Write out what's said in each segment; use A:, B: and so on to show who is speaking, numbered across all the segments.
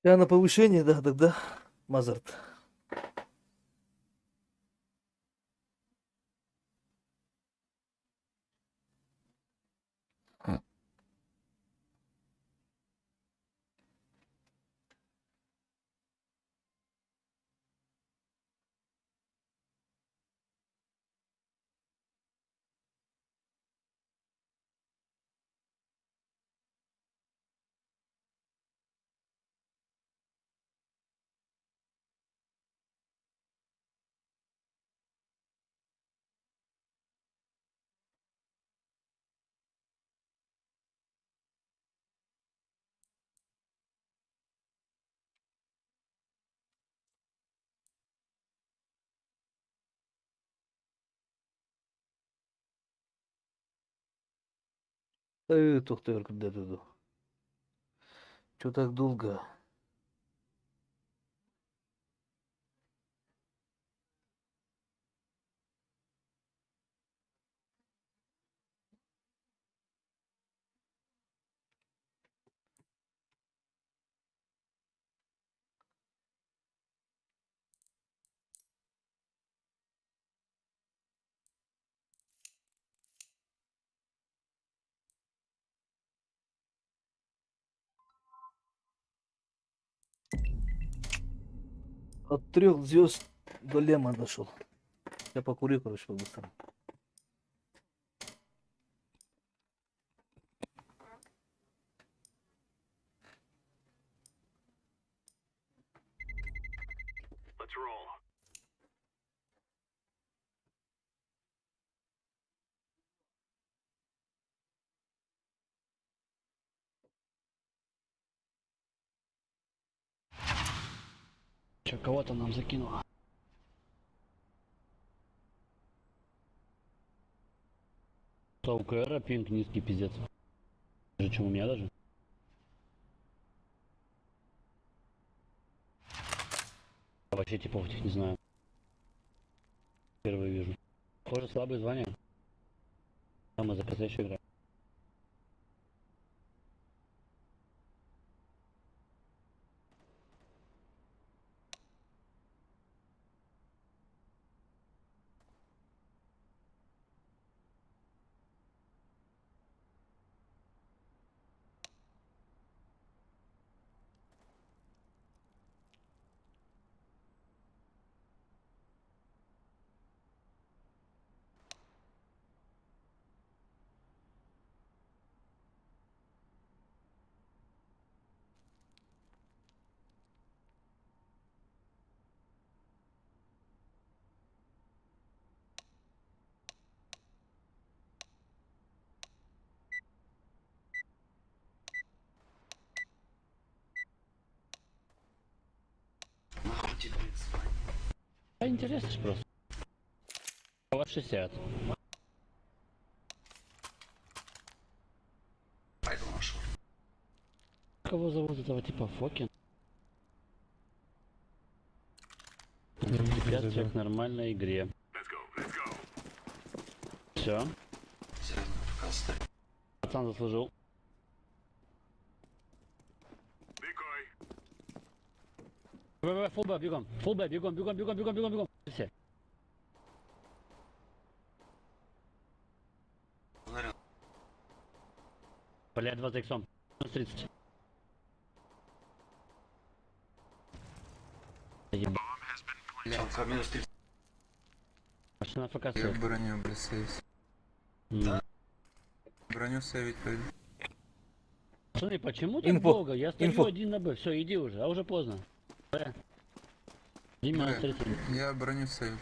A: Я на повышение, да, тогда Мазарт. Тоқтар, куди туди? Чого так долго? От 3 звезд до Лема дошел. Я покурю, короче, по-быстрому.
B: Че, кого-то нам закинуло. Что, у КР пинг низкий пиздец. Даже чем у меня даже? Вообще типов этих не знаю. Первый вижу. Тоже слабые звания. Самое за ПС игра. А интересно ж просто. У вас 60.
C: Пойду нашел.
B: Кого зовут этого типа Фокин? Препятствие к нормальной игре. Все.
C: Зеленый пока стоит.
B: Пацан заслужил. Фулбэк, бегом. Фулбэк, бегом, бегом, бегом, бегом, бегом, бегом. Все.
C: Ударил.
B: Блядь, 20 иксом. 30. Ебать.
C: Лямка, минус 30.
B: Машина ФК
D: Я
B: стоит.
D: броню, бля, сейвить.
C: Да.
D: Броню сейвить пойду.
B: Пацаны, почему так
A: Инфо.
B: долго? Я стою
A: Инфо.
B: один на Б. Все, иди уже, а уже поздно. Б. Дима на 30.
D: Я броню сейвить.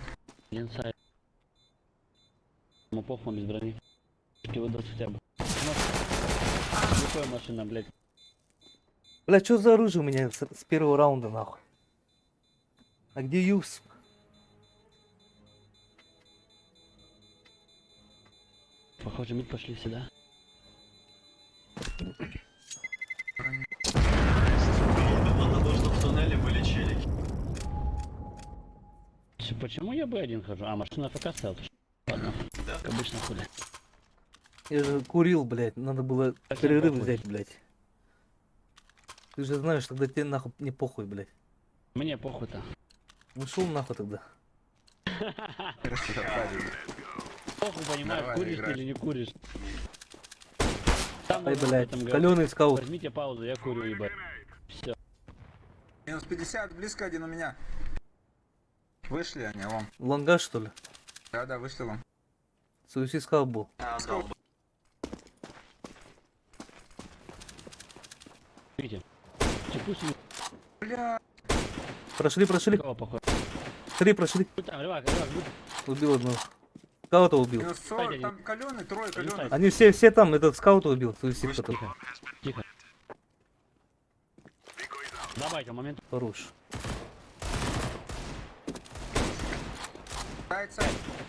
B: Инсайд. Ему похуй без брони. Его дать хотя бы. Какая машина, блядь?
A: Бля, что за оружие у меня с первого раунда, нахуй? А где Юс?
B: Похоже, мы пошли сюда.
C: Надо, чтобы в туннеле были челики.
B: Почему я Б1 хожу? А, машина ФК стояла. Ладно,
C: Да.
B: как обычно хули.
A: Я же курил, блядь. Надо было перерыв взять, блядь.
B: Совсем похуй.
A: Бля, что за оружие у меня с первого раунда, нахуй? А где Юс?
B: А где Юс?
A: А где Юс?
B: Почему я Б1 хожу? А, машина ФК стояла. Ладно, как обычно хули.
A: Ты же знаешь, тогда тебе нахуй не похуй, блядь.
B: Мне похуй-то.
A: Ну шел нахуй тогда.
B: Похуй, понимаешь,
D: Давай,
B: куришь ты
D: играй.
B: или не куришь. Там
A: Ай,
B: нужно
A: блядь,
B: об этом говорить.
A: каленый скаут.
B: Возьмите паузу, я курю, ебать. Все.
D: Минус 50, близко один у меня. Вышли они, вон.
A: Лонга, что ли?
D: Да, вышли вон.
A: Суицид скаут был.
C: А, дал бы.
B: Видите? Чекусь
D: Бля,
A: Прошли.
B: кого похуй.
A: 3 прошли.
B: Будь там, рыбак, будь.
A: Убил одного. Скаута убил.
D: минус 40, там каленый, трое каленый.
A: Они все там, этот скаута убил. Суицид
C: Вышли.
A: потом.
B: Тихо, тихо. Добавьте момент.
A: Хорош.
D: Сайт,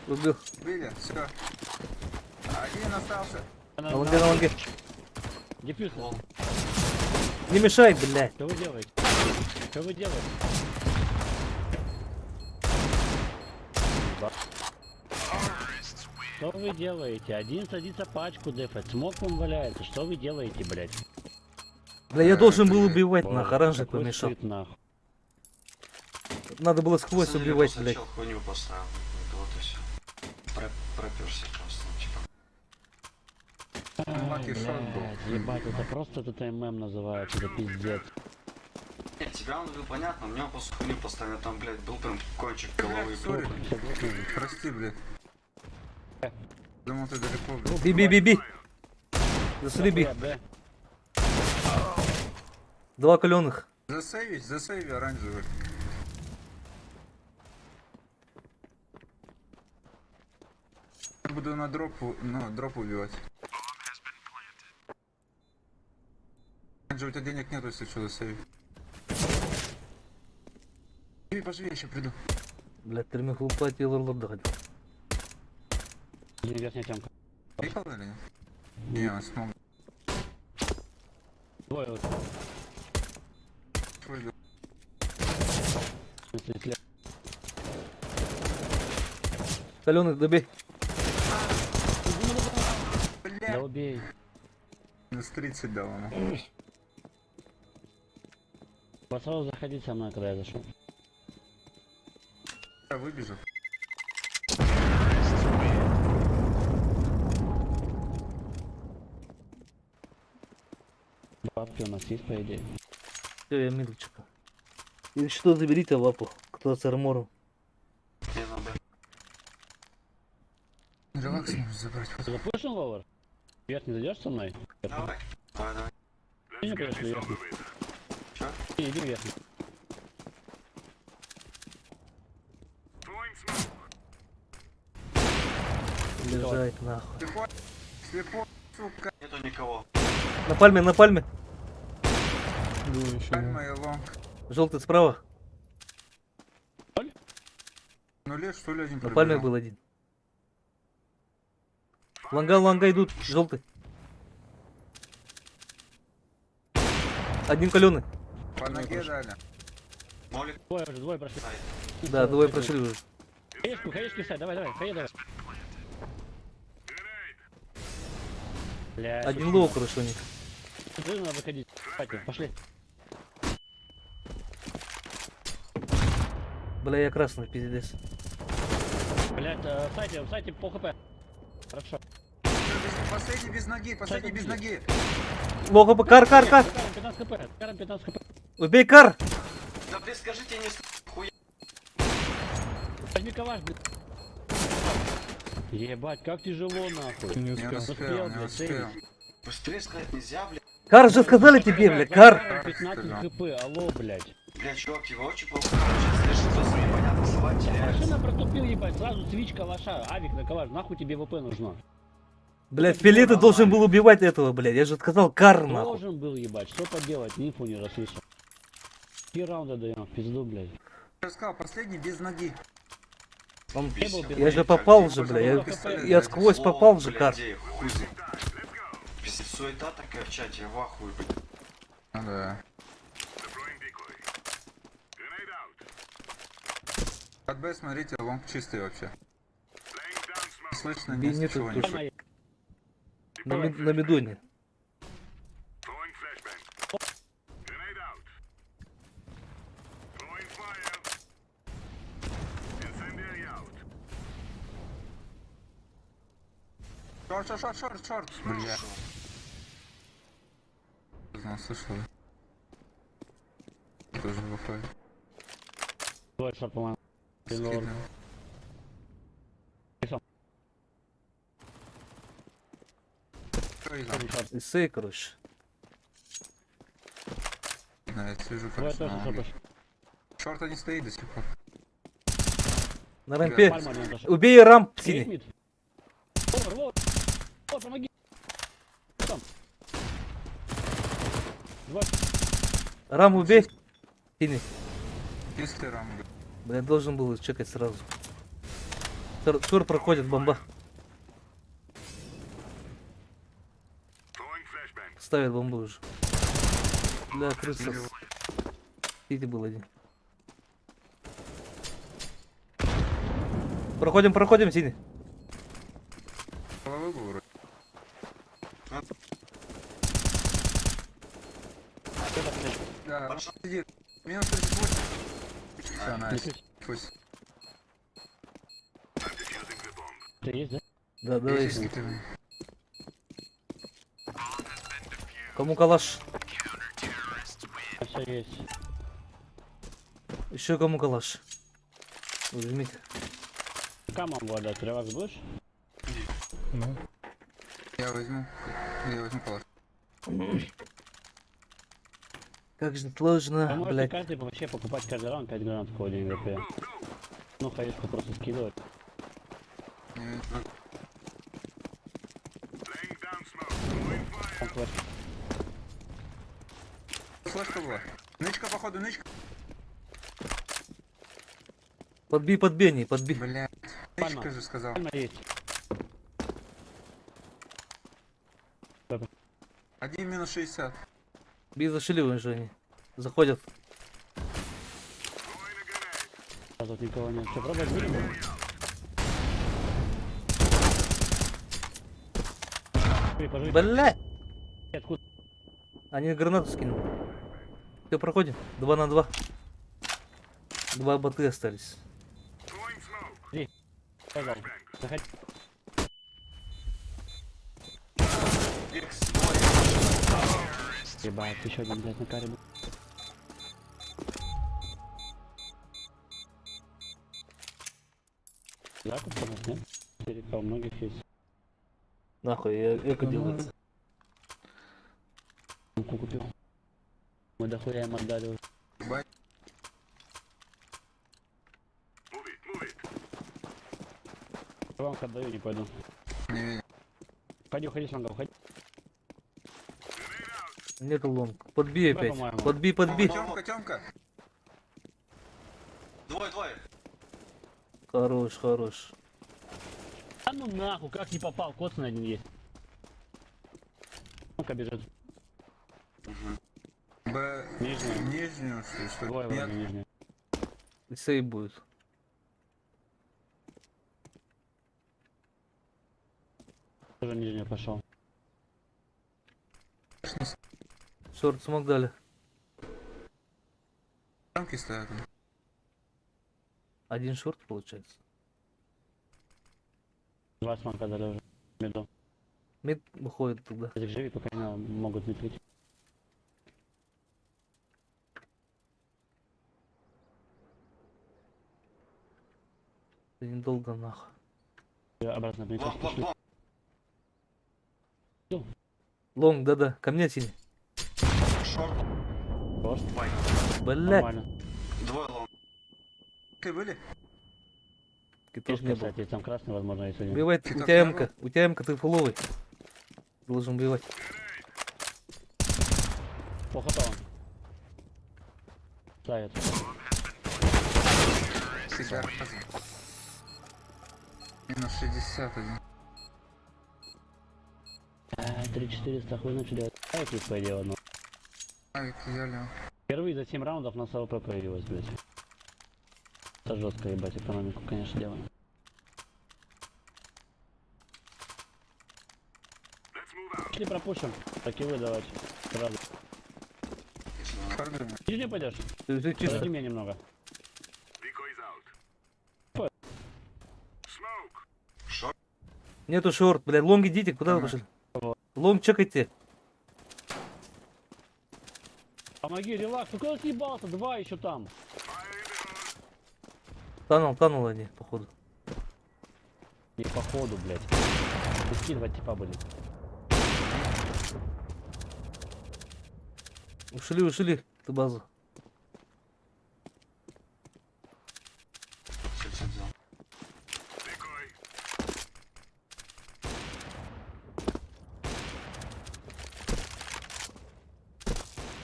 A: Убил.
D: убили, все. Один остался.
A: На лонге.
B: Дефьюз.
C: Лол.
A: Не мешай, блядь.
B: Что вы делаете? Что вы делаете? Что вы делаете? Один садится пачку дефать, смог вам валяется. Что вы делаете, блядь?
A: Бля, я должен был убивать,
B: Боже,
A: нахуй, оранжик
B: какой
A: помешал.
B: стыд, нахуй.
A: Надо было сквозь
C: Пацаны,
A: убивать,
C: просто
A: блядь.
C: чел хуйню поставил. Вот и все. Проперся просто, ну, типа.
D: Лаки шот был.
B: Блядь, ебать, это просто ТТММ называется, это пиздец.
C: Нет, тебя он был понятно, у меня просто хуйню поставил, там, блядь, был прям кончик головы и
D: Сори,
C: похуй.
D: прости, блядь. Думал, ты далеко, блядь.
A: Би. Засреби.
B: Б.
A: 2 каленых.
D: Засейви оранжевый. Буду на дроп убивать. Оранжевый, у тебя денег нету, если что, засейви. Поживи, я еще приду.
A: Блядь, термих лупать и лорда.
B: Верхняя темка.
D: Приехал или нет? Не, он смог.
B: Двое вот.
D: Твой
B: В смысле, слева.
A: Каленый, добей.
B: Да
D: Бля,
B: убей.
D: минус 30 дал ему.
B: Пошел заходить со мной, когда я зашел.
D: Я выбежал.
B: Бабки у нас есть, по идее.
A: Все, я милочка. И что, заберите лапу. Кто с армором.
C: Не на Б.
D: Релакс можно забрать.
B: Ты запушил ловер? Вверх не зайдешь со мной?
C: Давай. Давай.
B: Ты не пойдешь вверх.
C: Чё?
B: Иди вверх.
A: Лежать, нахуй.
D: Слепой, сука.
C: Нету никого.
A: На пальме.
D: Пальма и лонг.
A: Желтый справа.
D: Ну лес, что ли, один
A: На пальме был один. Лонга идут. Желтый. Один каленый.
D: По ноге дали.
C: Молик.
B: Двое прошли.
A: Да, двое прошли уже.
B: Хаешки встать, давай, давай. Бля,
A: Один лоу, короче, у них.
B: надо выходить. Давайте, пошли.
A: Бля, я красный, пиздец.
B: Блять, в сайте пол хп. Хорошо.
D: Последний без ноги.
A: Лоу, кар.
B: 15 хп. Каром 15 хп.
A: Убей кар.
C: Да, блядь, скажите, не хуя.
B: Возьми калаш, блядь. Ебать, как тяжело, нахуй.
D: Не успел.
C: Быстрее сказать нельзя, блядь.
A: Кар же сказали тебе, бля, кар.
B: Каром 15 хп, алло, блядь.
C: Блядь, чувак, его очень плохо получается. Слышишь, просто непонятно, слова теряются.
B: Машина протупил, ебать, сразу свич калаша, авик на калаш, нахуй тебе ВП нужно.
A: Блядь, Фили, ты должен был убивать этого, блядь. Я же сказал кар, нахуй.
B: Должен был, ебать, что поделать, инфу не расслышал. 3 раунда даем, в пизду, блядь.
D: Я сказал, последний без ноги.
A: Он-
C: Бесил,
A: Я же
C: блядь,
A: попал
C: как
A: же,
C: день.
A: бля. Я сквозь
C: Слово,
A: попал же,
C: блядь,
A: кар.
C: где, хуй знает. Пиздец, суета такая в чате, я в ахуе, блядь.
D: Ну да. От Б смотрите, лонг чистый вообще. Не слышно
A: Би
D: ни
A: нету
D: ничего.
A: тут.
B: Она есть.
A: На медоне.
D: Шорт. Бля. Знал, слышал. Тоже выходит.
B: Твой шорт, по-моему.
D: Скидывал. Что из
B: Тоже шорт.
A: И сей, короче.
D: Да, я сижу
B: Твой
D: как
B: тоже шорт.
D: Шорта не стоит до сих пор.
A: На рампе.
B: Пальма не отошел.
A: Убей рамп синий.
B: Мид. Вот, помоги. Там. Два.
A: Рам убей. Синий.
D: Чистый рам.
A: Бля, я должен был чекать сразу. Тур проходит, бомба. Ставит бомбу уже. Бля, крыса. Синий был один. Проходим, синий.
D: Головой был вроде. Да, сидит. Минус 38. Все, найс. Пусть.
B: Ты есть, да?
A: Да, да,
D: Есть
A: есть.
D: скидывай.
A: Кому калаш?
B: Все есть.
A: Еще кому калаш? Возьмите.
B: Камон вода, ты ревакс будешь?
A: Ну.
D: Я возьму палаш.
A: Как же сложно,
B: Вы можете
A: блядь.
B: каждый вообще покупать каждый раунд 5 гранат в ходе МВП. Ну, хаешку просто скидывать. Там флеш.
D: Флешка была. Нычка, походу, нычка.
A: Подбей, не, подбей.
D: Блядь.
B: Пальма.
D: Нычка же сказал.
B: Пальма есть.
D: Один минус 60.
A: Бей зашили уже они. Заходят.
B: А тут никого нет. Что, пробовать будем? Поживи.
A: Блядь!
B: Откуда?
A: Они гранату скинули. Все, проходим. 2 на 2. 2 боты остались.
B: Сказал. Заходи. Ебать, еще один, блядь, на каре был. Закуп у нас, нет? Перека у многих есть.
A: Нахуй, я эко делаю.
B: Муку купил. Мы дохуя им отдали уже.
D: Ебать.
B: Вам отдаю, не пойду.
D: Не видел.
B: Уходи, Шанга, уходи.
A: Нету лонг. Подбей
B: Давай,
A: опять.
B: по-моему.
A: Подбей.
D: Тёмка.
C: Двое.
A: Хорош.
B: А ну нахуй, как не попал, коцный один есть. Ну-ка бежит.
D: Нижнюю. Нижнюю, что ли?
B: Двое
D: Нет.
B: вроде нижнюю.
A: Сейв будет.
B: Тоже нижнюю пошел.
A: Шорт смог дали.
D: Тёмки стоят.
A: Один шорт получается.
B: 2 сманка дали уже. Меду.
A: Мид выходит туда.
B: Этих живи, пока не могут не прийти.
A: Это недолго нахуй.
B: Обратно прийти.
C: Лонг.
A: Лонг, да. Ко мне синий.
C: Шорт.
B: Просто.
A: Блядь.
B: Нормально.
C: Двое лонг.
D: Ты были?
A: Китов
B: Фишка,
A: не было.
B: кстати, там красный, возможно, есть один.
A: Убивай,
D: Китов
A: у тебя
D: не
A: эмка. У тебя эмка, ты фуловый. Должен убивать.
B: Плохо он. Ставит.
D: Сейчас. Минус 61.
B: 3400, хуй знает, что делать. Ай, клип пойдет, ну.
D: Авик взяли.
B: Впервые за 7 раундов на СВП появилась, блядь. Это жестко, ебать, экономику, конечно, делаем. Если пропустим, так и вы давайте. Сразу.
D: Фармим.
B: Ты не пойдешь?
A: Ты чисто.
B: Подожди меня немного.
C: Шорт.
A: Нету шорт, блядь. Лонг идите, куда вы
D: Ага.
A: пошли? Лонг чекайте.
B: Помоги, релакс. Ну куда съебался? Два еще там.
A: Танул они, походу.
B: Не походу, блядь. Пуски два типа были.
A: Ушли, ты базу.
C: Все взял.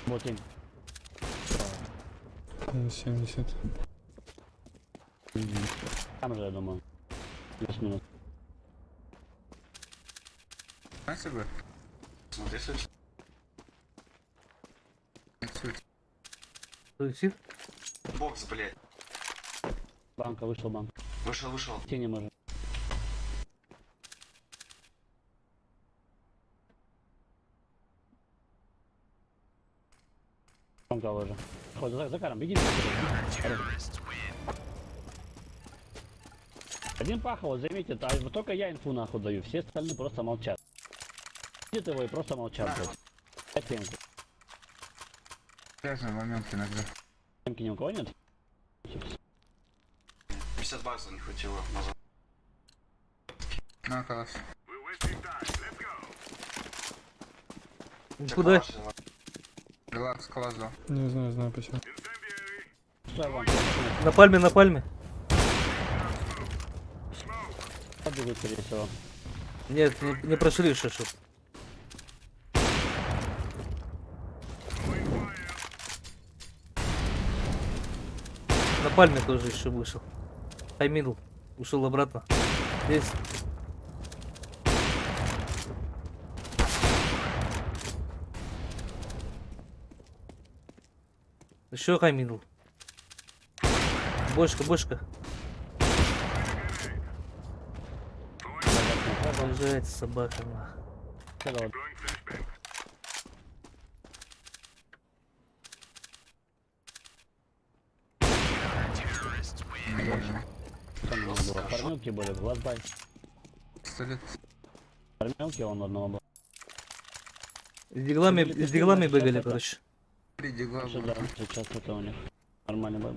B: Вот им.
E: 70.
B: Там же, я думаю. Плюс-минус.
D: Знаете бы?
C: Смотри, суть.
D: Суть.
A: Суицид?
C: Бокс, блядь.
B: Банка, вышел банк.
C: Вышел.
B: Тени может. Банка уже. Ходь, за каром, беги. Один пахал, заметьте, а вот только я инфу нахуй даю, все остальные просто молчат. Видит его и просто молчат, блядь. Дай пенку.
D: Грязный момент иногда.
B: Пенки ни у кого нет?
C: 50 баксов не хватило назад.
D: На, класс.
A: Куда?
D: Релакс, класс дал.
E: Не знаю почему.
B: Стой, вон,
A: На пальме.
B: побегут, скорее всего.
A: Нет, не прошли еще что. На пальме тоже еще вышел. Хаймидл. Ушел обратно. Здесь. Еще хаймидл. Бочка. Продолжает собака, нах.
B: Когда вот там было, формилки были, глазбай.
D: Пистолет.
B: Формилки он одного был.
A: С диглами бегали, короче.
D: 3 дигла.
B: Сюда, сейчас это у них нормальный бой.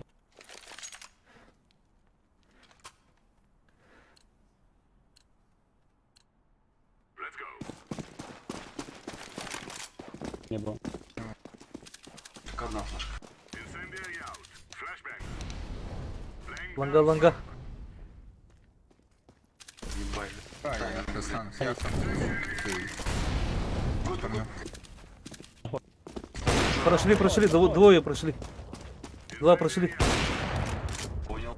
B: Не был.
C: Только одна флешка.
A: Ланга.
C: Ебать.
D: А, я останусь. Я сам.
A: Прошли, двое прошли. Два прошли.
C: Понял.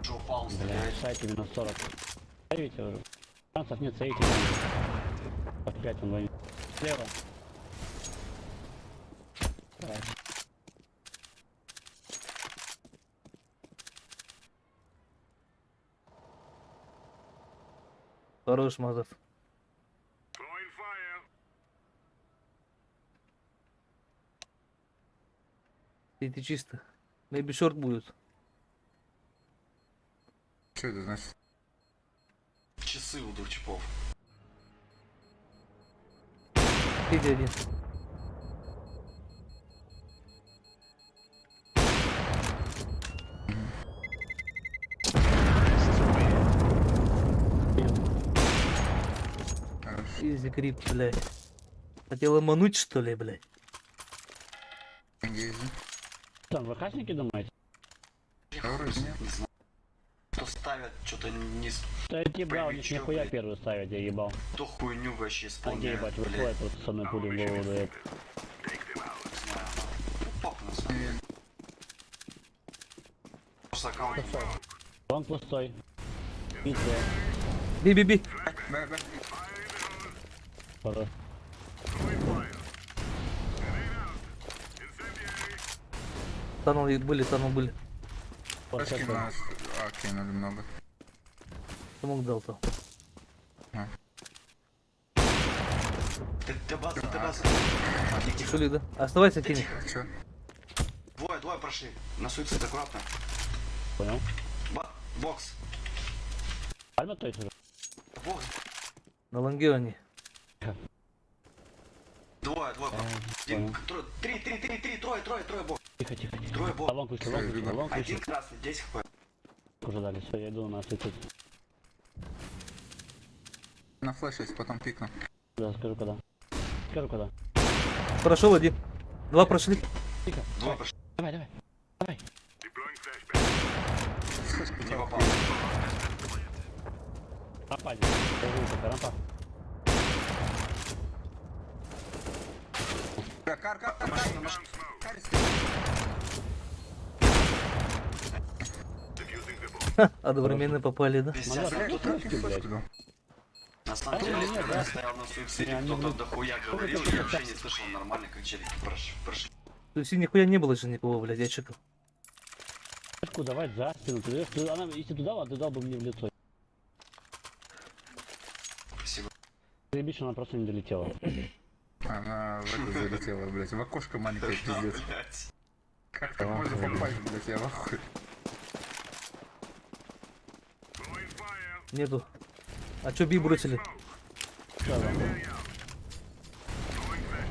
C: Джо упал,
B: Бля,
C: стреляет.
B: сайте минус 40. Сейвите уже. Шансов нет, сейвите. Опять он воюет. Слева. Так.
A: Хорош, Мазов. Эти чисто. Maybe шорт будет.
D: Что это значит?
C: Часы у двух чипов.
A: Иди один.
D: Хорош.
A: Изи крип, блядь. Хотел обмануть, что ли, блядь?
D: Изи.
B: Там, вы хачники думаете?
D: Вроде нет.
C: Не знаю. Кто ставят, что-то не с...
B: Да эти бра, у них
C: Боевичок,
B: нихуя
C: блядь.
B: первый ставят, я ебал.
C: То хуйню вообще
B: А
C: исполняет,
B: ебать,
C: блядь.
B: выходит просто с одной пулей в голову дает.
C: Не знаю. Похуй на самом деле. Просто аккаунт.
B: Он пустой. Пиздец.
A: Би.
D: Б.
B: Хорош.
A: Танул были.
D: Флешки на Аки надо много.
A: Кто мог дал там?
C: Ты база.
A: Шули, да? Оставайся, Кенни.
D: Чё?
C: Двое прошли. На суицид аккуратно.
B: Понял.
C: Бокс.
B: Пальма то есть уже?
C: бокс.
A: На лонге они.
C: Двое, один,
B: Понял.
C: трое бокс.
B: Тихо, тихо, тихо.
C: Трое бокс.
B: Лонг вышли, лонг вышли, лонг
C: Один
B: вышли.
C: красный, 10 хп.
B: Уже дали, все, я иду на ответить.
D: На флеш есть, потом пикну.
B: Да, скажу когда. Скажу когда.
A: Прошел один. Два прошли.
B: Тихо.
C: Двое пошли.
B: Давай, давай. Давай.
C: Не попал.
B: Рампа, здесь. Пока, рампа.
D: Кар.
A: Ха, одновременно попали, да?
C: Пиздец,
B: Мазар,
C: тут
B: ты пушки, блядь.
C: на самом деле,
B: нет,
C: когда
B: да.
C: я стоял на суициде,
B: Не, они
C: кто-то
B: не-
C: дохуя говорил, я вообще не слышал нормально, как челики прошли.
A: То есть и нихуя не было же никого, блядь, я чекал.
B: Флешку давать за спину. Она, если туда, ты дал бы мне в лицо.
C: Спасибо.
B: Заебись, она просто не долетела.
D: Она в это залетела, блядь. В окошко маленькое, пиздец.
C: Блядь.
D: Как так можно попасть, блядь, я в ахуе.
A: Нету. А чё Би бросили?
B: Всё, да.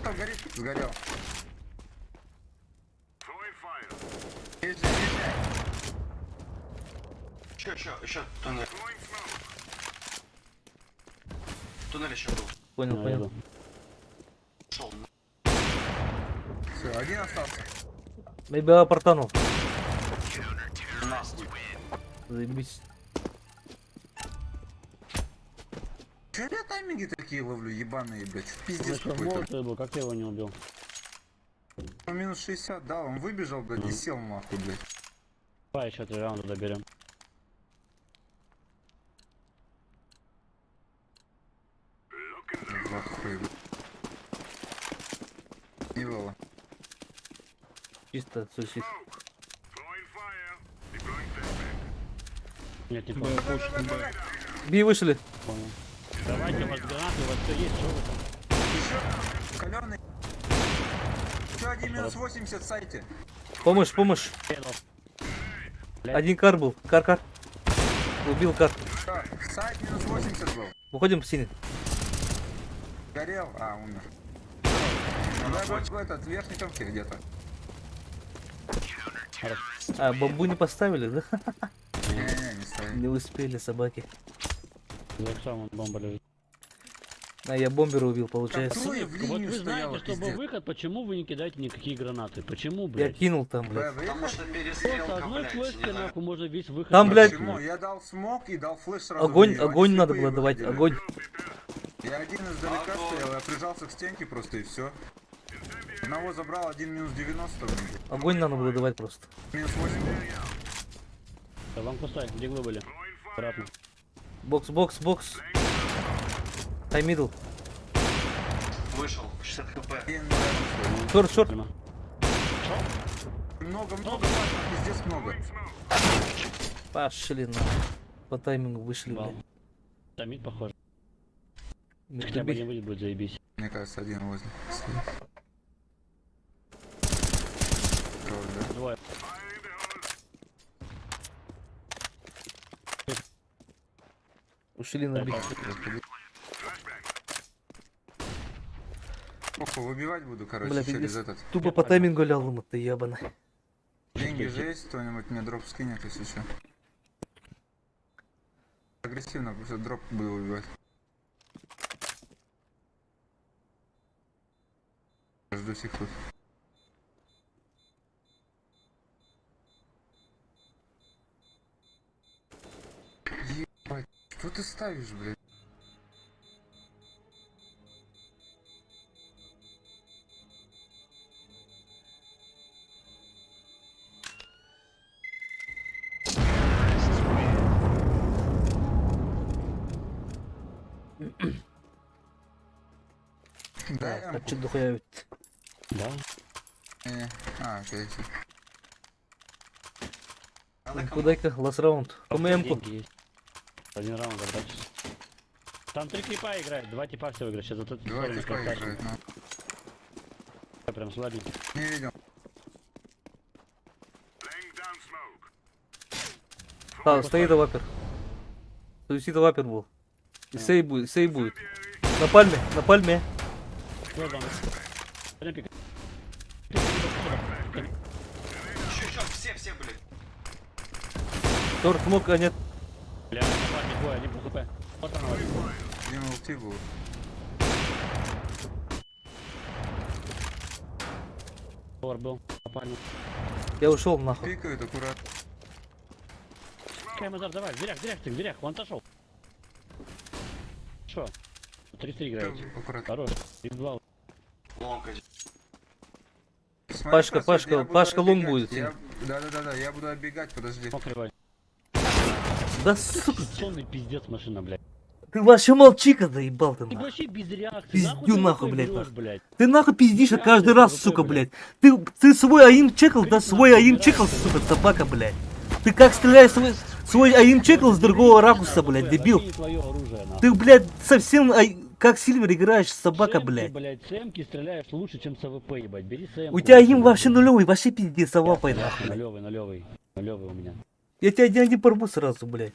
D: Кто горит? Сгорел. Езжай.
C: Еще туннель. Туннель еще был.
A: Понял,
B: Я
A: понял.
B: иду.
C: Шел.
D: Все, один остался.
A: Maybe портанул.
C: Нас.
A: Заебись.
D: Че я тайминги такие ловлю, ебаные, блядь?
B: Он
D: Пиздец
B: еще в
D: какой-то.
B: молотове был, как ты его не убил?
D: Он минус 60 дал, он выбежал, блядь, и сел нахуй, блядь.
B: Давай еще 3 раунда доберем.
D: В ахуе, блядь. Не было.
A: Чисто суицид.
B: Нет, не
E: Б,
B: понял.
E: пуш, Б.
A: Би вышли.
B: Понял. Давайте, у вас гранаты, у вас все есть, что вы там?
D: Еще каленый. Еще один минус 80 в сайте.
A: Помощь.
B: Блядь.
A: Один кар был. Кар. Убил кар.
D: Да, сайт минус 80 был.
A: Выходим в синий.
D: Горел, умер. Да, этот, в верхней темке где-то.
A: А, бомбу не поставили, да?
D: Не, не стоит.
A: Не успели собаки.
B: За самым бомба лежит.
A: А я бомбера убил, получается.
D: Трое в
B: Вот
D: линию
B: вы
D: стояло,
B: знаете, что был
D: пиздец.
B: выход, почему вы не кидаете никакие гранаты? Почему,
A: Я
B: блядь?
A: кинул там, блядь.
C: Потому что
B: Просто
C: перестрелка,
B: одной
C: блядь, не
B: флешкой,
C: знаю.
B: нахуй, можно весь выход...
A: Там, блядь,
D: Почему? Я дал смог и дал флеш сразу. в
A: Огонь,
D: нее. Они
A: огонь надо
D: слепые
A: было давать,
D: выходили.
A: огонь.
D: Я один издалека
C: Огонь.
D: стоял, я прижался к стенке просто и все. Одного забрал, один минус 90,
A: Огонь надо было давать просто.
D: минус 80.
B: Вам пустой, где вы были? Обратно.
A: Бокс. Таймидл.
C: Вышел, 60 хп.
D: Один рядом
A: Шорт.
D: стоит. Много, важно, пиздец много.
A: Пошли на. По таймингу вышли,
B: Вау.
A: блядь.
B: Тамид, похоже.
A: Между
B: Хотя бы
A: Би.
B: не выйдет, будет заебись.
D: Мне кажется, один возле. Трое, да?
B: Двое.
A: Ушли на Би.
D: Похуй, выбивать буду, короче,
A: Блядь,
D: через
A: пиздец.
D: этот.
A: Тупо по таймингу лял, ему ты ебаный.
D: Деньги же есть, кто-нибудь мне дроп скинет, если что. Агрессивно, просто дроп буду выбивать. Жду сих тут. Ебать, что ты ставишь, блядь? Да,
A: А чё дохуя ведь?
B: Да?
D: окей, всё.
A: Куда-ка, last раунд. КММ-ку.
B: Деньги есть. Один раунд отдачи. Там 3 типа играют, 2 типа всего играют. Сейчас зато
D: Два типа играют, ну.
B: Прям слабенький.
D: Не видел.
A: А, стоит вапер. Суицид вапер был. И сей будет. На пальме, на пальме.
B: Вот он. Пойдем пикать.
C: Еще, все были.
A: Тор, смог, а нет.
B: Бля, на пальме двое, они по хп. Вот она,
D: Дима улти был.
B: Повар был. На пальме.
A: Я ушел нахуй.
D: Пикают аккуратно.
B: Каймазар, давай, в дверях, он отошел. Шо? 3-3 играете.
D: Аккуратно.
B: Хорош. И 2.
C: Ломка.
D: Смотри,
A: Пашка,
D: просто я буду
A: Пашка лонг
D: оббегать.
A: будет.
D: Да, я буду оббегать, подожди.
B: Покрывай.
A: Да сука,
B: Сонный пиздец машина, блядь.
A: ты вообще молчи-ка, заебал ты
B: Ты
A: нахуй.
B: вообще без реакции.
A: Пиздю нахуй,
B: ты
A: блядь,
B: врёшь,
A: нахуй.
B: блядь.
A: Ты нахуй пиздишь
B: Я
A: каждый
B: тебе
A: раз,
B: скажу,
A: сука,
B: блядь.
A: блядь. Ты свой АИМ чекал, да
B: Крис
A: свой
B: нахуй
A: АИМ
B: убирай,
A: чекал,
B: сука.
A: сука, собака, блядь. Ты как стреляешь свой АИМ чекал с другого ракурса, блядь,
B: Вообще
A: дебил.
B: не твое оружие, нахуй.
A: Ты, блядь, совсем как Сильвер играешь, собака,
B: Сэмки,
A: блядь.
B: Сэмки стреляешь лучше, чем с АВП, ебать. Бери сэмку.
A: У тебя АИМ вообще нулевый, вообще пиздец, авапай, нахуй. блядь.
B: Нулевый у меня.
A: Я тебя один порву сразу, блядь.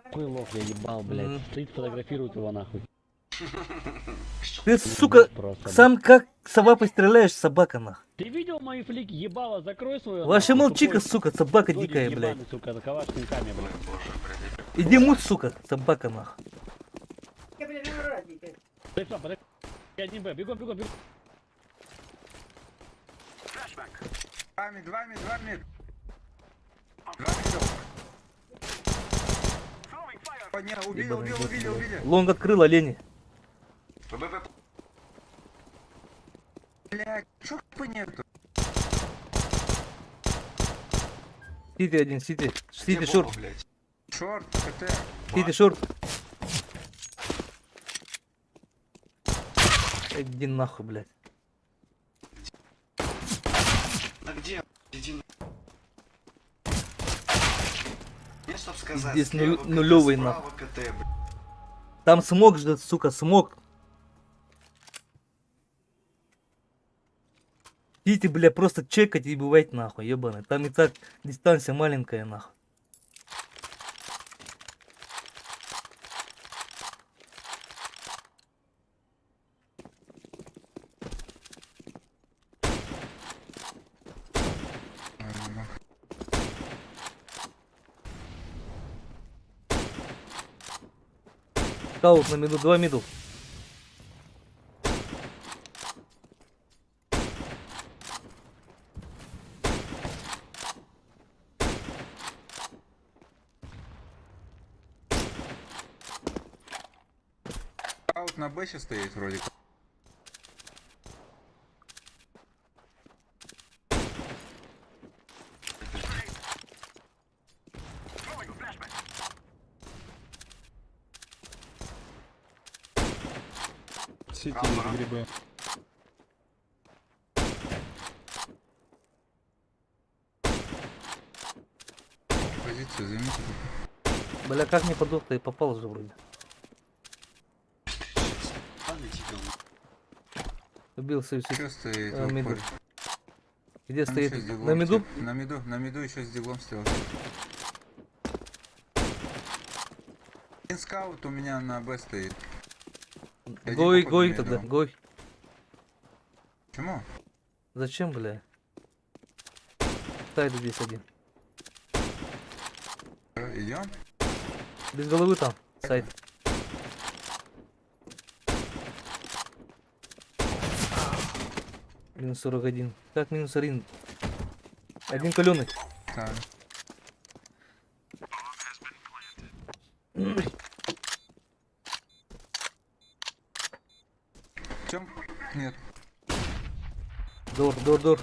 B: Какой лох я ебал, блядь. Стоит, фотографирует его нахуй.
A: Ты, сука,
B: Просто,
A: сам как с авапой стреляешь, собака, нахуй.
B: Ты видел мои флики? Ебало, закрой свою.
A: Вообще
B: нахуй,
A: молчи-ка,
B: тупой
A: сука, собака
B: додик
A: дикая, блядь.
B: ебаный, сука, заковать клинками, блядь.
C: Боже, блядь.
A: Иди муть, сука, собака, нахуй.
B: Дай сам, подожди. Я 1Б, бегом.
D: 2 мид. 2 мид. Поднял, убили.
A: Лонг открыл, олени.
C: ББ.
D: Блядь, чё хп нету?
A: Сити один, сити.
C: Где
A: Сити
C: бомба,
A: шорт.
C: блядь?
D: Шорт, КТ.
A: Сити шорт. Иди нахуй, блядь.
C: Да где? Иди на... Мне чтоб сказать,
A: Здесь
C: слева КТ,
A: нулевый
C: справа КТ, блядь.
A: Там смог ждет, сука, смог. Сити, бля, просто чекать и бывать нахуй, ебаный. Там и так дистанция маленькая, нахуй. Скаут на миду, 2 миду.
D: Аут на Б сейчас стоит вроде.
E: Сити из грибы.
D: Позицию займите.
A: Бля, как не подох, ты попал же вроде.
C: Ладно, типа,
A: Убил свою сеть.
D: Чё стоит?
A: А,
D: в
A: миду.
D: упоре?
A: Где
D: Там
A: стоит?
D: ещё с диглом
A: На миду?
D: стоит. На миду еще с диглом стоял. Один скаут у меня на Б стоит. Иди,
A: Гой,
D: походу,
A: гой
D: на
A: тогда,
D: миду.
A: гой.
D: Почему?
A: Зачем, бля? Сайду здесь один.
D: Идем?
A: Без головы там, сайт. Минус 41. Как минус 1? Один каленый.
D: Так. Чем? Нет.
A: Дор.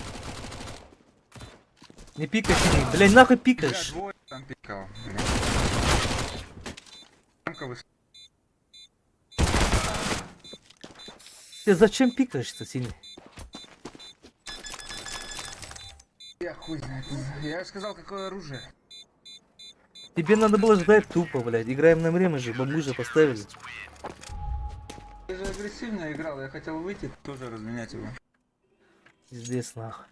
A: Не пикай синий. Блядь, нахуй
D: Бля,
A: пикаешь.
D: двое там пикал. Рамка высоко.
A: Ты зачем пикаешь-то синий?
D: Я хуй знает. Я же сказал, какое оружие.
A: Тебе надо было ждать тупо, блядь. Играем на время же, бомбы же поставили.
D: Ты же агрессивно играл, я хотел выйти, тоже разменять его.
A: Пиздец, нахуй.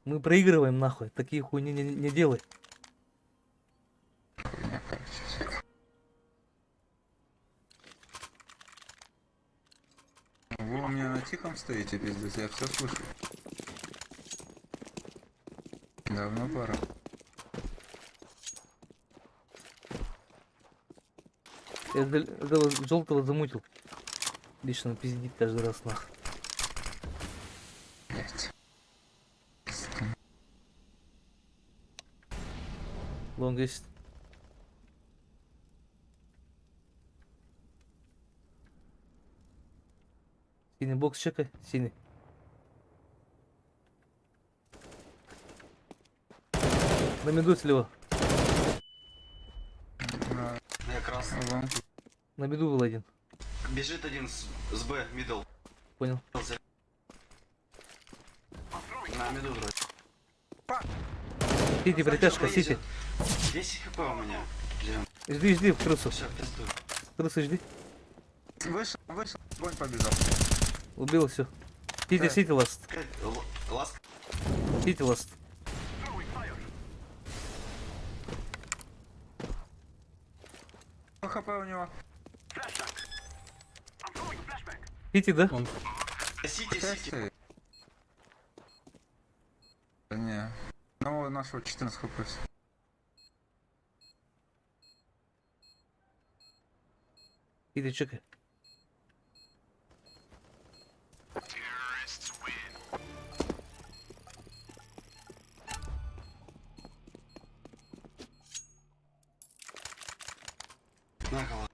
A: Мы проигрываем, нахуй. Такие хуйни не делай.
D: Хуйня, короче. Вы у меня на тихом стоите, пиздец, я все слышу. Давно пора.
A: Я этого желтого замутил. Лично пиздит каждый раз нах.
D: Блять.
A: Лонг есть. Синий бокс чекай, синий. На меду слева.
C: Я красный.
A: На меду был один.
C: Бежит один с Б, мидл.
A: Понял.
C: На миду вроде.
A: Сити, притяжка,
C: Знаете,
A: сити.
C: что 10 хп у меня. Блин,
A: Жди в крысу.
C: все, пиздуй.
A: Крысы жди.
D: Вышел, огонь побежал.
A: Убил все. Сити,
D: Так.
A: сити ласт.
C: Ласка.
A: Сити ласт.
D: Сколько хп у него?
A: Сити, да?
E: Он
C: Сити,
D: Шесть
C: сити.
D: стоит. Да не. Ну, у нашего 14 хп.
A: Сити, чекай.
C: На кого?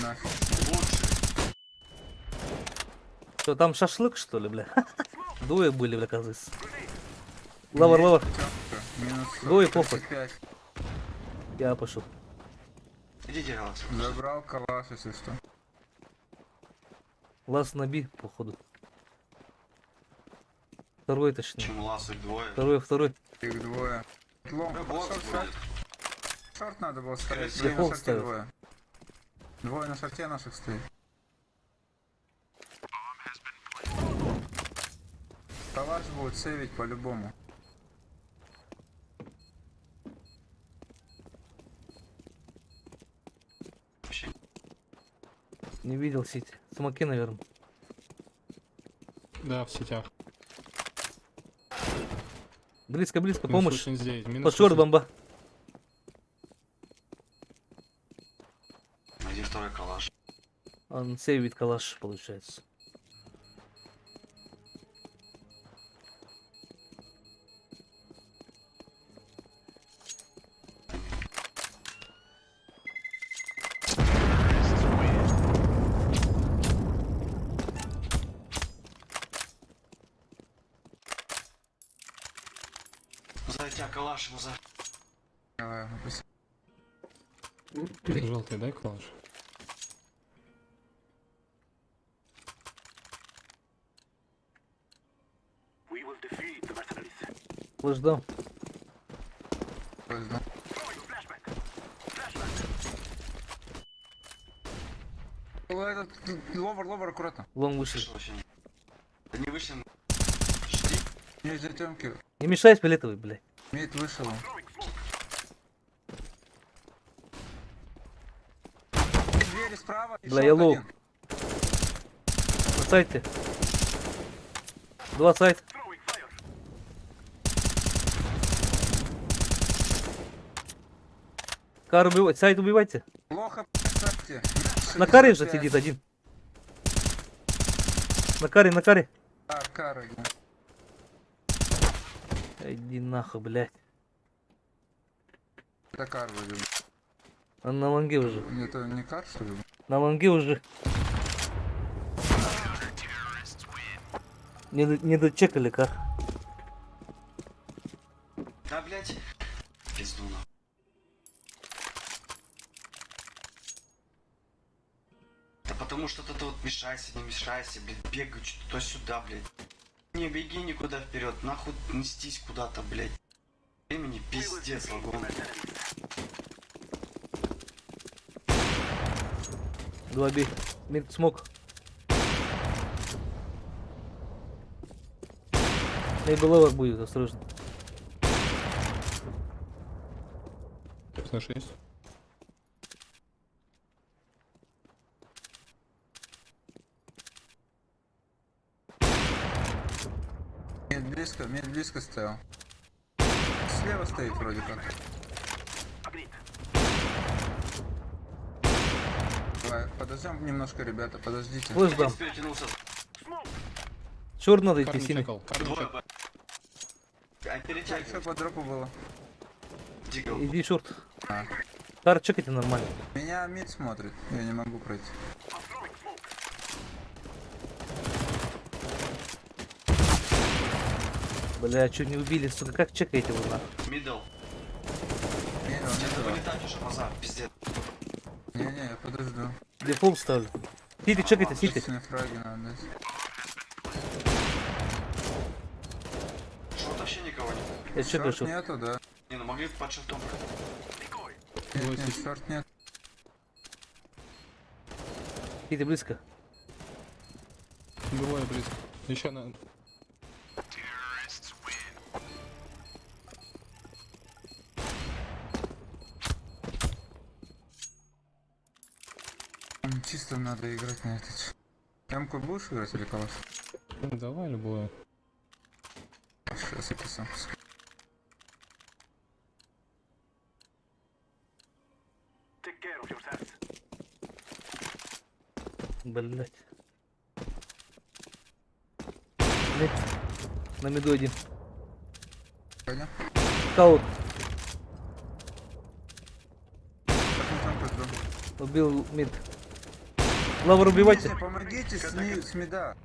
D: Нафиг.
C: Лучше.
A: Что, там шашлык, что ли, бля? Двое были, бля, кажется. Лавр, лавр.
D: Минус
A: Двое похуй.
D: 35.
A: Я пошел.
C: Идите, Галакс.
D: Забрал калаш, если что.
A: Лаз на Би, походу. Второй точнее.
C: Чем ласок двое.
A: Второй.
D: Их двое. Лом,
C: Блок
D: шорт,
C: будет.
D: шорт надо было ставить.
C: Красиво.
D: Двое на
A: Дефолт
D: шорте
A: ставил.
D: двое. Двое на шорте наших стоит. Калаш будет сейвить по-любому.
C: Вообще.
A: Не видел Сити. Смоки, наверное.
E: да, в сетях.
A: Близко, близко,
E: Минус
A: помощь.
E: 89, минус
A: Под шорт
E: 80.
A: бомба.
C: Найди второй калаш.
A: Он сейвит калаш, получается.
C: За тебя калаш ему за.
D: Давай, выпусти.
E: Желтый, дай клаш.
A: Флэш дам.
D: Пойду. О, этот ловер, аккуратно.
A: Лонг вышел.
C: Вышел вообще. Да не вышел. Жди.
D: Не за темки.
A: Не мешай фиолетовый, блядь.
D: Мид вышел. Двери справа. и
A: Бля,
D: шорт
A: я лоу.
D: один.
A: На сайте. Два сайт. Кар убивать. Сайт убивайте.
D: Плохо, кстати.
A: На каре же сидит один. На каре.
D: А, кара.
A: Иди нахуй, блядь.
D: Это кар вроде бы.
A: Он на лонге уже.
D: Это не кар, что ли?
A: На лонге уже. Не дочекали кар.
C: Да, блядь. Пизду на. Да потому что ты вот мешайся, не мешайся, блядь, бегай туда-сюда, блядь. Не беги никуда вперед, нахуй нестись куда-то, блядь. Времени пиздец, вагон.
A: Два бей. Мид смог. Мейбл ловок будет, осторожно.
E: Слышь, есть?
D: Мид близко стоял. Слева стоит вроде как. Давай, подождем немножко, ребята, подождите.
A: Флэш дам.
C: Перетянулся.
A: Шорт надо идти
E: Карни
A: сильно.
E: чекал. Карни
C: Двое.
E: чекал.
C: А
D: Все
C: перетягивай.
D: по дропу было.
C: Дигл.
A: Иди шорт.
D: А.
A: Кар, чекайте нормально.
D: Меня мид смотрит, я не могу пройти.
A: Бля, чуть не убили, сука, как чекаете вы нахуй?
C: Мидл.
D: Не,
C: Где-то вылетать уже, Мазар, пиздец.
D: не, я подожду.
A: Дефолт ставлю. Сити, чекайте, сити.
D: Честные фраги надо дать.
C: Шорт вообще никого нет.
A: Я чекаю
D: Шорт
A: шорт.
D: нету, да?
C: Не, ну могли под шортом.
D: Нет, шорт нет.
A: Сити близко.
E: Двое близко. Еще на...
D: Чисто надо играть на этот. Ямку будешь играть или кого?
E: Давай любое.
D: Сейчас я сам.
A: Блять. Мид. На миду один.
D: Понял?
A: Скаут.
D: Там пойду.
A: Убил мид. Лавр убивайте.
D: Помогите с мида.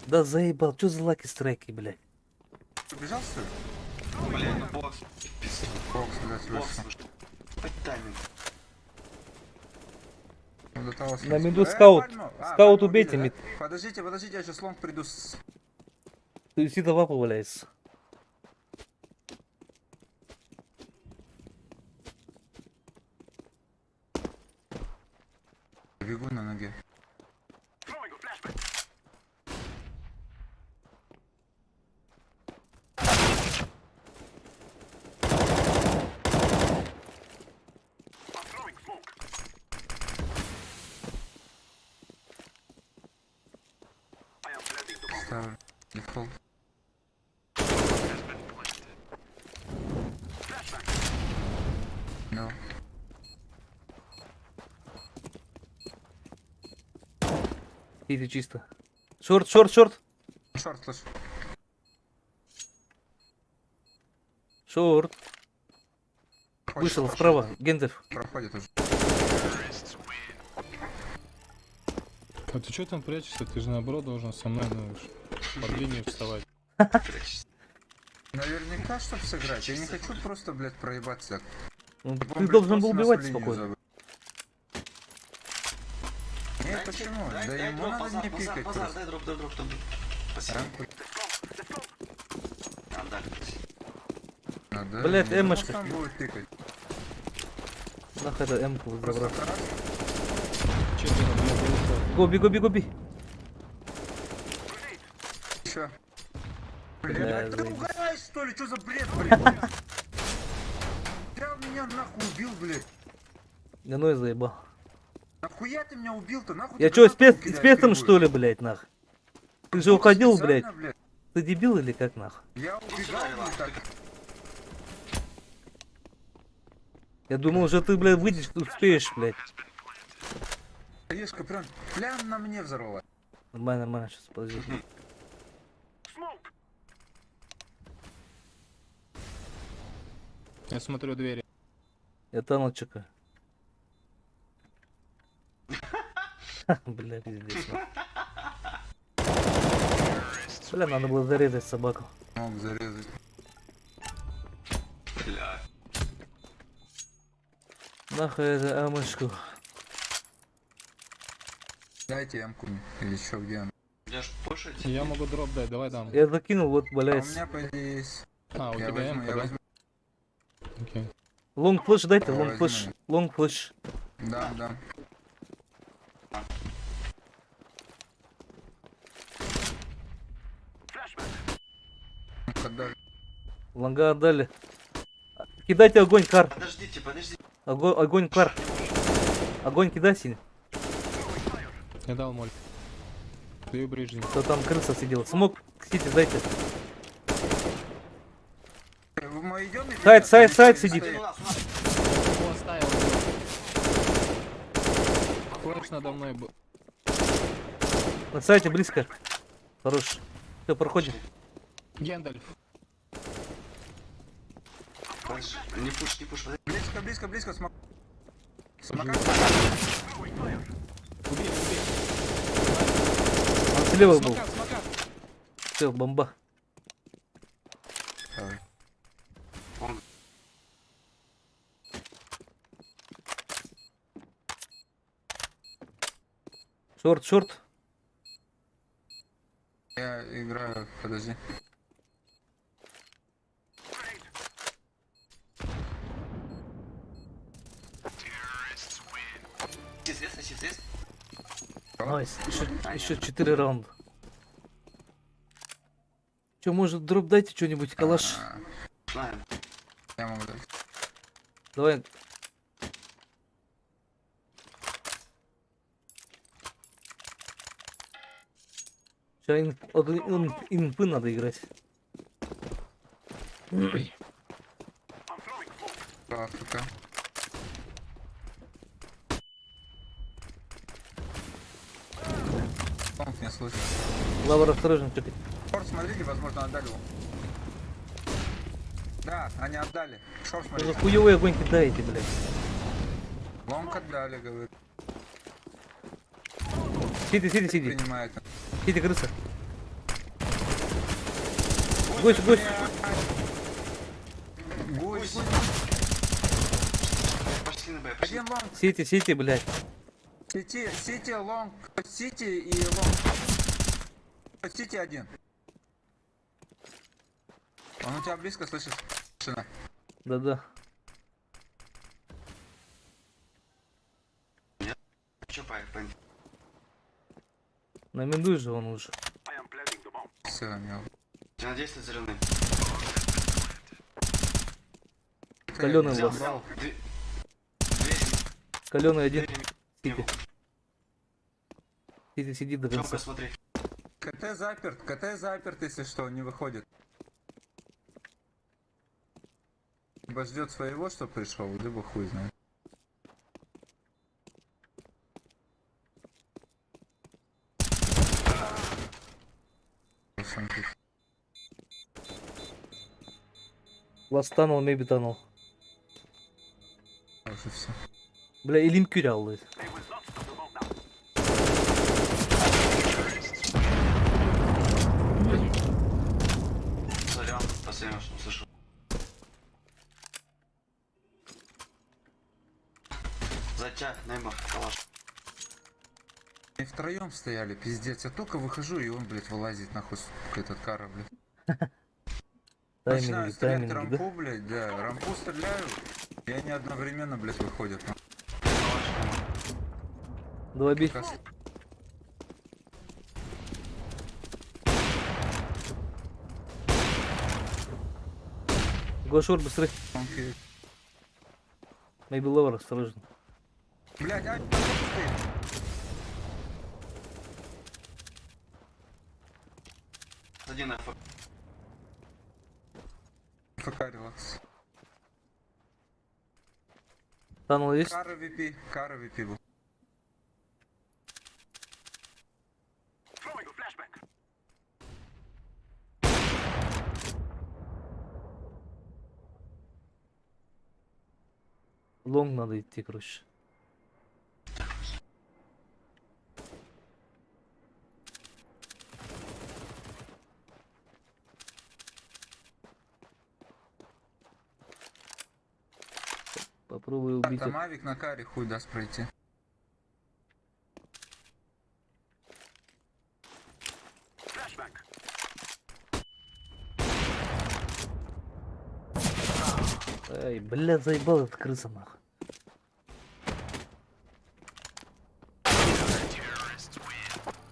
A: Да заебал, что за лаки страйки, блядь?
D: Убежал что ли?
C: Блин, ну бокс. Пиздец.
D: Бокс, блядь,
C: Бокс.
D: вышел.
C: Хоть тайминг.
D: До того
A: На
D: смысла.
A: миду скаут.
D: Пальму.
A: Скаут
D: Пальму
A: убейте,
D: убили,
A: мид.
D: да? Подождите, я сейчас лонг приду с...
A: Суицида вапа валяется.
D: Бегу на ноге. Ставлю. Дефолт. No.
A: Сити чисто. Шорт, шорт, шорт.
D: Шорт, слышь.
A: Шорт.
D: Проходит,
A: Вышел
D: проходит.
A: справа. Гендальф.
D: Проходит уже.
E: А ты что там прячешься? Ты же наоборот должен со мной под линией вставать.
C: Прячешься.
D: Наверняка, чтобы сыграть. Я не хочу просто, блядь, проебаться.
A: Ну,
D: Он,
A: ты
D: блядь,
A: должен был
D: просто
A: убивать
D: нас в линию
A: спокойно.
D: зовет. Нет, почему? Да
C: дай
D: ему
C: дроп,
D: надо
C: Мазар,
D: не
C: Мазар,
D: пикать
C: Мазар,
D: просто.
C: дай дроп, дай дроп, дай дроп. Спасибо.
D: Рамку
C: Отдали.
D: надо.
A: Блядь,
D: Ну,
A: эмочка.
D: сам будет тыкать.
A: Нахуй это М-ку
D: Просто
A: забрал.
D: раз.
E: Четверо, блядь, вылетает.
A: Гоби, гоби, гоби.
D: Чё?
A: Бля,
D: Блядь, ты
A: заебись.
D: угораешь, что ли? Чё за бред, блядь? Ты меня нахуй убил, блядь.
A: Да ну и заебал.
D: Нахуя ты меня убил-то? Нахуй
A: Я
D: ты
A: чё,
D: гранату кидаешь
A: спецом
D: кривую?
A: что ли, блядь, нах? Ты же уходил, блядь.
D: Специально,
A: Ты дебил или как, нах?
D: Я убегал, блядь, так.
A: Я думал, уже ты, блядь, выйдешь, ты успеешь, блядь.
D: Ешка прям на мне взорвала.
A: Нормально, нормально, сейчас, подожди.
E: Я смотрю двери.
A: Я танк чекаю. Бля, пиздец. Бля, надо было зарезать собаку.
D: Мог зарезать.
C: Бля.
A: Нахуй это амышку.
D: Дайте ямку мне. Или что, где он?
C: Идешь пушить?
E: Я могу дроп дать, давай дам.
A: Я закинул, вот
D: А у
A: валяется.
D: меня, по идее, есть.
E: А, у
D: Я
E: тебя
D: возьму,
E: М-ка,
D: я
E: да?
D: возьму.
E: Окей.
A: Лонг флеш дайте,
D: Давай,
A: лонг флеш.
D: возьми.
A: Лонг флеш.
D: Да.
A: Лонга отдали. Кидайте огонь, кар.
C: Подождите, подождите.
A: Огонь, кар. Огонь кидай, синий.
E: Я дал моль. Даю брижни.
A: Кто там крыса сидела. Смог, кстати, дайте.
D: Мы идем?
A: Сайд сидит.
C: У нас.
E: О, оставил. Флэш надо мной был.
A: На сайте близко. Хорош. Все, проходим.
E: Гендальф.
C: Подожди, не пуш, подожди.
D: Близко, смог. Смока.
E: Убей.
A: Он слева был.
E: Смока.
A: Все, бомба.
D: Давай.
C: Он
A: Шорт.
D: Я играю, подожди.
C: Известно.
A: Найс. Еще 4 раунда. Че, может, дроп дайте что-нибудь, калаш?
C: Знаем.
D: Я могу дать.
A: Давай. Сейчас инпы надо играть.
D: Африка. Он меня слышит.
A: Лавр осторожно, чекай.
D: Шорт смотрите, возможно, отдали его. Да, они отдали. Шорт
A: Вы
D: смотрите.
A: хуёвый огонь кидаете, блядь.
D: Лонг отдали, говорит.
A: Сиди.
D: Принимает.
A: Сиди, крыса. Гость.
D: Гусь.
C: Пошли на Б, пошли.
D: Один лонг.
A: Сити, блядь.
D: Сити, лонг. Сити и лонг. Сити один. Он у тебя близко, слышишь? Тишина.
A: Да.
C: Чё, по
A: Намендуй же он уже.
D: Все, не.
C: Я надеюсь, ты зеленый.
A: Калёный
C: Взял,
A: вас.
C: взял.
A: Калёный один.
C: Дверь.
A: Сити, сиди до конца.
C: Тёмка, смотри.
D: КТ заперт, если что, не выходит. Либо ждет своего, что пришел, либо хуй знает.
A: Last tunnel, maybe tunnel.
D: Уже все.
A: Бля, Илим Кюря алды.
C: Сорян, последнее, что услышал. Затяг, Неймар, калаш.
D: И втроем стояли, пиздец. Я только выхожу, и он, блядь, вылазит нахуй, этот кара, блядь. Начинаю стрелять
A: Тайминги,
D: рампу,
A: да?
D: блядь, да. Рампу стреляю, и они одновременно, блядь, выходят.
A: Два бей.
D: Кас-
A: Го шорт быстрый.
D: Окей.
A: Maybe lower, осторожно.
D: Блядь, а
C: Один АФ.
D: ФК релакс.
A: Tunnel есть?
D: Кара VP был.
A: Лонг надо идти, короче. Попробую убить.
D: Там авик на каре хуй даст пройти.
A: Ай, бля, заебал эта крыса нахуй.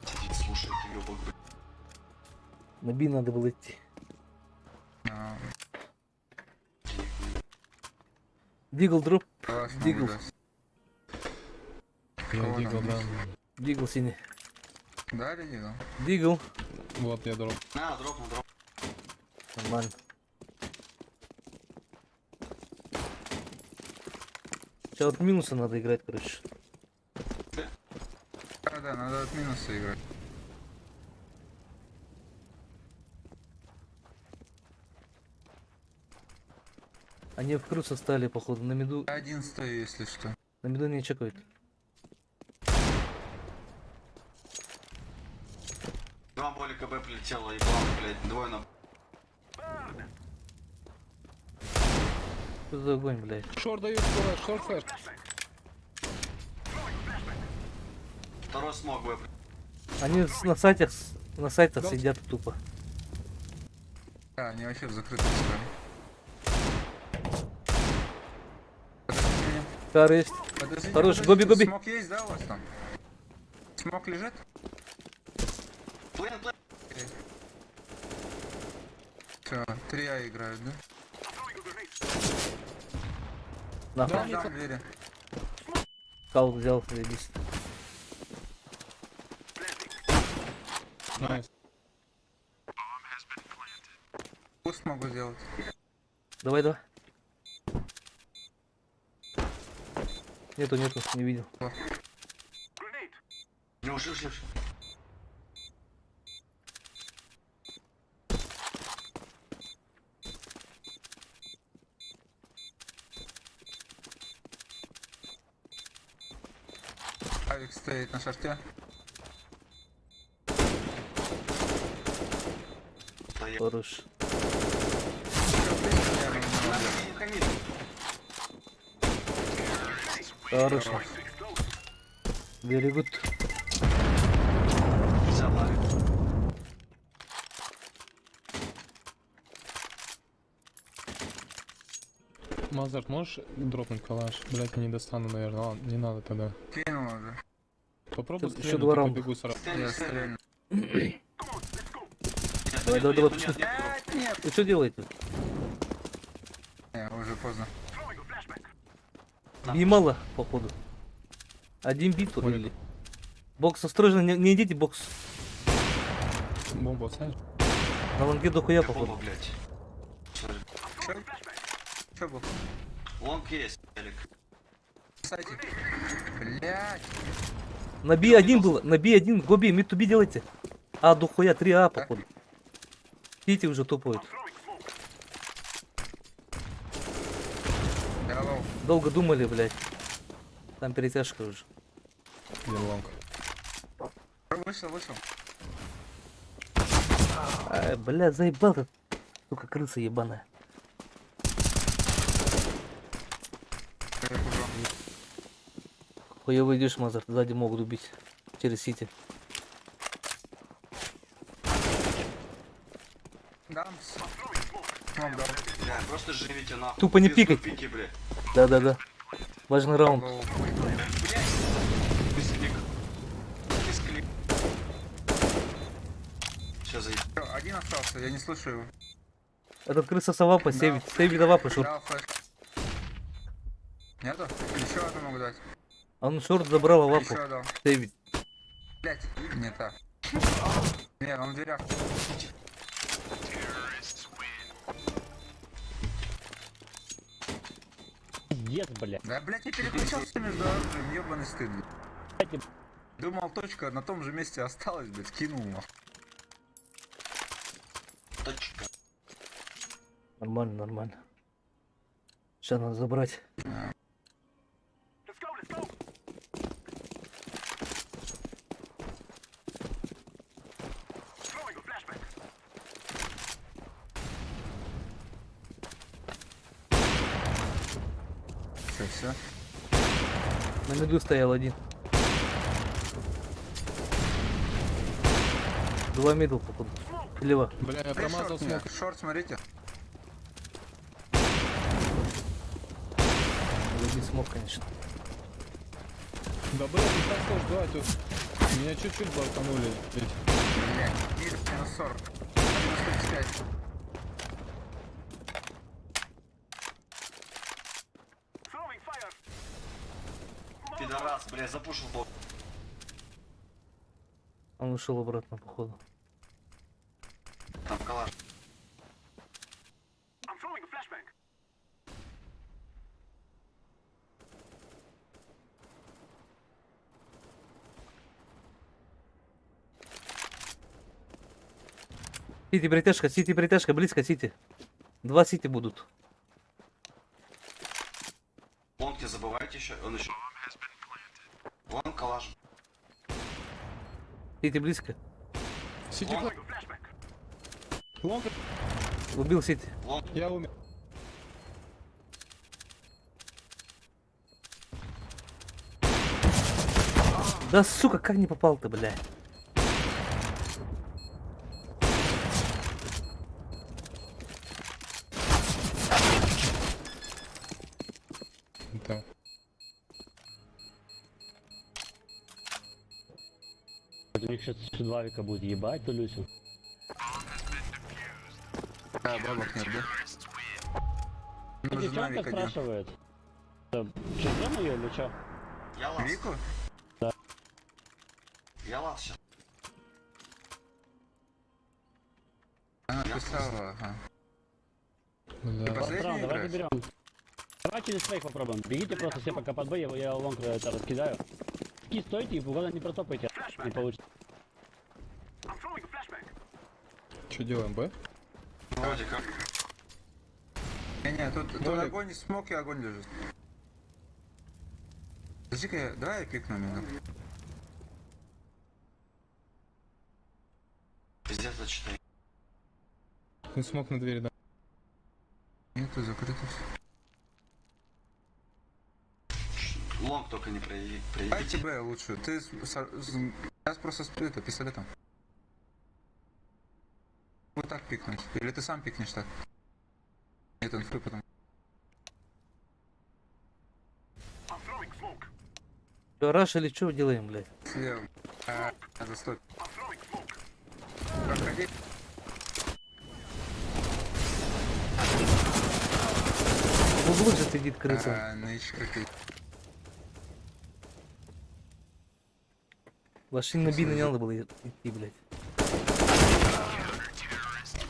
C: Сидит, слушает, ёбок, блядь.
A: На би надо было идти.
D: А,
A: Дигл дроп.
D: Давай, смогу
A: Дигл.
D: дать.
E: Я
D: Кого
E: дигл,
D: там
E: да.
A: Дигл синий.
D: Дали Дигл?
A: Дигл.
E: Вот я дроп.
C: На, дроп.
A: Нормально. Сейчас от минуса надо играть, короче.
D: Да, надо от минуса играть.
A: Они в крысу стали, походу, на миду.
D: Я один стою, если что.
A: На миду не чекают.
C: Два болика Б прилетело, и план, блядь, двойно.
A: Что за огонь, блядь?
E: Шорт дают флэш, шорт флэш.
C: Второй смог Б.
A: Они на сайтах
E: Да.
A: сидят тупо.
D: Да, они вообще в закрытом стали. Подождите меня.
A: Кар есть.
D: Подождите,
A: Хорош,
D: подождите.
A: гоби.
D: Смок есть, да, у вас там? Смок лежит?
C: Плен.
D: Все, 3А играют, да?
A: Нахуй.
E: Да.
D: Дам двери.
A: Каут взял, заебись.
E: Найс.
D: Пусть могу сделать.
A: Давай. Нету, не видел.
C: Не уши.
D: Авик стоит на шарте.
C: Стоять.
A: Хорош. Хорош. Very good.
C: Забавит.
E: Мазарт, можешь дропнуть калаш? Блять, я не достану, наверное. Ладно, не надо тогда.
D: Кинул уже.
E: Попробуй
A: Ещё
E: стрельнуть,
A: два
E: и
A: раунда.
E: побегу сразу.
D: Я стрельну.
A: Давай, пошли.
D: Нет.
A: Вы что делаете?
D: Не, уже поздно.
A: Би мало, походу. Один бит
E: Понял.
A: или... Бокс осторожно, не идите бокс.
E: Бомбу оставишь?
A: На лонге дохуя,
C: Бомба,
A: походу.
C: блядь. Сори.
D: Что был?
C: Лонг есть, Элик.
D: Кстати. Блять.
A: На би один было, на би один, гоби, мид туби делайте. А, дохуя, 3А, походу. Видите, уже топают.
D: Я лоу.
A: Долго думали, блядь. Там перетяжка уже.
E: Лонг.
D: Вышел.
A: А, бля, заебал ты. Сука, крыса ебаная.
D: Я хужу.
A: Хуево идешь, Мазар, сзади могут убить. Через сити.
D: Дам. Смог дал.
C: Бля, просто живите нахуй.
A: Тупо не
C: Без
A: пикать.
C: пики, блядь.
A: Да. Важный раунд.
D: Лоу.
C: Без клик. Без клик. Сейчас заеб...
D: Всё, один остался, я не слышу его.
A: Этот крыса савапа, сейвит. Сейвит авапа, шорт.
D: Дал флеш. Нету? Еще одну могу дать.
A: Он шорт забрал авапу.
D: Еще дал.
A: Сейвит.
D: Блять, не так. Нет, он в дверях.
B: Пиздец, блядь.
D: Да, блять, я переключался между оружием, ебаный стыд.
B: Блядь,
D: Думал, точка на том же месте осталась, блять, кинул нахуй.
C: Точка.
A: Нормально. Сейчас надо забрать.
D: Все.
A: На миду стоял один. Два мидл, походу. Слева.
E: Бля, я промазал смог.
D: Шорт, смотрите.
A: Не смог, конечно.
E: Да, блядь, не так давай тут. Меня чуть-чуть бортанули. Ведь.
D: Блять, минус 40. Минус 35.
C: Пидорас, бля, запушил бок.
A: Он ушел обратно, походу.
C: Там калаш.
A: Сити притяжка, близко, Сити. 2 Сити будут.
C: Лонг не забывайте еще, он еще. Вон калаш.
A: Сити близко.
E: Сити
C: Лонг,
E: Лонг,
A: Убил Сити.
C: лонг.
E: я умер.
A: Да сука, как не попал ты, блядь?
E: Да.
B: У них сейчас еще 2 века будет ебать, то Люсю.
D: Да, бабок нет, да? Нужна
B: Девчонка
D: Вика один.
B: спрашивает. Чемпион ее или что?
C: Я лаз.
D: Вику?
C: Я лаз сейчас.
D: Она писала, ага.
E: Бля.
D: Последний
B: Патрон, давай
D: играешь?
B: заберем. Давай через фейк попробуем. Бегите просто все пока под Б, я лонг это раскидаю. Ки, стойте и главное не протопайте, не получится.
E: Что делаем, Б?
C: Вроде как.
D: Не, тут
E: Толик.
D: огонь, смог и огонь лежит. Подожди-ка, давай я пикну минут.
C: Пиздец зачитай.
E: Не смог на двери, да?
D: Нету закрыто.
C: Лонг только не
D: Дай
C: проедите.
D: тебе лучше. Ты сейчас просто это пистолетом. Вот так пикнуть. Или ты сам пикнешь так? Нет, инфы потом.
A: Чё, раш или что делаем, блядь?
D: Слева. Надо стоп. Проходи.
A: В углу же сидит крыса.
D: Нычка ты.
A: Машин на бина не надо было идти, блядь.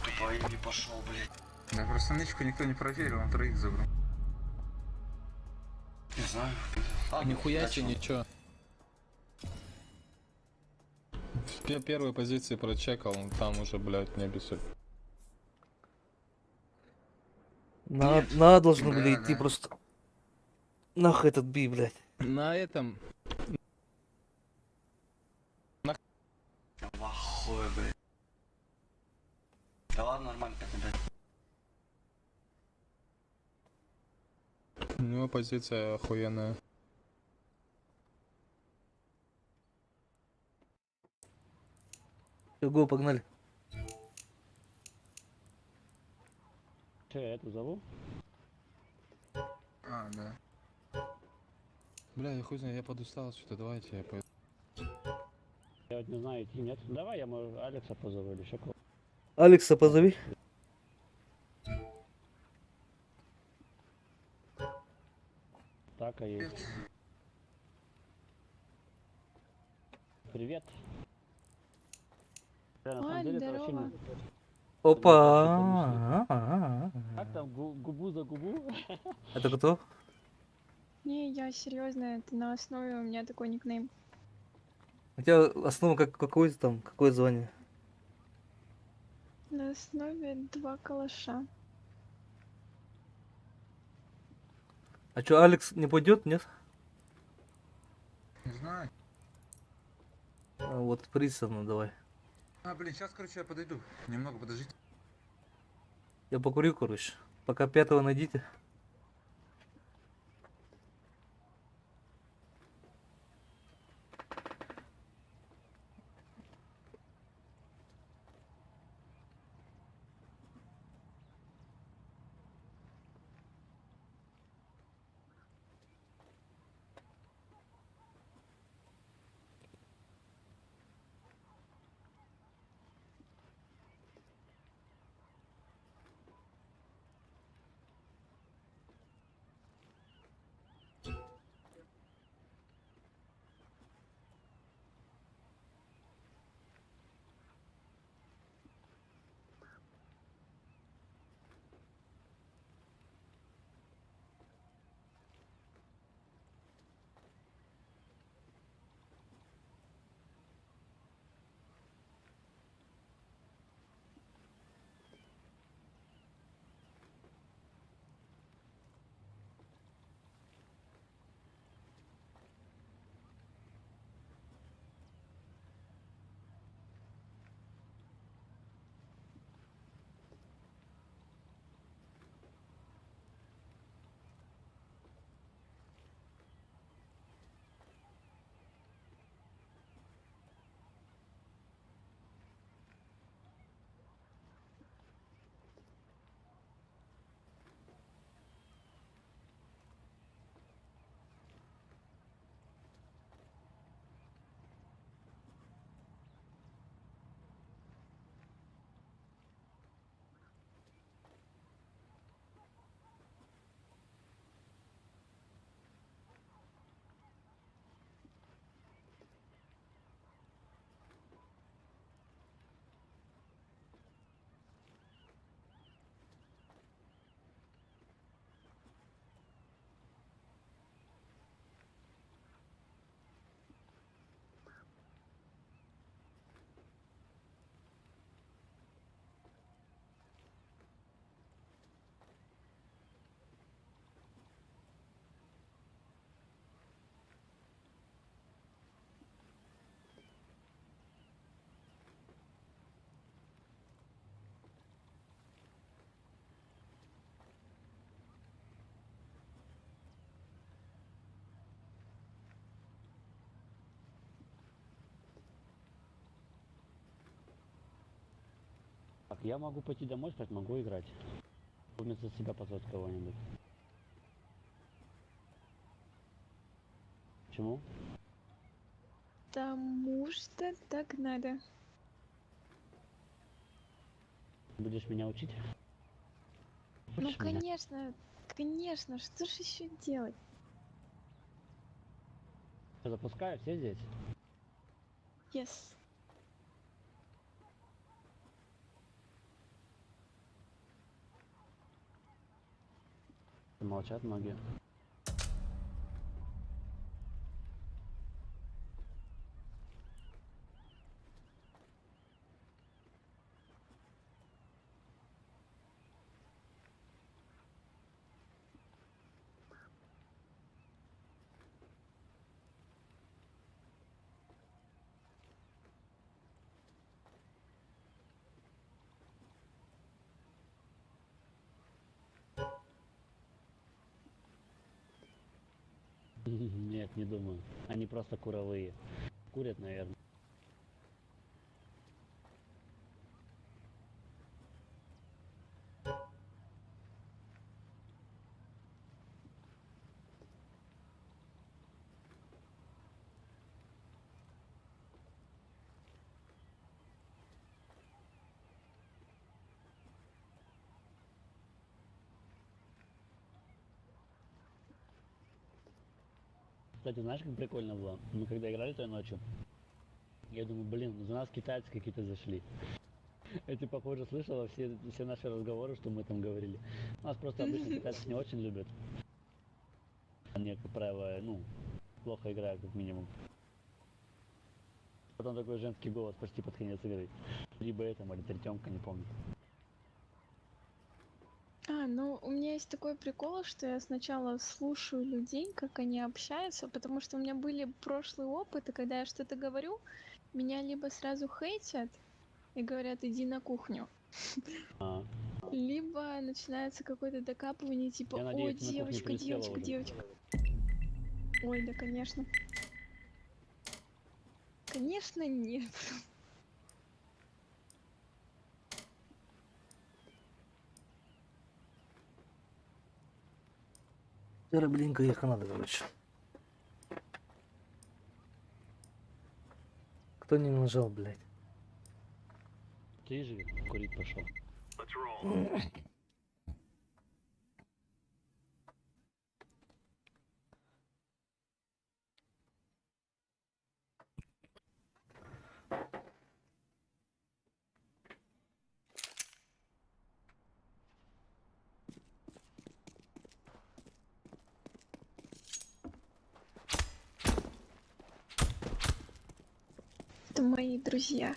C: Тупой не пошел, блядь.
D: Да просто нычку никто не проверил, он троих забрал.
C: Не знаю. Ладно,
E: Нихуя
C: удачи
E: себе,
C: вам.
E: ничего. В первой позиции прочекал, он там уже, блядь, не обессудь.
A: Надо должны
D: Да,
A: были идти
D: да.
A: просто. Нахуй этот би, блядь.
E: На этом...
C: Плохой, блядь. Да ладно, нормально, 5 на 5.
E: У него позиция охуенная.
A: Всё, го, погнали.
B: Че, я эту зову?
D: Да.
E: Бля, я хуй знаю, я подустал что-то, давайте я пойду.
B: Я вот не знаю, идти нет. Давай я, может, Алекса позову или еще кого.
A: Алекса позови.
B: Так, а есть. Привет. Да, на самом
F: Ой,
B: деле это вообще
F: здорово.
B: не-
A: Опа.
B: Как там, губу за губу?
A: Это кто?
F: Не, я серьезно, это на основе у меня такой никнейм.
A: У тебя основа какое там, какое звание?
F: На основе 2 калаша.
A: А что, Алекс не пойдет, нет?
D: Не знаю.
A: А вот Присовну давай.
D: Блин, сейчас, короче, я подойду. Немного подождите.
A: Я покурю, короче. Пока 5-го найдите.
B: Я могу пойти домой спать, могу играть. Вместо себя позвать кого-нибудь. Почему?
F: Потому что так надо.
B: Будешь меня учить?
F: Ну,
B: Хочешь меня?
F: конечно, конечно, что же еще делать?
B: Я запускаю, все здесь?
F: Yes.
B: Молчат многие. Нет, не думаю. Они просто куровые. Курят, наверное. Кстати, знаешь, как прикольно было? Мы когда играли той ночью, я думаю, блин, за нас китайцы какие-то зашли. Эти, похоже, слышала все наши разговоры, что мы там говорили. Нас просто обычно китайцы не очень любят. Они, как правило, ну, плохо играют, как минимум. Потом такой женский голос почти под конец игры. Либо это, или Третёмка, не помню.
F: Ну, у меня есть такой прикол, что я сначала слушаю людей, как они общаются, потому что у меня были прошлые опыты, когда я что-то говорю, меня либо сразу хейтят и говорят, иди на кухню,
B: А,
F: либо начинается какое-то докапывание, типа,
B: Я
F: о,
B: надеюсь, ты на кухне
F: девочка,
B: пересела
F: девочка,
B: уже.
F: девочка. Ой, да, конечно. Конечно, нет.
A: Блинка ехать надо, короче. Кто не нажал, блядь?
B: ты же курить пошел.
F: Это мои друзья.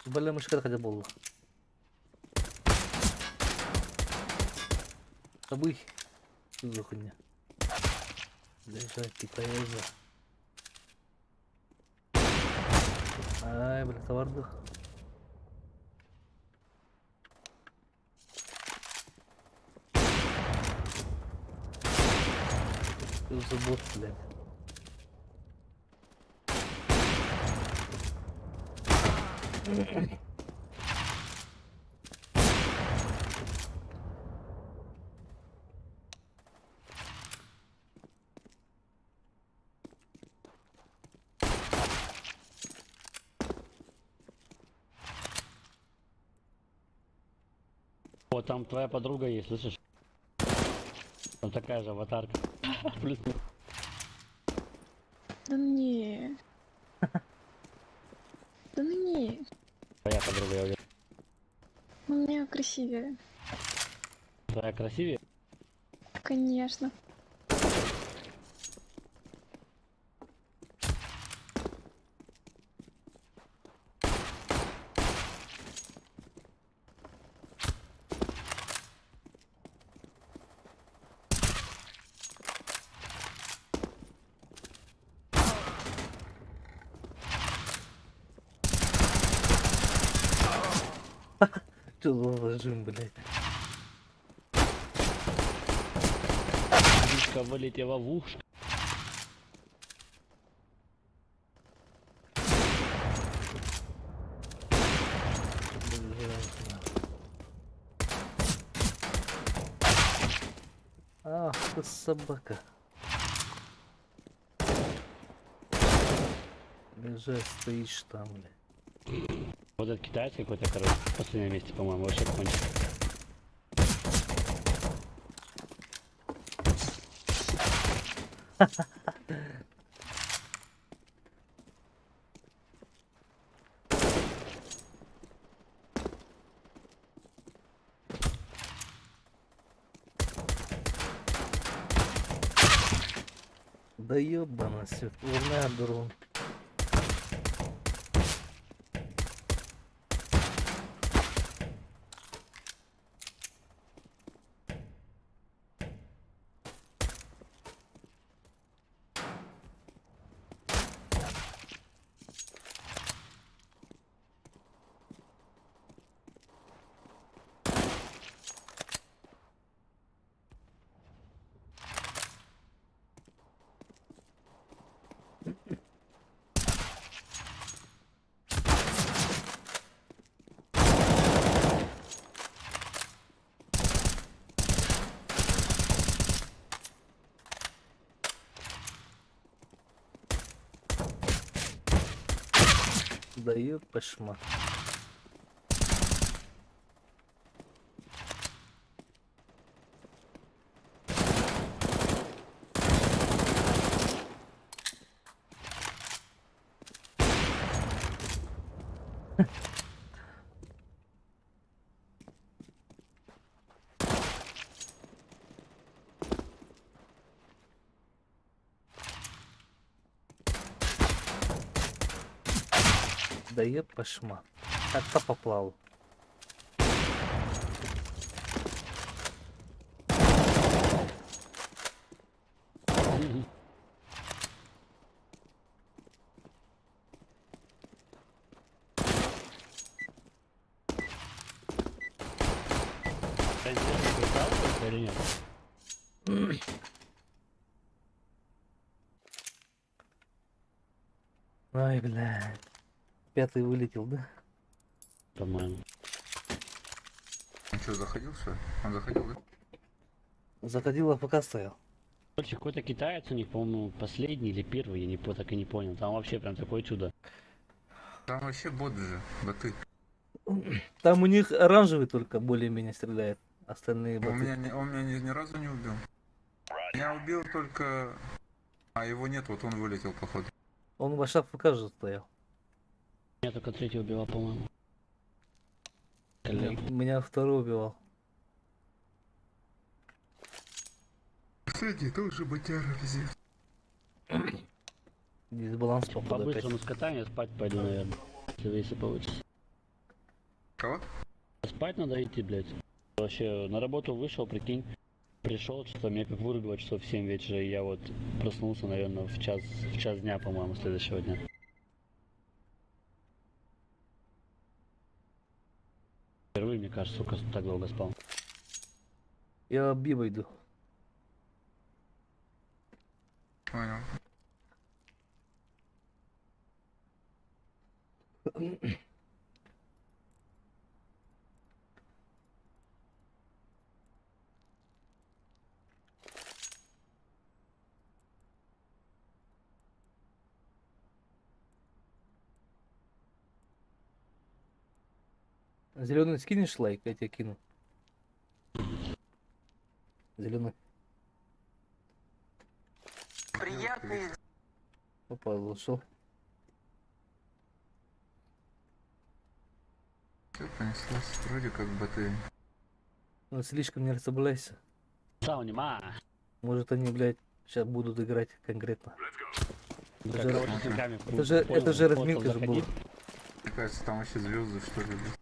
A: Бля, мышка хотя бы. Забыть. Что за хуйня? Лежать, китаёза. Ай, бля, товарду. Что за бот, блядь?
B: О, там твоя подруга есть, слышишь? Там такая же аватарка. Плюс.
F: Да не. Да не.
B: Твоя подруга, я уверен.
F: У меня красивее.
B: Твоя красивее?
F: Конечно.
A: Что за режим, блядь?
B: Птичка вылетела в ушко.
A: Ты собака. Лежать, стоишь там, бля.
B: Вот этот китаец какой-то, короче, в последнем месте, по-моему, вообще кончил.
A: Да ёбана свет, дрон. Да ёб пошма. Да ёб пошма. Так-то поплавал.
B: Ты здесь пытался или нет?
A: Ай, блядь. Пятый вылетел, да?
B: По-моему.
D: Он что, заходил что ли? Он заходил, да?
A: Заходил, а пока стоял.
B: Короче, какой-то китаец у них, по-моему, последний или первый, я не, так и не понял. Там вообще прям такое чудо.
D: Там вообще бот же, боты.
A: Там у них оранжевый только более-менее стреляет. Остальные
D: Он
A: боты.
D: меня, он меня ни разу не убил. Меня убил только... А его нет, вот он вылетел, походу.
A: Он в ашах покажет стоял.
B: Я только третий убивал, по-моему. Коллег.
A: Меня второй убивал.
D: Кстати, тоже ботяра везде.
A: Дисбаланс походу опять.
B: По-быстрому скатанию спать пойду, наверное. Если получится.
D: Кого?
B: Спать надо идти, блядь. Вообще, на работу вышел, прикинь. Пришел, что-то меня как вырубило часов в 7 вечера, и я вот проснулся, наверное, в час дня, по-моему, следующего дня. Впервые, мне кажется, сука, так долго спал.
A: Я биба иду.
D: Понял.
A: Зеленый скинешь лайк, я тебе кину. Зеленый.
C: Приятный.
A: Опа, ушел.
D: Все понеслось. Вроде как боты.
A: Ну, слишком не расслабляйся.
B: Саунима!
A: Может они, блядь, сейчас будут играть конкретно.
B: Как
A: Это же-
B: кого-то с деньгами в
A: Это же,
B: понял,
A: это же
B: в
A: разминка
B: портал
A: же была.
B: заходить.
D: Мне кажется, там вообще звезды, что ли, блядь.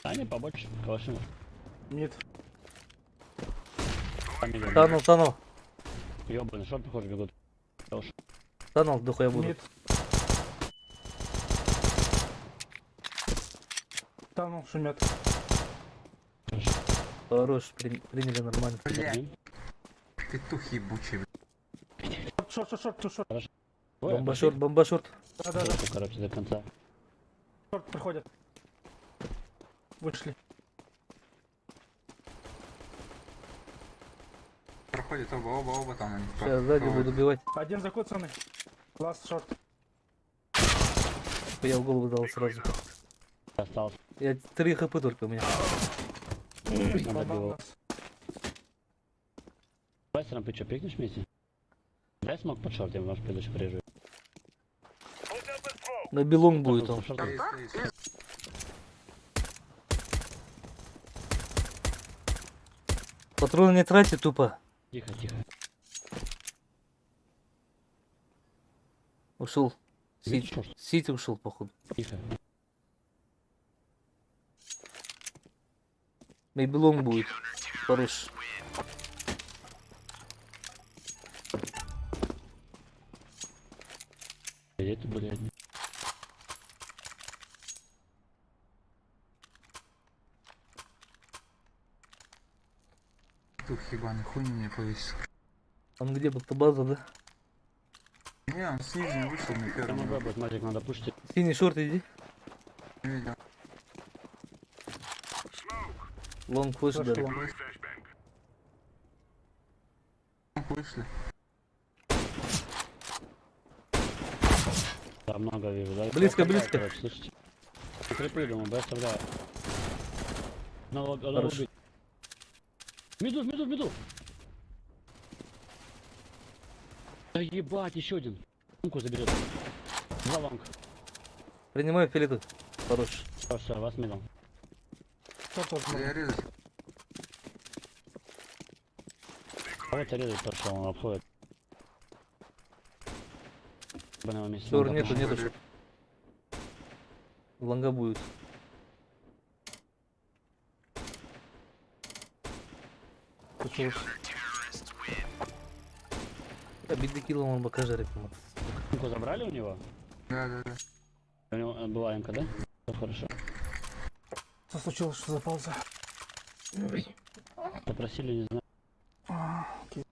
B: А не побольше, калашин.
A: Нет.
B: Фамилия.
A: Танул.
B: Ёбаный, шорт, похоже, бегут. Хорош.
A: Танул, дохуя буду.
G: Танул, шумят.
A: Хорош, приняли нормально.
B: Один.
D: Петух ебучий, блядь.
G: Шорт.
B: Двое,
A: Бомбашорт, бомбашорт.
G: Да-да-да,
B: пошли. Короче, до конца.
G: шорт приходят. Вышли.
D: заходят оба там они.
A: Сейчас сзади буду убивать.
G: Один закуцанный. Ласт шорт.
A: Я в голову дал сразу.
B: Остался.
A: Я 3 хп только у меня.
B: Он
G: Бомба
B: добил.
G: нас.
B: Вайсером ты что, пикнешь вместе? Дай смог под шорт, я ваш предыдущий порежу.
A: На белом будет он.
B: Шорт.
D: Стоит.
A: Патроны не тратит тупо.
B: Тихо, тихо.
A: Ушел.
B: Видишь,
A: Сити.
B: шорт?
A: Сити ушел, походу.
B: Тихо.
A: На белом будет. Хорош.
B: Где ты, блядь?
D: Тут ебаный хуйню мне повесил.
A: Он где был? База, да?
D: Не, он с нижней вышел на
B: Там
D: первом.
B: АБ будет, Маджик, надо пушить.
A: Синий шорт иди.
D: Не видел.
A: Лонг выше
G: Флешку
A: дали.
G: ломаю.
D: Вышли.
B: Там много вижу, да?
A: Близко,
B: Оставляю,
A: близко.
B: короче, слышите? Крипы, думаю, Б оставляю. Одного
A: Хорош.
B: убить. Меду, меду, меду! Да ебать, еще один. Лонку заберет. Два лонг.
A: Принимаю филету. Хорош.
B: Все, вас медом.
G: Шорт вот
D: Я резать.
B: А вот резать пошел, он обходит. На его месте.
A: Шор
B: Лонга
A: нету,
B: пошел.
A: нету шор. Лонга будет.
G: случилось.
A: Да, беды киллом он покажет рекламу.
B: Лонку забрали у него?
D: Да.
B: У него была МК, да? Все хорошо.
G: Что случилось, что за пауза?
B: Попросили, не знаю.
G: Окей.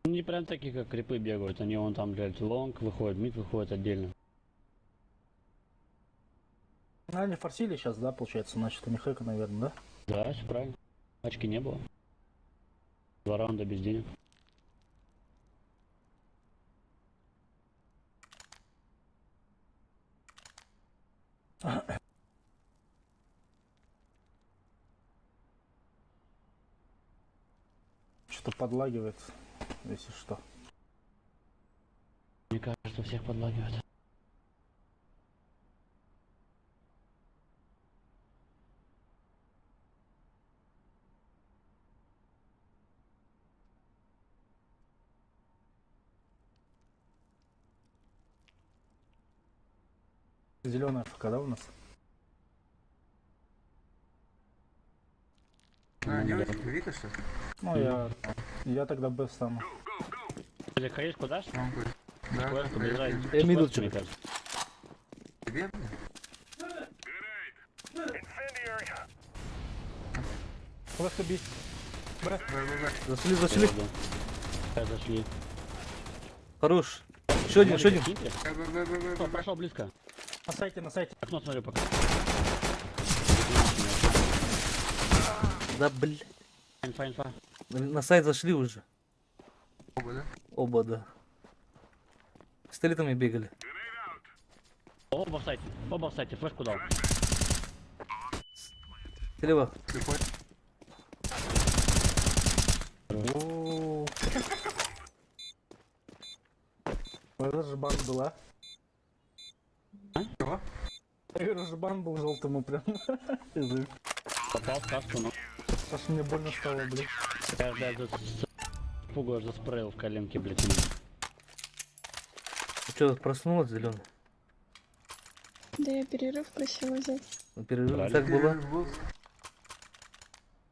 B: Не прям такие, как крипы бегают. Они вон там, блядь, лонг выходит, мид выходит отдельно.
G: Ну, они форсили сейчас, да, получается, значит, у них эко, наверное, да?
B: Да, все правильно. Очки не было. 2 раунда без денег.
G: Что-то подлагивает, если что.
B: Мне кажется, всех подлагивает.
G: Зеленая ФК, да, у нас?
D: А, не видишь, что ли?
G: Ну, я тогда Б встану.
B: Ты ходишь куда?
D: Он говорит. Да,
B: Куда побежать?
A: Я мидл
B: Мне
A: чуть.
B: кажется.
D: тебе, блин?
G: Флешка бить. Б.
A: Зашли, зашли.
B: Да, зашли.
A: Хорош. Еще один, еще один.
B: О, прошел близко.
G: На сайте, на сайте.
B: Окно смотрю пока.
A: Да, блин.
B: Инфа.
A: На сайт зашли уже.
D: Оба, да?
A: Оба, да. Пистолетами бегали.
B: Оба в сайте, флешку дал.
A: Слева.
D: Слепой.
G: О. Это же бан была.
D: Чего?
G: Это же бан был желтому прям. Язык.
B: Попал в каску, но
G: Аж мне больно стало, блин.
B: я даже пугаю заспрейл в коленке, блядь.
A: Ты что, проснулась, зеленый?
F: Да я перерыв просила взять.
A: На перерыв
B: Правильно.
A: так было?
D: Был.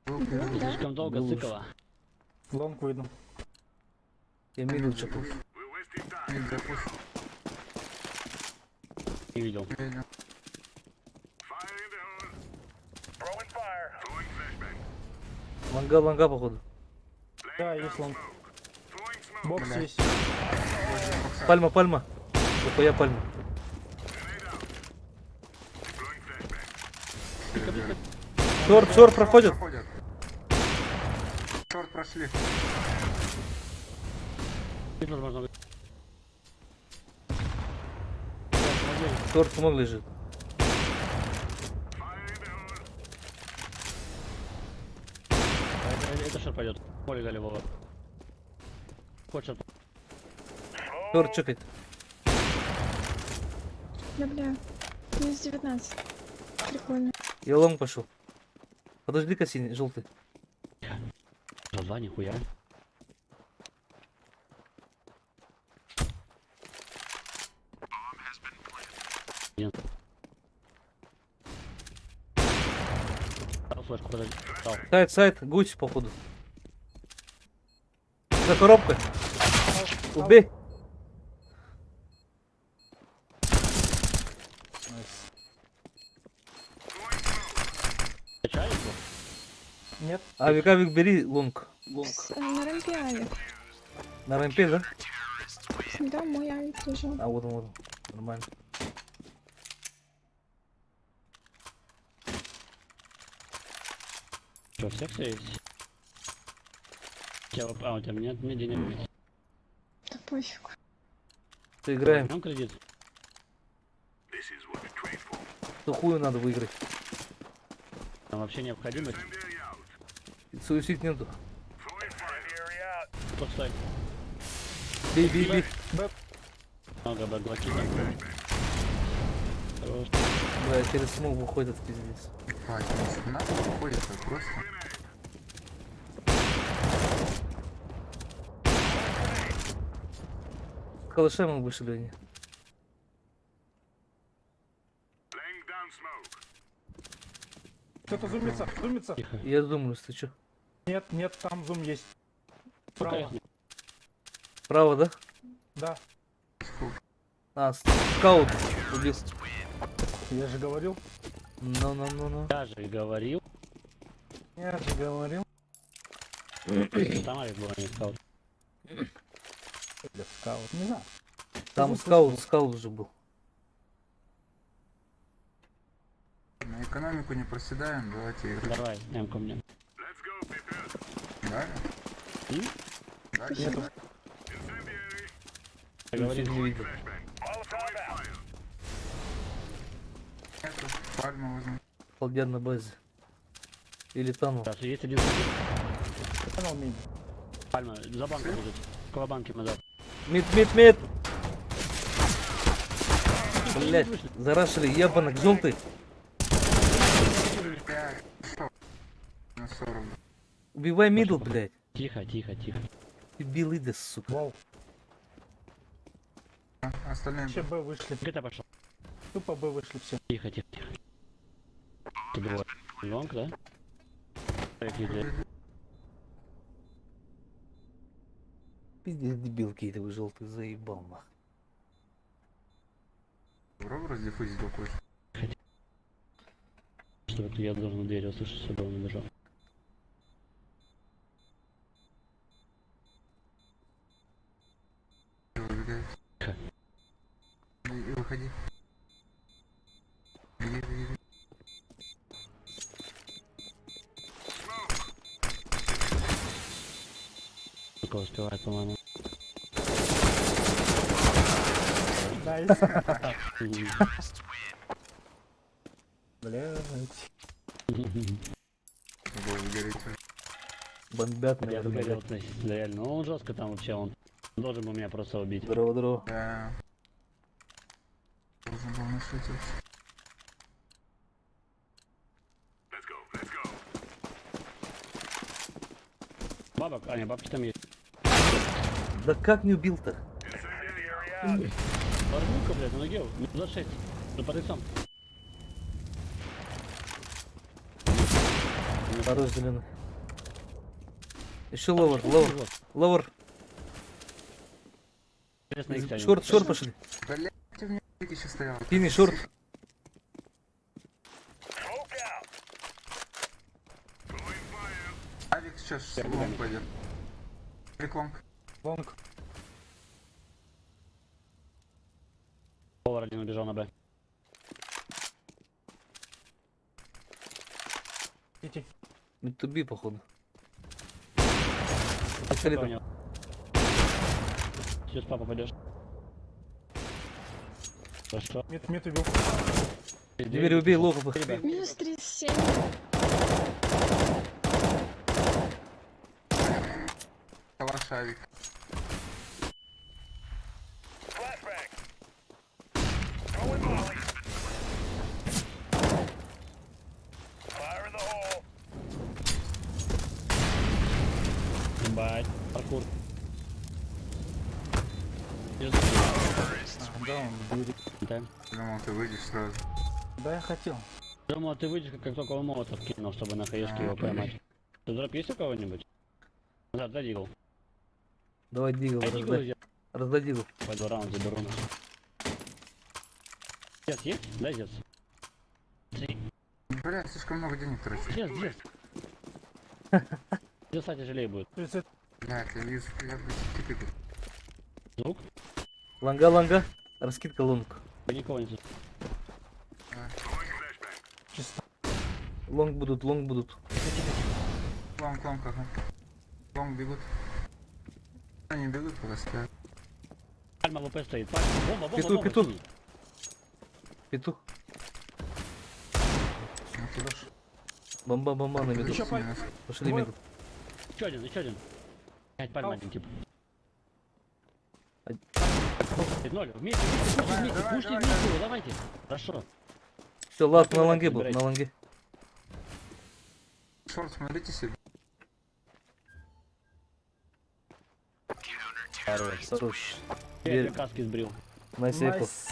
D: Был
F: Ну,
D: перерыв.
F: да.
B: Слишком долго
A: Был уж.
B: цикала.
G: Лонг выйду.
A: Я мидл чекал.
D: Не запуш.
B: Не видел.
D: Видел.
A: Лонга, походу.
G: Да, есть лонг. Бокс
D: Бля.
G: есть.
A: Пальма. Я пальма. Шорт проходит.
D: Шорт прошли.
B: Тут, возможно,
A: Шорт смог лежит.
B: это что пойдет? Поле дали Вова. Хочет.
A: Шорт чекает.
F: Да бля. Минус 19. Прикольно.
A: Я лонг пошел. Подожди-ка, синий, желтый.
B: Два, нихуя. Нет. Дал флешку, подожди. Дал.
A: Сайт, гусь, походу. За коробкой. Убей.
B: Качает его?
G: Нет.
A: Авик, бери лонг.
F: На рампе авик.
A: На рампе, да?
F: Да, мой авик лежал.
A: А вот он. Нормально.
B: Что, всех все есть? А, у тебя нет, мне денег нет.
F: Да пофиг.
A: Играем.
B: Возьмем кредит?
A: Сухую надо выиграть.
B: Там вообще необходимость.
A: Суицид нету.
B: Постой.
A: Бей.
B: Много бэклоки там. Хорош.
A: Бля, через смог выходит пиздец.
D: Ебать, у нас выходит просто.
A: Калаша мы вышли они.
G: Кто-то зумится, зумится.
B: Тихо.
A: Я думаю, ты чё?
G: Нет, там зум есть.
B: Сука,
G: Право.
A: Право, да?
G: Да,
A: А, скаут убил.
G: я же говорил.
A: Ну.
B: Я же говорил.
G: Я же говорил.
B: Там авик был, а не скаут.
G: Или скаут, не знаю.
A: Там скаут уже был.
D: На экономику не проседаем, давайте играть.
B: Давай, М ко мне.
D: Да?
B: М?
D: Да?
G: Нету.
B: Говори.
A: Не видел.
D: Нету. Пальму возьму.
A: Холдяр на базе. Или там.
B: Сейчас есть один субъект.
G: Канал мини.
B: Пальма, за банком лежит. Около банки назад.
A: Мид. Блять, зарашили, ебанок, желтый.
D: 5. На 40.
A: Убивай мидл, блять.
B: Тихо.
A: Ты белый, да, сука.
G: Вау.
D: Остальные...
G: Вообще Б вышли.
B: Где-то пошел.
G: Тупо Б вышли все.
B: Тихо. Ты был лонг, да? Так, иди.
A: Пиздец, дебил какие-то вы желтый, заебал нах.
D: Попробуй раздиффузить какой-то.
B: Что это я должен дверь услышать, чтобы он убежал.
D: Выбегает. И выходи. Беги.
B: Только успевает, по-моему.
G: Найс.
B: Мгм.
G: Блять.
D: Голову гореть.
A: Бомбят,
B: Я
A: наверное.
B: загорел
A: блядь.
B: относительно реально. Ну он жестко там вообще, он должен был меня просто убить.
A: Здорово.
D: Да. Должен был нашить вообще.
B: Бабок, а не, бабки там есть.
A: Да как не убил-то?
B: Барбука, блядь, на ноге, за 6. За подыцом.
A: Хорош зеленый. Еще ловер.
B: Интересно, их тянет.
A: Шорт пошли.
D: Блять, у меня еще стоял.
A: Синий шорт.
D: Авик сейчас с лонг пойдет. Реклонг.
G: Лонг.
B: Повар один убежал на Б.
G: Сити.
A: Мід тобі, походу.
B: Сколько у
A: Пистолетом.
B: него? Сейчас папа пойдешь. Хорошо.
G: Мид убил.
A: Дверь убей, лопа.
B: Ребят,
F: Минус 37.
D: Калашавик.
B: ебать. Паркур.
G: Да, он в двери.
B: Да.
D: Думал, ты выйдешь сразу.
G: Да, я хотел.
B: Думал, ты выйдешь, как только он молотов кинул, чтобы на хаешке его поймать. Ты дроп есть у кого-нибудь? Да, дай дигл.
A: Давай дигл,
B: Дай дигл,
A: раздай.
B: я
A: Раздай дигл.
B: по 2 раунда заберу. Зец есть? Дай зец.
D: Бля, слишком много денег тратишь.
B: Зец. Зеса тяжелее будет.
G: 30.
D: Бля, я вижу, я, блядь, тупик.
B: Звук?
A: Ланга. Раскидка лонг.
B: Никого не слышу.
G: Чисто.
A: Лонг будут.
D: Лонг, ага. Лонг бегут. Они бегут, пока стоят.
B: Пальма ВП стоит. Пальма. Бомба.
A: Петух.
B: синий.
A: Петух.
G: Хорошо.
A: Бомба на меду.
G: Еще паль.
A: Пошли
G: Двое.
A: меду.
B: Еще один. 5 пальма один тип.
A: Од-
B: 0. Вместе. Пушьте вместе его, давайте. Хорошо.
A: Все, лад
B: Давай,
A: на ланге был,
B: собирайте.
A: на ланге.
D: Шорт, смотрите себе.
A: Хорош.
B: Я
A: Дверь.
B: каски сбрил.
A: На сейфу.
G: Найс.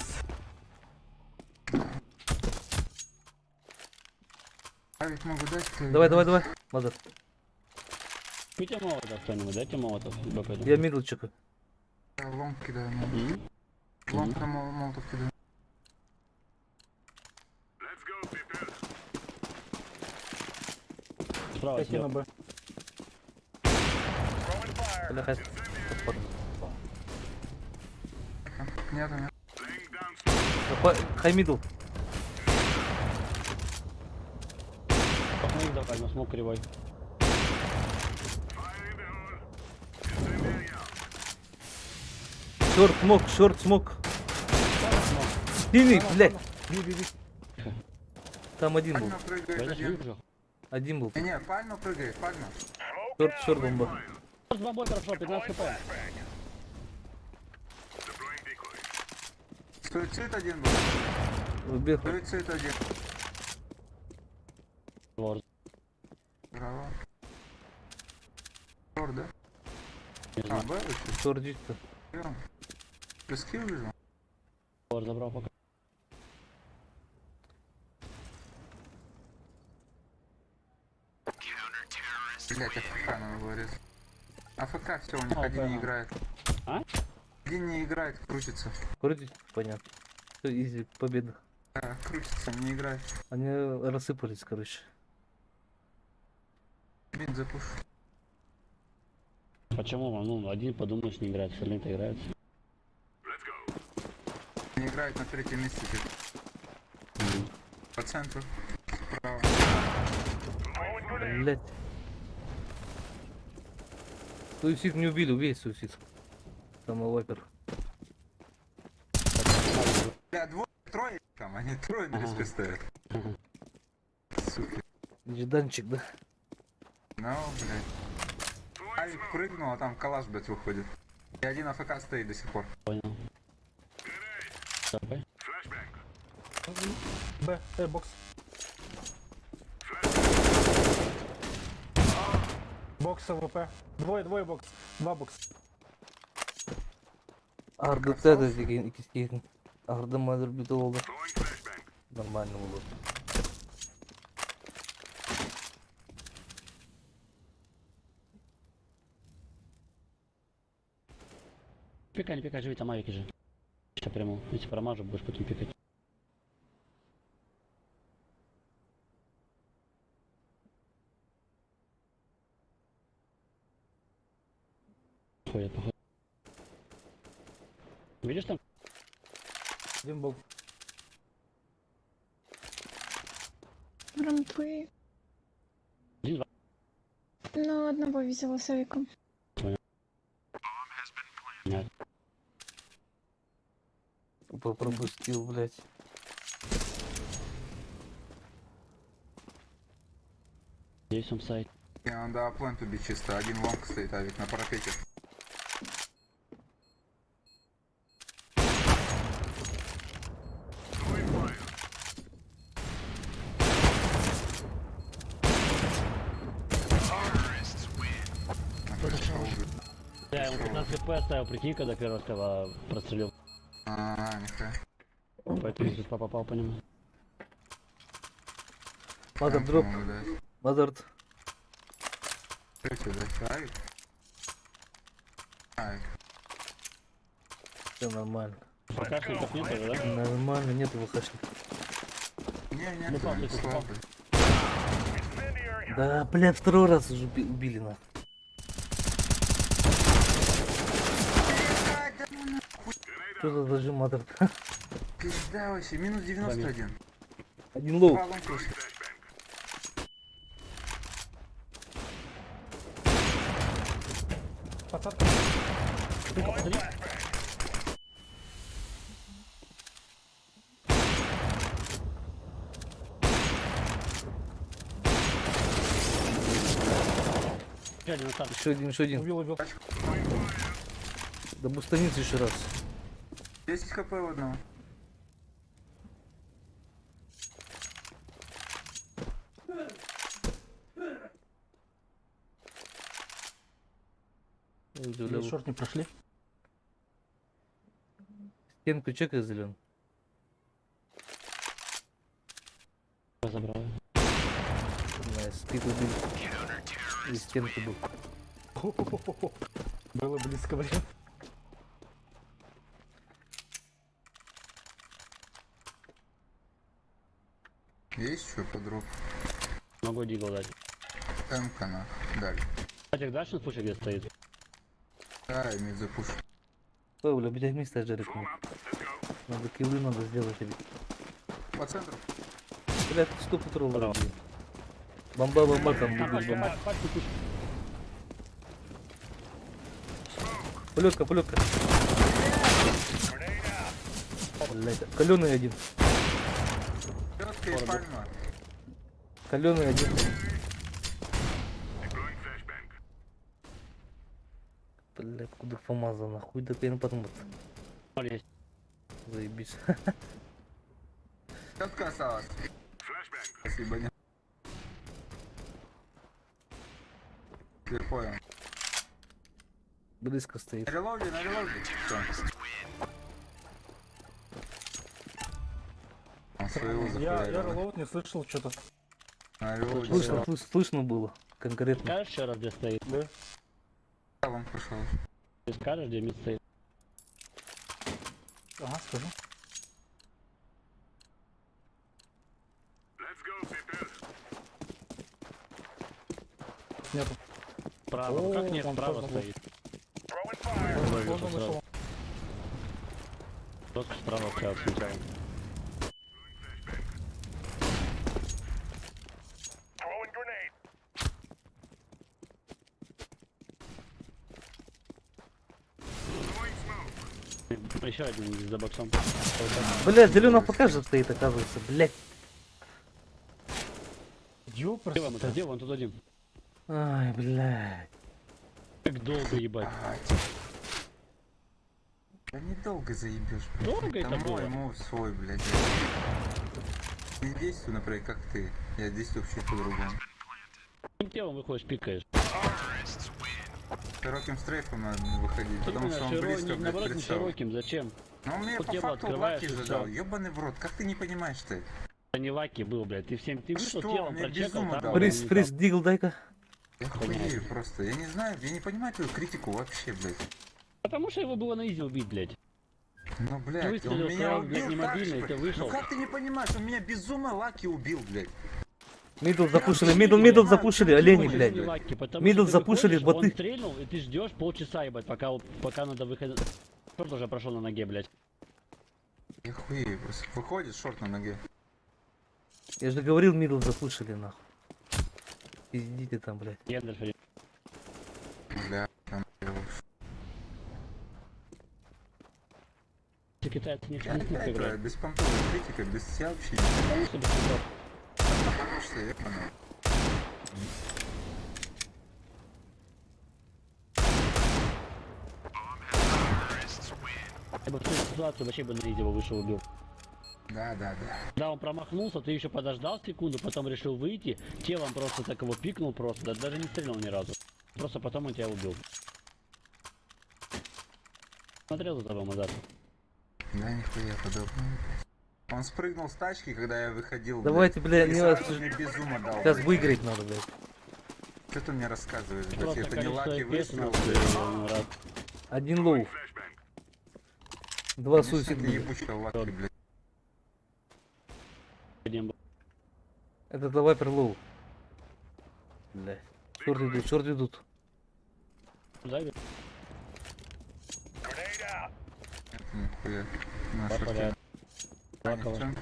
D: Авик могу дать?
A: Давай. Мазер.
B: Купите молотов кто-нибудь, дайте молотов.
A: Я мидл чекаю.
D: Лонг кидаю. ну.
B: М?
D: Лонг на молотов кидаю.
B: Справа
G: Пойти на
B: слева.
G: Б.
A: Бляха.
D: Нет.
A: Хай мидл.
B: Пахнет давай, на смог кривой.
A: Шорт смок. Синий, блядь.
G: Би.
A: Там один был.
D: Пальма прыгает
B: Пойдешь,
D: один.
B: выбежал.
A: Один был.
D: Не, пальма прыгает, пальма.
A: Шорт бомба.
B: С бомбой прошел, 15 хп.
D: Суицид один был.
A: Убил.
D: Суицид один.
B: Вор.
D: Браво. Шорт, да?
B: Не
D: А,
B: знаю.
D: Б еще?
A: Шорт-то.
D: Плески увижу.
B: Вор забрал пока.
D: Блять, АФК надо было резать. АФК все, у них
B: А,
D: один не
B: ага.
D: играет.
B: А?
D: Один не играет, крутится.
A: Крутить? Понятно. Все, изи, победа.
D: Крутится, не играет.
A: Они рассыпались, короче.
D: Мид запуш.
B: Почему? Ну, один подумаешь, не играет, остальные-то играют.
D: Не играет на третьем месте. По центру. Справа.
A: Блять. Суицид не убили, убей суицид. Там вапер.
D: Бля, трое там, они трое на респе стоят. Сука.
A: Нежданчик, да?
D: Ну, блядь. Авик прыгнул, а там калаш, блядь, выходит. И один АФК стоит до сих пор.
B: Понял. Давай.
G: Б. Бокс. Бокс АВП. Двое бокс. 2 бокс.
A: Arda tede деген ikisi. Arda mother bir de oldu. Нормально было.
B: Не пикай, живи там авики же. Сейчас прямо, если промажу, будешь потом пикать. Ходят, походу. Видишь там?
G: Один был.
F: Рампы. Ну, одного видела с Авиком.
B: Нет.
A: Пропустил, блядь.
B: Здесь он сайт.
D: Да, план убить чисто. Один лонг стоит, авик на парапете.
B: Я ему 15 хп оставил, прикинь, когда первого скала прострелил.
D: Нихуя.
B: Поэтому здесь попал по нему.
A: Мазер дроп. Мазард.
D: Третий, да? Авик? Авик.
A: Все нормально.
B: ВХшников нет уже, да?
A: Нормально, нет ВХшников.
D: Не,
B: Ну, папа,
D: не,
B: ты
D: слабый.
A: Да, блядь, второй раз уже убили на. Что за зажим, Мазард?
D: Пизда вообще, минус 91.
A: Один лоу.
D: Два лонг вышли.
G: Посадка.
B: Посмотри. Еще один остаток.
A: Еще один, еще один.
G: Убил.
A: Да бустаница еще раз.
D: 10 хп у одного.
G: Шорт не прошли.
A: Стенку чекай зелен.
B: Забрал.
A: Найс, спит убили. И стенку был.
G: Было близко время.
D: Есть что подруг?
B: Могу дигл дать.
D: МК на. Дали.
B: Кстати, дашь на пуше где стоит?
D: Да, и мид запуш.
A: Ой, бля, блядь, место жарит. Надо киллы надо сделать.
D: По центру.
A: Блядь, 100 патронов. блин. Бомба там
B: Там
A: будет бомба.
B: пачку пуш.
A: Полетка. Блядь, каленый один.
D: Четко и пальма.
A: Каленый один. Блядь, куда помазал, нахуй, да я потом вот
B: Ноль есть.
A: заебись.
D: Четко осталось. Спасибо, не. Я понял.
A: Близко стоит.
D: На релоуде. Всё. Он своего
G: Я
D: захуярил.
G: релоуд не слышал что-то.
D: На релоуде.
A: Слышно было конкретно.
B: Скажешь еще раз, где стоит?
G: Да?
D: Он пошел.
B: Ты скажешь, где мид стоит?
G: Ага, скажу. Нету.
B: Право.
G: О,
B: Как нет,
G: он
B: право
G: тоже
B: стоит.
G: Сложно вышел.
B: Только справа общался сначала. Еще один за боксом.
A: Блядь, зеленый покажет стоит, оказывается, блядь.
G: Ёпрст.
B: Где вам это? Где вон тут один?
A: Ай, блядь.
B: Как долго ебать.
D: Да недолго заебешь, блядь.
B: Долго это
D: Тому
B: было?
D: ему свой, блядь. Не действуй, например, как ты. Я действую чуть по-другому.
B: Каким телом выходишь, пикаешь?
D: Широким стрейфом надо выходить, потому
B: Именно
D: что он близко, блядь,
B: наоборот, не
D: прицел.
B: широким, зачем?
D: Но он мне
B: Вот
D: по
B: тело
D: факту
B: открываешь
D: лаки
B: и
D: зажал.
B: всё.
D: Ёбаный в рот, как ты не понимаешь ты?
B: Это не лаки был, блядь. Ты всем, ты вышел
D: Что?
B: телом,
D: Мне
B: прочекал,
D: безумно
B: там,
D: дал.
A: Фриз,
B: не
A: фриз,
B: там.
A: дигл, дай-ка.
D: Я хуею просто. Я не знаю, я не понимаю твою критику вообще, блядь.
B: Потому что его было на изи убить, блядь.
D: Ну, блядь,
B: выстрелил
D: он меня
B: сразу, блядь,
D: убил
B: не
D: так
B: мобильный,
D: же,
B: ты
D: блядь.
B: вышел.
D: Ну как ты не понимаешь, он меня безумно лаки убил, блядь.
A: Мидл запушили, мидл запушили, олени,
B: Почему
A: блядь.
B: не лаки? Потому
A: Мидл
B: что ты
A: запушили,
B: выходишь,
A: боты.
B: Он стрельнул, и ты ждешь полчаса, ебать, пока надо выходить. Шорт уже прошел на ноге, блядь.
D: Я хуею просто. Выходит шорт на ноге.
A: Я же говорил, мидл запушили, нахуй. Пиздите там, блядь.
B: Ендерфери. китайцы не
D: Я
B: смог
D: опять
B: играть.
D: играю без понтовой критики, без вся вообще.
B: Конечно, без игрок.
D: Потому что я понял.
B: Я бы в той ситуации вообще бы на изи его вышел убил.
D: Да, да, да.
B: Когда он промахнулся, ты еще подождал секунду, потом решил выйти, телом просто так его пикнул просто, даже не стрелял ни разу. Просто потом он тебя убил. Смотрел за тобой, Мазар?
D: Да, нихуя подобного. Он спрыгнул с тачки, когда я выходил.
A: Давайте, бля,
D: и
A: не
D: сразу
A: вас-
D: мне без ума дал.
A: Сейчас
D: блядь.
A: выиграть надо, блядь.
D: Что ты мне рассказываешь, блядь?
B: Просто
D: Это не
B: количество
D: лаки
B: FPS у
D: выстрел,
B: нас,
D: блядь.
B: раз.
A: Один лоу. Два
D: Конечно,
A: суицид.
D: это ебучая лаки, блядь.
B: Один был.
A: Это два вайпер лоу. Блядь. Шорт идут.
B: Зайдет.
D: Это нихуя. На
B: Папа,
D: шорте. А,
B: Лаково.
D: ничего.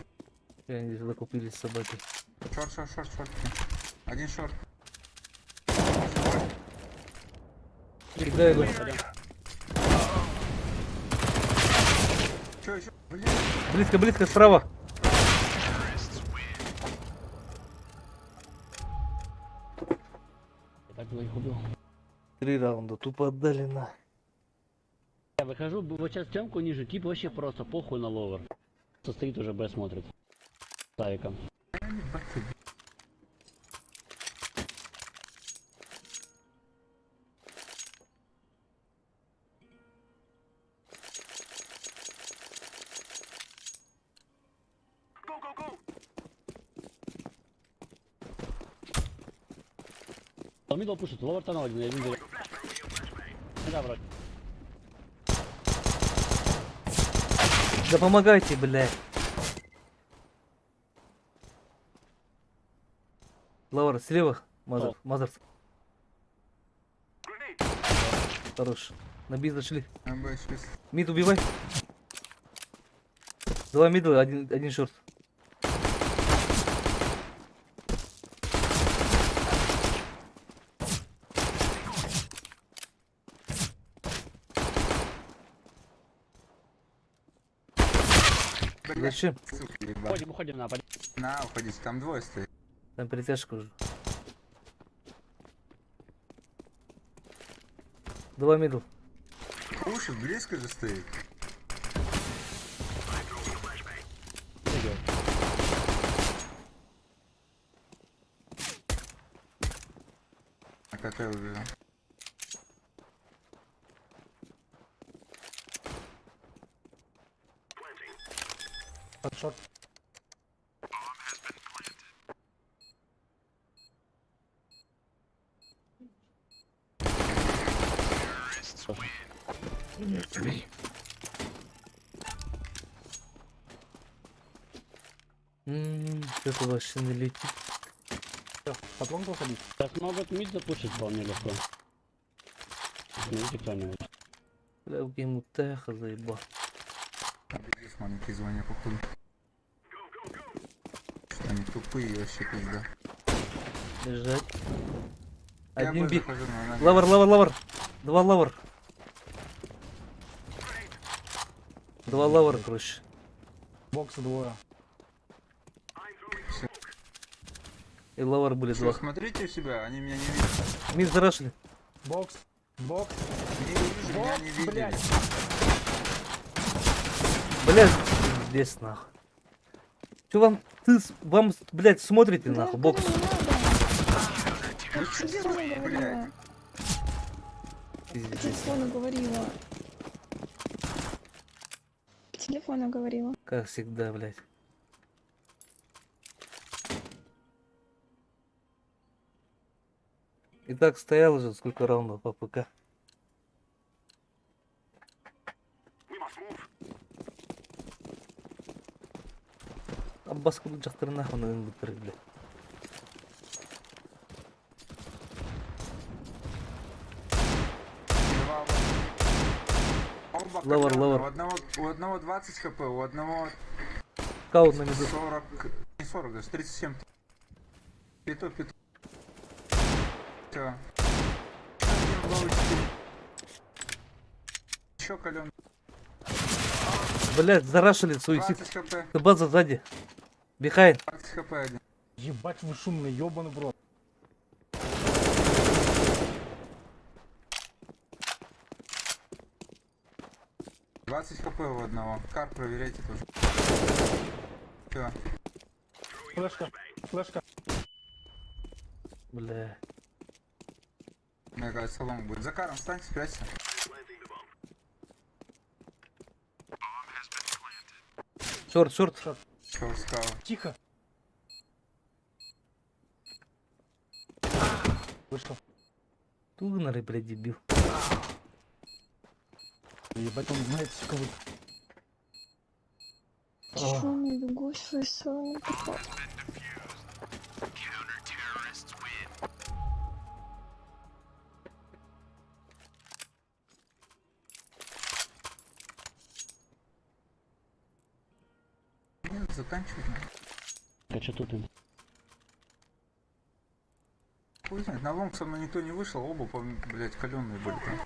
A: И они здесь закупились собаки.
D: Шорт. Один шорт.
A: Кидай его.
D: Чё еще? Блядь.
A: Близко, справа.
B: Я так бы их убил.
A: 3 раунда, тупо отдали на.
B: Я выхожу, вот сейчас темку ниже, тип вообще просто похуй на ловер. Стоит уже Б смотрит. Савиком. Он мидл пушит, ловер тонал один, я видел. Да, вроде.
A: Да помогайте, блядь. Лаура, слева. Мазер. Хорош. На Би зашли. Мид убивай. 2 мидла, один шорт. Зачем?
D: Сука, ебать.
B: Уходим на,
D: На, уходите, там двое стоит.
A: Там перетяжка уже. 2 мидл.
D: Пушит, близко же стоит. А КТ убил.
G: Под шорт.
A: Это вообще не летит.
G: Всё, под лонгу ходить.
B: Сейчас могут мид запушить вполне легко. Смотрите кто-нибудь.
A: Бля, в гейму теха заебал.
D: Здесь маленькие звонят, походу. Что они тупые вообще пизда.
A: Лежать.
D: Я
A: Один
D: бы
A: бит.
D: захожу на ногу.
A: Лавр. 2 лавр. 2 лавр, короче.
G: Бокс двое.
A: И лавр были
D: Всё,
A: 2.
D: смотрите у себя, они меня не видят.
A: Мид зарашили.
G: Бокс.
D: Не вижу, меня не видели.
G: Блядь.
A: Блядь, здесь нахуй. Че вам, вам, блядь, смотрите нахуй, бокс.
D: Ну что делаешь, блядь?
F: По телефону говорила. По телефону говорила.
A: Как всегда, блядь. И так стоял уже сколько раундов по ПК. Аббас куда жақтар нахуй наверное, блядь.
D: Оба
A: Лавр,
D: колёна.
A: лавр.
D: У одного 20 хп, у одного
A: Каут на миду.
D: 40, не 40, даже 37. Пито. Все. Еще кален.
A: Блядь, зарашили свою
D: 20
A: сит.
D: хп.
A: База сзади. Бихайн.
D: 20 хп один.
G: Ебать вы шумный, ёбаный в рот.
D: «20 хп у одного. Кар проверяйте тоже. Все.
G: Флешка, флешка.
A: Бля.
D: Мне кажется, лонг будет. За каром встань, спрячься.
A: Шорт, шорт.
D: Чё, скала.
G: Тихо. Вышел.
A: Тугнары, блядь, дебил.
G: Ебать, он знает, сука, вы.
F: Шумный, бегу в свою сторону.
D: Нет, заканчивать надо.
B: А что тут им?
D: Хуй знает, на лонг со мной никто не вышел, оба, блядь, каленые были там.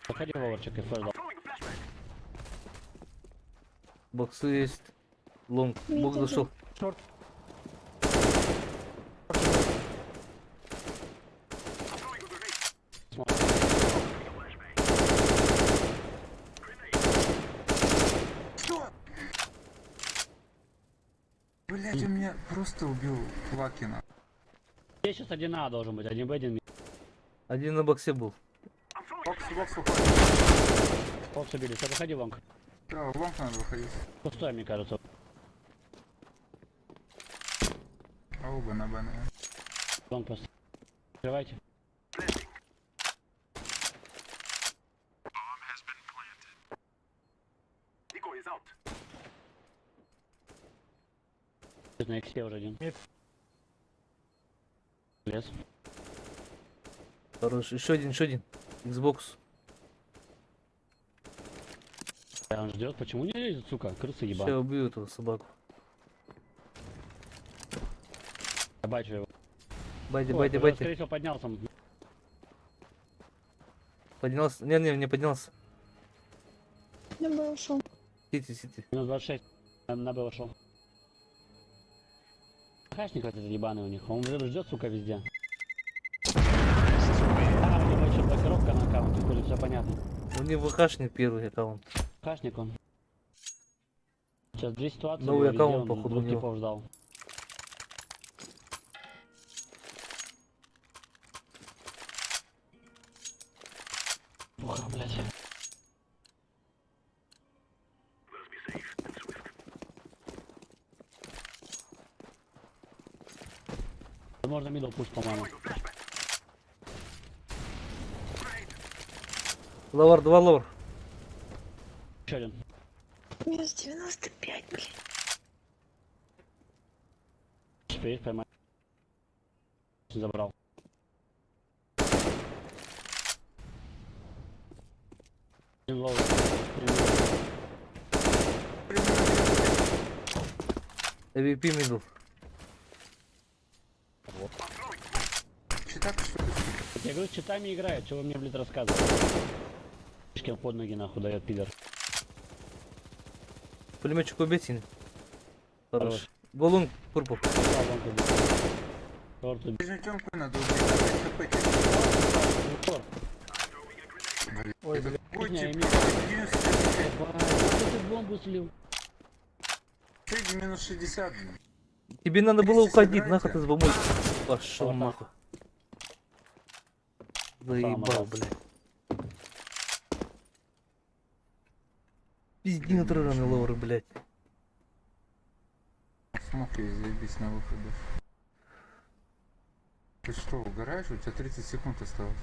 B: Заходи, Воварчик, и флеш дал.
A: Боксы есть. Лонг.
F: Видите,
A: Бок зашел.
G: Шорт.
D: Что? Блядь, он меня просто убил Лакина.
B: Здесь сейчас 1А должен быть, 1Б, 1 Ми.
A: Один на боксе был.
D: Бокс выходит.
B: Бокс убили, все, выходи лонг.
D: Да, в лонг надо выходить.
B: Пустой, мне кажется.
D: А оба на Б, наверное.
B: Лонг просто. Открывайте. На иксе уже один.
G: Мид.
B: Лес.
A: Хорош. Еще один, еще один. Xbox.
B: Да, он ждет. Почему не лезет, сука? Крысы
A: Сейчас
B: ебаные.
A: убью эту собаку.
B: Я бачу его.
A: Байте,
B: Ой,
A: байте,
B: уже,
A: байте.
B: скорее всего, поднялся.
A: Поднялся. Не поднялся.
F: Я бы ушел.
A: Сити, сити.
B: Минус 26. На Б вошел. Хашник этот ебаный у них. Он уже ждет, сука, везде. А, у него еще блокировка на аккаунте, хули, все понятно.
A: У него хашник первый аккаунт.
B: Хашник он. Сейчас две ситуации.
A: Новый
B: было везде,
A: аккаунт,
B: он
A: походу,
B: двух
A: у него.
B: типов ждал. Ух, блядь. Возможно, мидл пуш, по-моему.
A: Лавар, два лавар.
B: Еще один.
F: Минус 95, блин.
B: Успеешь поймать. Забрал. Один лоу.
A: AVP мидл.
D: Читак, что ли?
B: Я говорю, с читами играет, что вы мне, блядь, рассказываете? Кем под ноги нахуй дает пидор.
A: Пулеметчик убейте.
B: Хорош.
A: Хорош. Голун, пурпу.
B: Торт убил.
D: Ближнюю тёмку надо убить, опять хп.
B: Торт.
D: Блин,
G: Ой,
D: это
G: блядь.
D: какой
B: Не,
D: тип?
B: не.
D: 95.
B: Ебать, ты бомбу слил.
D: Средний минус 60, блин.
A: Тебе надо было
D: Вместе
A: уходить,
D: сыграйте.
A: нахуй ты с бомбой. Пошел
B: Вот так.
A: нахуй. Заебал,
B: Самое.
A: блядь. Пизди натуральный лавр, блядь.
D: Смог я заебись на выходе. Ты что, угораешь? У тебя 30 секунд осталось.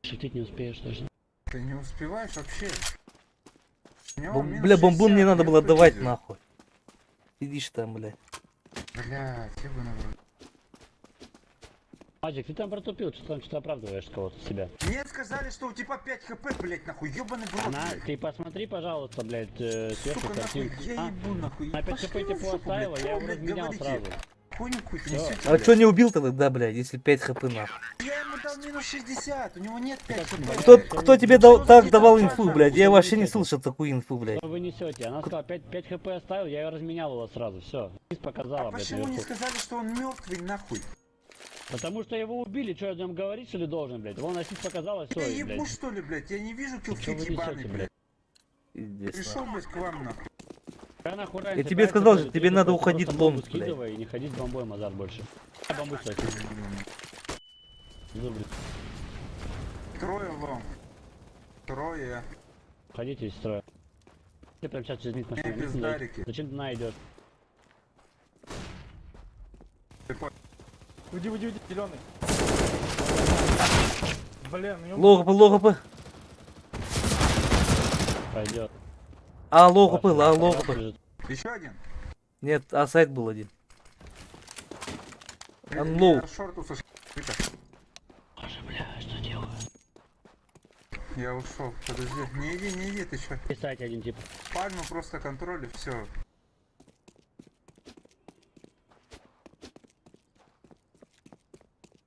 B: Шутить не успеешь точно.
D: Ты не успеваешь вообще. У него
A: Бом-
D: минус
A: Бля, бомбун
D: 60,
A: мне надо
D: я
A: было
D: в
A: давать,
D: идет.
A: нахуй. Сидишь там, блядь.
D: Блядь, я бы набрал.
B: Маджик, ты там протупил, что там что-то оправдываешь кого-то себя.
D: Мне сказали, что у тебя 5 хп, блядь, нахуй, ёбаный в рот,
B: Она,
D: блядь.
B: ты посмотри, пожалуйста, блядь, сверху
D: Сука, нахуй,
B: картинку.
D: я ебу, нахуй.
B: На 5
D: Пошли
B: хп
D: вы в
B: тепло
D: жопу,
B: оставила,
D: блядь,
B: я его
D: блядь,
B: разменял
D: говорите.
B: сразу.
D: Хуйню какую-то
B: Всё.
D: несете,
A: А
D: блядь.
A: чё не убил тогда, блядь, если 5 хп нахуй?
D: Я ему дал минус 60, у него нет 5 хп.
A: Кто тебе так давал
D: Что
A: инфу,
D: за
A: блядь? Я
B: Что
A: вообще
B: вы
A: не
B: несете?
A: слышал такую инфу, блядь.
B: Что вы несете? Она сказала 5 хп оставил, я ее разменял его сразу, все. Показала,
D: А
B: блядь,
D: почему не
B: наверху.
D: сказали, что он мертвый нахуй?
B: Потому что его убили, что я о нем говорить, что ли, должен, блядь? Вон Асис показала, все,
D: Я ебу
B: блядь.
D: что ли, блядь? Я не вижу
B: Чё
D: киллфит
B: вы
D: ебаный,
B: несете,
D: блядь.
A: Пиздец,
D: Пришел, блядь, к вам нахуй.
B: Я нахуй
A: Я тебе сказал же, тебе надо уходить в лонг, блядь.
B: скидывай и не ходить бомбой, Мазар, больше. А бомбу, кстати. Люблю.
D: Трое лом. Трое.
B: Ходите из строя. Ты прям сейчас через низ машины.
D: без дарики.
B: Зачем ты на идешь?
G: Уйди, зеленый. Блин,
A: Логопы.
B: Пойдет.
A: А, логопы.
D: Еще один.
A: Нет, а сайт был один. Unlow.
D: Я шорт услышал.
B: Боже, бля, что делаю?
D: Я ушел. Подожди. Не иди, ты чё?
B: Писать один тип.
D: Пальму просто контроль и все.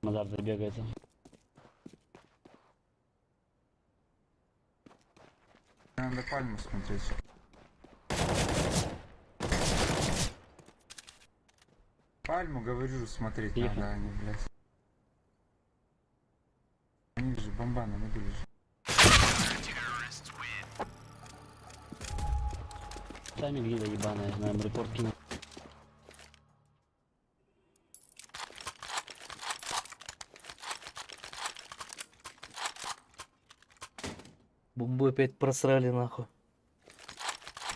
B: Мазар забегается.
D: Надо пальму смотреть. Пальму, говорю же, смотреть
B: Тихо.
D: надо, они, блядь. Они же бомбаны набили же.
B: Сами гнида ебаная, знаем, репорт кинул.
A: Бомбу опять просрали, нахуй.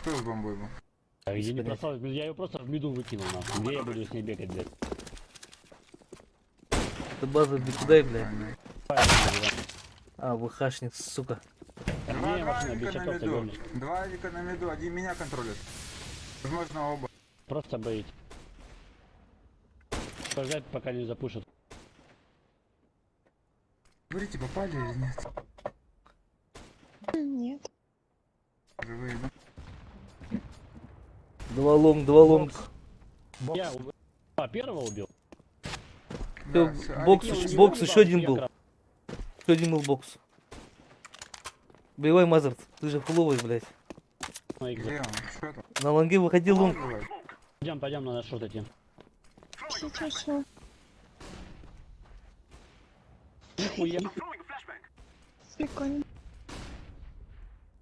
D: Кто с бомбой был?
B: А где не
A: понятия.
B: бросал, я ее просто в миду выкинул, нахуй. Где я буду с ней бегать, блядь?
A: Ты база куда, блядь?
D: Понятно.
A: А, ВХшник, сука.
B: А где я машина без
D: авика на
B: часов
D: меду.
B: гонишь?
D: Два авика на меду, один меня контролит. Возможно, оба.
B: Просто боить. Пожать, пока не запушат.
D: Говорите, попали или нет?
F: Нет.
D: Живые, да?
A: Два лонг.
B: Я первого убил.
A: Всё,
D: всё,
A: бокс,
D: авики
B: не
A: бокс,
B: убил,
A: еще один
B: я
A: был.
B: краб.
A: Еще один был бокс. Боевой Мазарт, ты же фуловый, блядь.
B: Мои
D: Где он? Что там?
A: На лонге выходил лонг.
B: Пойдем, надо шот идти.
F: Сейчас что?
B: Нихуя.
F: Прикольно.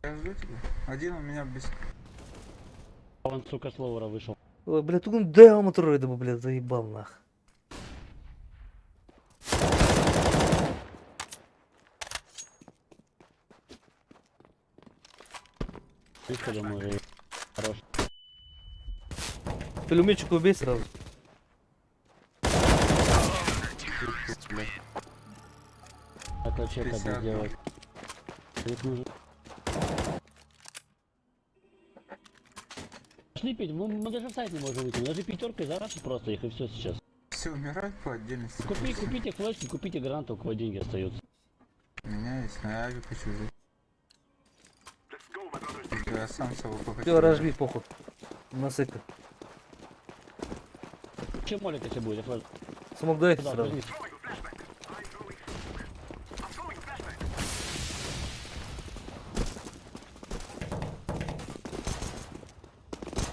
D: Я жду тебя. Один у меня без...
B: Он, сука, с ловера вышел.
A: Ой, блядь, тут он да, мотор этого, блядь, заебал, нах.
B: Ты думаю, уже хорош.
A: Пулеметчик убей сразу.
B: Это чека
D: 50,
B: сделать. Тут нужно. Пошли пить, мы даже в сайт не можем выйти. Мы даже пятеркой зарашим просто их и все сейчас.
D: Все умирают по отдельности.
B: Купите флешки, купите гранты, у кого деньги остаются.
D: У меня есть, на авик хочу жить. Я сам собой хочу.
A: Все, разжми, похуй. Насыка.
B: Чем молик если будет? Флеш.
A: Смог дай
B: Туда,
A: сразу.
B: вернись.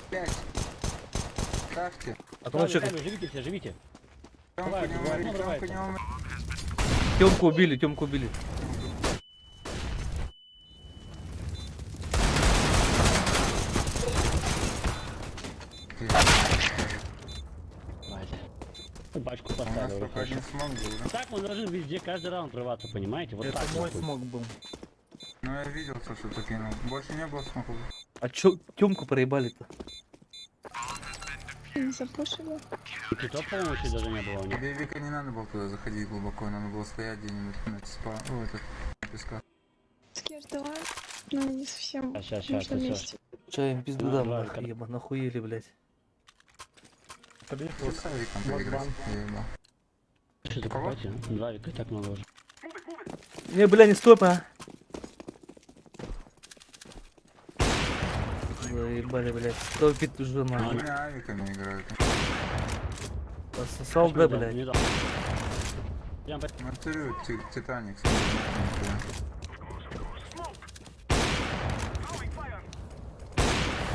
D: Пять. Ставьте.
A: А то что,
B: Живите все, живите.
D: Тёмку
B: Давай,
D: не
B: давай,
D: умори,
B: ну, давай,
D: Тёмку не умори.
A: Тёмку убили.
B: Давайте. Пачку
D: У нас
B: поставил.
D: только один смог был, да?
B: Так мы должны везде каждый раунд рваться, понимаете? Вот
G: Это
B: так.
G: мой
B: нахуй.
G: смог был.
D: Ну я видел, что ты кинул. Больше не было смогов.
A: А чё Тёмку проебали-то?
F: Не запушили.
B: И китов, по-моему, еще даже не было у них.
D: Тебе Вика не надо было туда заходить глубоко, надо было стоять где-нибудь на спа. О, этот на песках.
F: Скеш, давай. Ну, не совсем.
B: Сейчас,
F: Нужно вместе.
A: Чаем пизду
B: Ну,
A: дам,
B: давай,
A: нахуй,
B: как-
A: еба, нахуели, блядь.
G: Тобі
D: Вот с Авиком поиграть. Я ебал.
B: Что ты
D: Кого?
B: покупаете? Два века так много уже.
A: Не, бля, не стоп, а. Заебали, блядь. Кто пит уже
D: У
A: нахуй.
D: меня авиками играют.
A: Сосал, да, блядь.
B: Не дал. Я по-
D: Смотрю, Титаник.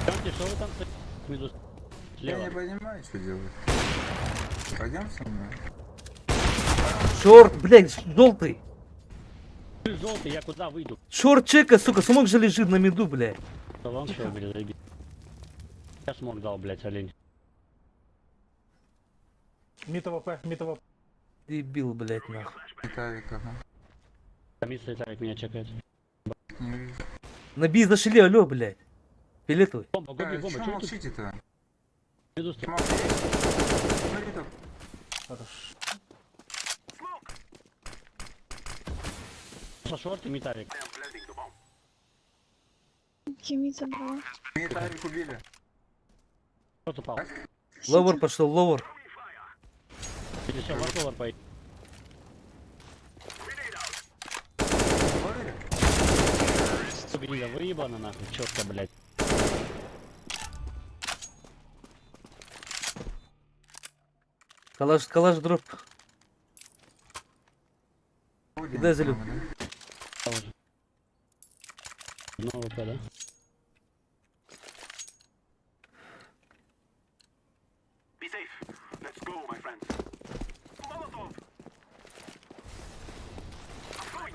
B: Пойдемте, что вы там минус
D: Я не
B: слева?
D: понимаю, что делать. Пойдем со мной?
A: Шорт, блядь, желтый.
B: Ты желтый, я куда выйду?
A: Шорт чека, сука, смог же лежит на меду, блядь.
B: Вам что, блядь, заеби. Я смог дал, блядь, олень.
G: Мид АВП, мид АВП.
A: Дебил, блядь, нахуй.
D: Виталик, ага.
B: Комиссия Виталик меня чекает.
D: Не вижу.
A: На Би зашли, алё, блядь. Фиолетовый.
B: Бомба, гоби, бомба,
D: Чё
B: что вы тут?
D: молчите-то?
B: Иду стой.
D: Смотри. Смотри тут.
G: Хорошо.
B: По шорт и Виталик.
F: Кими забрала.
D: Виталик убили.
B: Кто упал?
A: Ловер пошел, ловер.
B: Или все, ваш ловер поедет.
D: Ловили?
B: Гриля, выебана нахуй, четко, блядь.
A: Калаш дроп.
D: Будем
A: Дай
D: с
A: залю.
D: вами, да?
B: Тоже. Ну, ВП, да?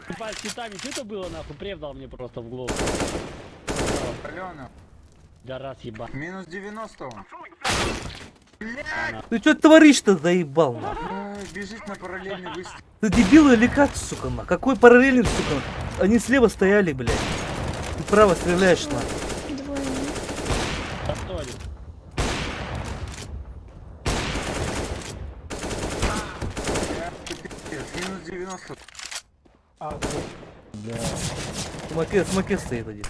B: Ебать, китами, что это было нахуй? Прев дал мне просто в голову.
D: Алена,
B: Да раз ебать.
D: минус 90 он.
A: Ты чё творишь-то, заебал, нахуй?
D: Ой, бежит на параллельный выстрел.
A: Ты дебил или как, сука, на? Какой параллельный, сука? Они слева стояли, блядь. Ты право стреляешь, на.
F: Двое мид.
B: Да что они?
D: Ты пиздец, минус 90.
G: А, тут. Бля.
A: Смоке стоит один.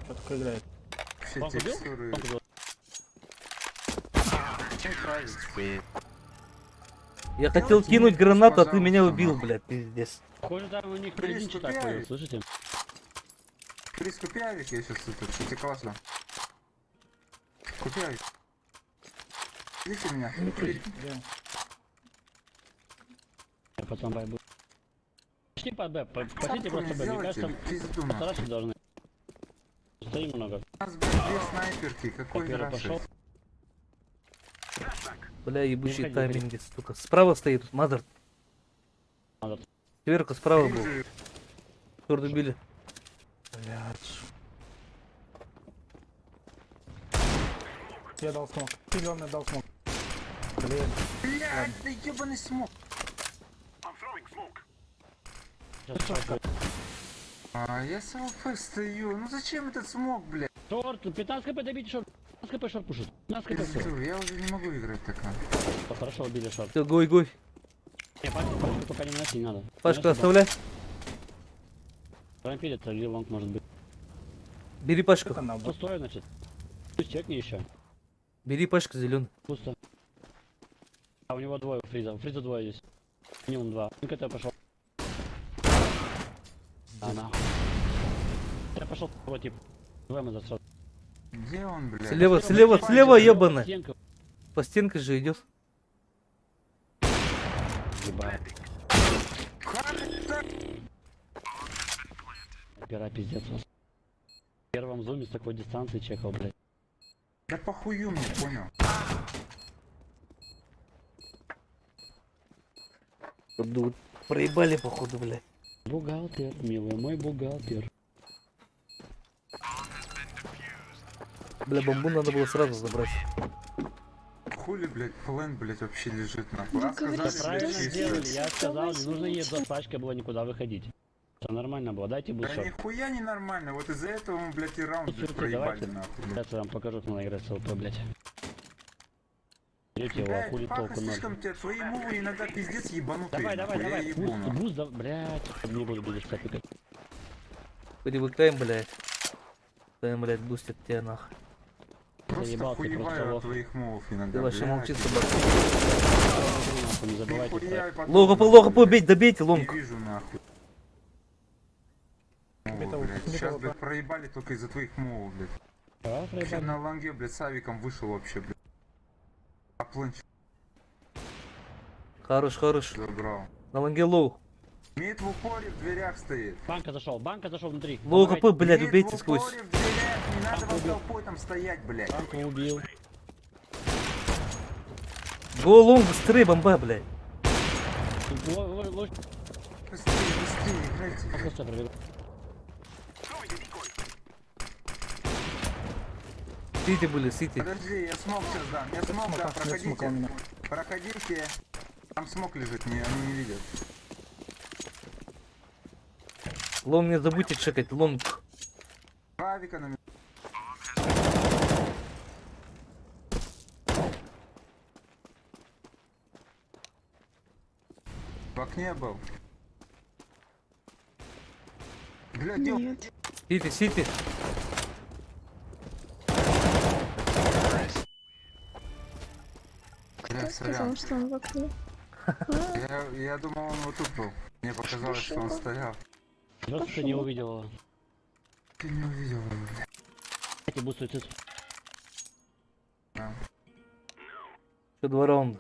G: Что такое играет?
D: Все
B: Бомб убил?
D: текстуры.
B: Бомб убил.
A: Я хотел кинуть гранату, а ты меня
D: Пожалуйста,
A: убил,
D: нахуй.
A: блядь, пиздец.
B: Похоже, там у них
D: Блин,
B: один читак
D: ступяй.
B: появился, слышите?
D: Крис, купи авик, я сейчас это, что тебе классно. Купи авик. Видите меня?
G: Где?
B: Я потом байбу. Пошли под Б, пошлите
D: Цапку
B: просто
D: мне
B: Б, мне
D: сделайте,
B: кажется,
D: пизду нахуй.
B: постараться должны. Стоим много.
D: У нас, блядь, две снайперки, какой
B: Первый
D: раши?
B: пошел.
A: Бля, ебучие
B: ходи,
A: тайминги, сука. Справа стоит тут, мазер.
B: Мазер.
A: Сверху справа был.
D: Вижу.
A: Черт убили.
G: Блядь. Я дал смог. Зеленый дал смог. Блин.
D: Блядь, да ебаный смог.
B: Сейчас шорт.
D: А, я с АВП стою. Ну зачем этот смог, блядь?
B: Шорт, 15 хп добить, шорт. 15 хп шорт пушит. 15 хп все.
D: Пизду, я уже не могу играть так.
B: Хорошо убили шорт.
A: Все, гой.
B: Не, пачку пока не носить не надо.
A: Пашка, оставляй.
B: Рампилит, или лонг может быть.
A: Бери пачку.
G: Это надо.
B: Пустое, значит. Пусть чекни еще.
A: Бери пачку зеленый.
B: Пусто. А у него двое у Фриза. У Фриза двое здесь. Минимум два. Ну-ка ты пошел. А нахуй. Я пошел его тип. Давай мы засрал.
D: Где он, блядь?
A: Слева, ебаный.
B: Стенка.
A: По стенке же идет.
B: Ебать. Опера пиздец вас. В первом зуме с такой дистанции чекал, блядь.
D: Да похую мне, понял.
A: Проебали, походу, блядь.
B: Бухгалтер, милый мой бухгалтер.
A: Бля, бомбу надо было сразу забрать.
D: Хули, блядь, план, блядь, вообще лежит нахуй.
F: Ну,
D: А сказали,
F: говорите,
B: Правильно
D: блядь,
F: что
B: сделали,
D: чисто.
B: я сказал, не нужно ей
F: возьмите.
B: за пачкой было никуда выходить. Это нормально было, дайте
D: Да
B: бушот.
D: нихуя не нормально, вот из-за этого мы, блядь, и раунд, блядь,
B: Слушайте,
D: проебали
B: давайте.
D: нахуй, блядь.
B: Сейчас я вам покажу, как надо играть с ЛП, блядь. Берите его, а
D: Блядь,
B: хули
D: Паха,
B: толку ноль.
D: слишком тебя, твои мувы иногда пиздец ебанутые,
B: Давай,
D: нахуй, я
B: давай,
D: ебу,
B: буст,
D: нахуй.
B: буст, да, блядь, не буду будешь топикать.
A: Привыкаем, блядь. Там, блядь, бустит тебя нахуй.
D: Просто
B: Заебал ты, просто
D: хуеваю
B: лох.
D: от твоих мувов
A: Ты
D: иногда,
A: вообще
D: блядь.
A: молчи, собака.
B: Не забывайте
D: Нихуя
B: про...
D: и потом,
A: Лого
D: нахуй,
A: побить, добейте,
D: Не
A: лонг.
D: вижу, нахуй. О,
G: Металл,
D: блядь,
G: металл,
D: сейчас,
G: да.
D: блядь, проебали только из-за твоих мувов, блядь.
B: Давай проебать.
D: На лонге, блядь, с авиком вышел вообще, блядь. А планч
A: Хорош, хорош.
D: забрал.
A: На лонге лоу.
D: Мид в упоре в дверях стоит.
B: Банка зашел внутри.
A: Лоу
B: Помогайте.
A: КП, блядь,
D: Мид
A: убейте
D: в
A: сквозь.
D: упоре в дверях, не надо
B: Банку
D: вам
B: убил.
D: толпой там стоять, блядь.
B: Банку убил.
A: Го лонг, быстрее, бомба, блядь.
B: Лучше
D: Быстрее, играйте.
B: просто пробегай.
A: Сити были, сити.
D: Подожди, я смог сейчас дам. Я смог, да,
G: Нет смока
D: проходите.
G: у меня.
D: Проходите. Там смог лежит, они не видят.
A: Лонг не забудьте чекать, лонг.
D: Два авика на меня. В окне был. Бля, дел.
F: Нет.
A: Сити, сити.
F: Кто
D: Бля,
F: сказал,
D: сорян.
F: что он в окне?
D: Я думал, он вот тут был. Мне показалось, что он стоял.
B: Просто ты не увидел его.
D: Ты не увидел его, бля.
B: Эти будут суицид.
D: Да.
A: Еще 2 раунда.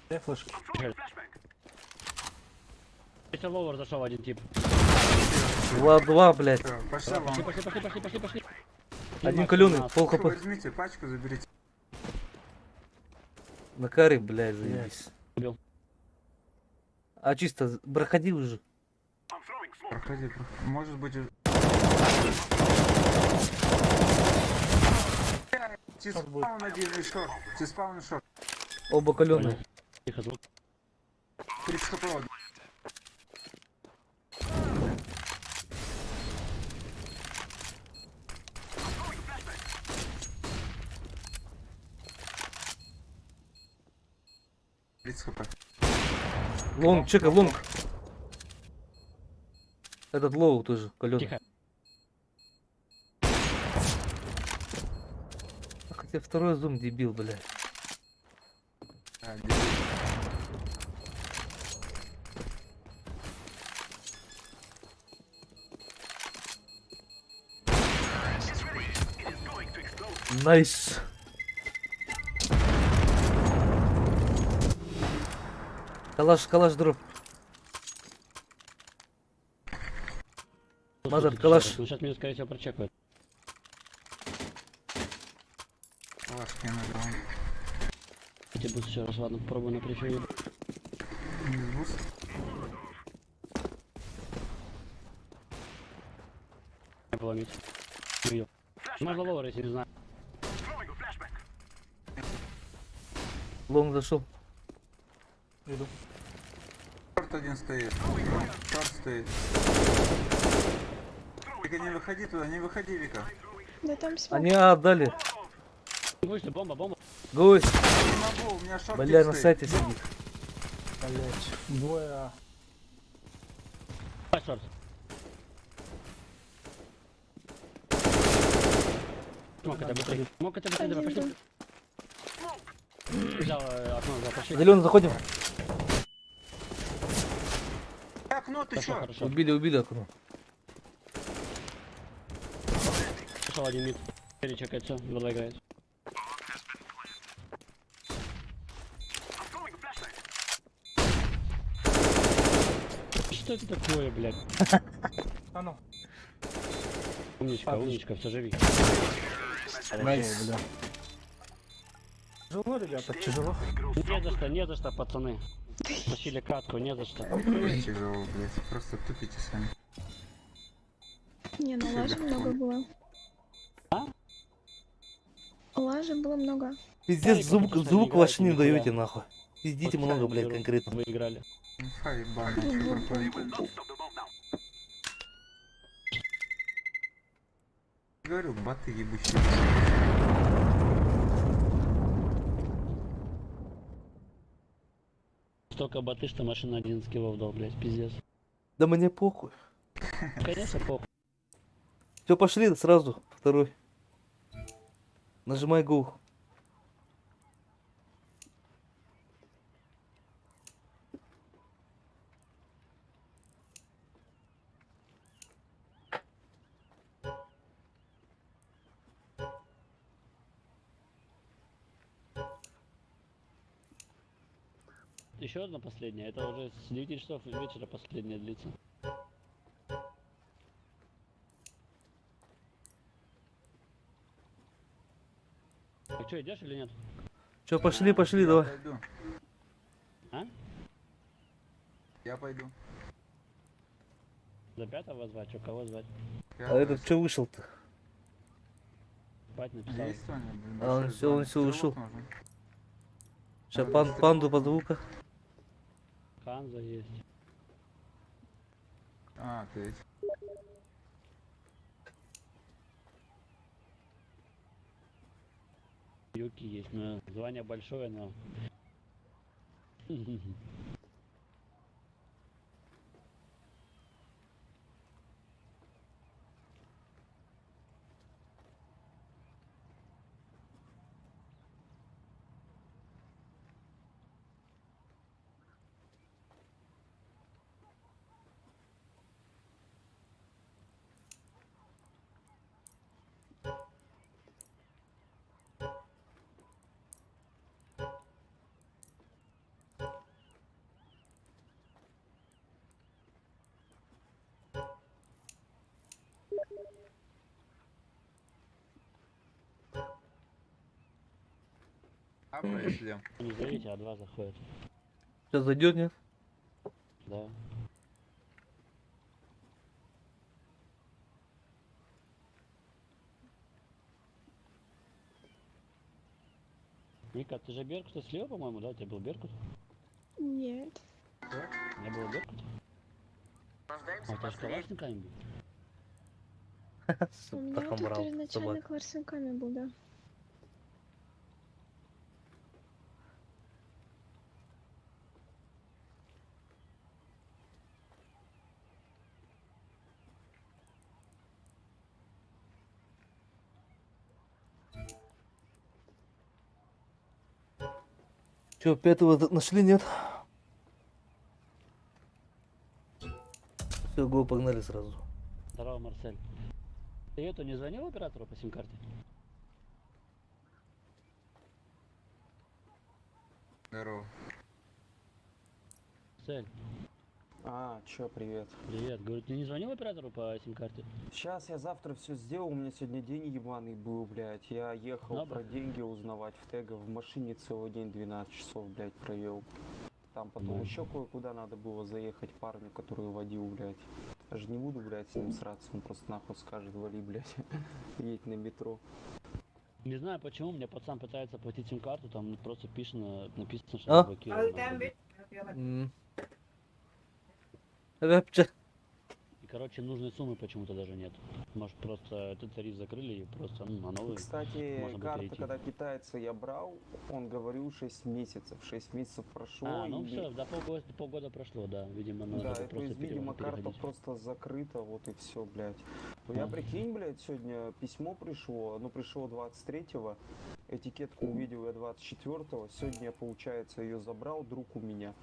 G: Дай флешки.
B: Если ловер зашел один тип.
A: 2-2, блядь.
D: Всё, пошли вам.
B: Пошли.
A: Один каленый, пол хп.
D: Возьмите пачку, заберите.
A: На каре, блядь, заебись.
B: Убил.
A: А чисто, проходи уже.
D: Проходи. Может быть... Тиспаун один и шорт. Тиспаун и шорт.
A: Оба каленые.
B: Тихо, звук.
D: 30 хп. хп.
A: Лонг, чекай, лонг. Этот лоу тоже, каленый.
B: Тихо.
A: Хотя второй зум дебил, блядь.
D: А, дебил.
A: Найс. Калаш дроп. Мазар, калаш.
B: Ну сейчас меня, скорее всего, прочекают.
D: Лашки на граунд.
B: Эти будут еще раз, ладно, попробую на префире.
D: Буст.
B: Не было мид. Не видел. Можно ловер, если не знаю.
A: Лонг зашел.
G: Иду.
D: Шорт один стоит. Шорт стоит. Вика, не выходи туда, не выходи, Вика.
F: Да там смог.
A: Они отдали.
B: Вышли, бомба.
A: Гость.
D: Не могу, у меня шорт
A: Бля, на сайте сидит.
G: Блять. Двое А.
B: Давай, шорт. Смог это быстрее. Смог это быстрее, давай,
F: Один
B: пошли. Взял окно, взял, пошли.
A: Зеленый, заходим.
D: Окно, ты
B: Хорошо,
D: чё?
B: хорошо.
A: Убили окно.
B: Пошел один мид. Перечекается, 2 играет. Что это такое, блядь?
G: А ну.
B: Умничка, все живи.
G: Найс. Бля. Тяжело, ребята, тяжело.
B: Не за что, пацаны. Тащили катку, не за что.
D: Тяжело, блядь. Просто тупите сами.
F: Не, ну лажи много было.
B: А?
F: Лажи было много.
A: Пиздец,
B: Смотри, как
A: звук
B: это
A: вообще не
B: играете,
A: даете,
B: нихуя.
A: нахуй. Пиздите
B: Вот
A: много,
B: сами
A: блядь,
B: берут.
A: конкретно.
B: Вы играли.
D: Инфа ебаная, чё проходит? Говорю, баты ебучие.
B: Столько боты, что машина 11 килов дал, блядь, пиздец.
A: Да мне похуй.
B: Конечно, похуй.
A: Все, пошли сразу, второй. Нажимай go.
B: еще одна последняя. Это уже с 9 часов вечера последняя длится. А что, идешь или нет?
A: Че, пошли,
D: Я
A: давай.
D: пойду.
B: А?
D: Я пойду.
B: За 5-го звать? Что, кого звать?
A: А этот че вышел-то?
B: Спать написал.
D: Есть Ваня, блин,
A: А он
D: большой
A: всё, он
D: звонок.
A: всё ушел.
D: Стрелок нужен.
A: Сейчас
D: Надо
A: панду
D: стрелок
A: позову-ка.
B: Ханза есть.
D: А, ты эти.
B: Юки есть, но звание большое, но...
D: А, если.
B: Не зовите, а 2 заходят.
A: Сейчас зайдет, нет?
B: Да. Вика, ты же Беркута слева, по-моему, да? У тебя был Беркут?
F: Нет.
B: У меня был Беркут? А у тебя с калашниками был?
F: У меня
A: Так
F: тут
A: брал
F: первоначально
A: собак.
F: кларсинками был, да.
A: Че, 5-го нашли, нет? Все, го, погнали сразу.
B: Здорово, Марсель. Ты это не звонил оператору по сим-карте?
D: Здорово.
B: Марсель,
H: А, чё, привет.
B: привет. Говорю, ты не звонил оператору по сим-карте?
H: Сейчас я завтра все сделал, у меня сегодня день ебаный был, блядь. Я ехал
B: Надо.
H: про деньги узнавать в Тега, в машине целый день 12 часов, блядь, провел. Там потом
B: Ну.
H: еще кое-куда надо было заехать парню, который водил, блядь. Я же не буду, блядь, с ним сраться, он просто нахуй скажет, вали, блядь, едь на метро.
B: Не знаю почему, мне пацан пытается платить сим-карту, там просто написано, что
A: А?
B: заблокировано.
A: Рэпча.
B: И, короче, нужной суммы почему-то даже нет. Может, просто этот тариф закрыли и просто на новый.
H: Кстати,
B: можно будет
H: карта,
B: перейти.
H: когда китайца я брал, он говорил 6 месяцев. 6 месяцев прошло,
B: А, ну
H: и-
B: все, до полгода прошло, да. Видимо, надо
H: Да,
B: было
H: и то
B: просто
H: есть, видимо, карта
B: переходить.
H: просто закрыта, вот и все, блядь. Ну я прикинь, блядь, сегодня письмо пришло, оно пришло 23-го, этикетку увидел я 24-го, сегодня, получается, ее забрал друг у меня.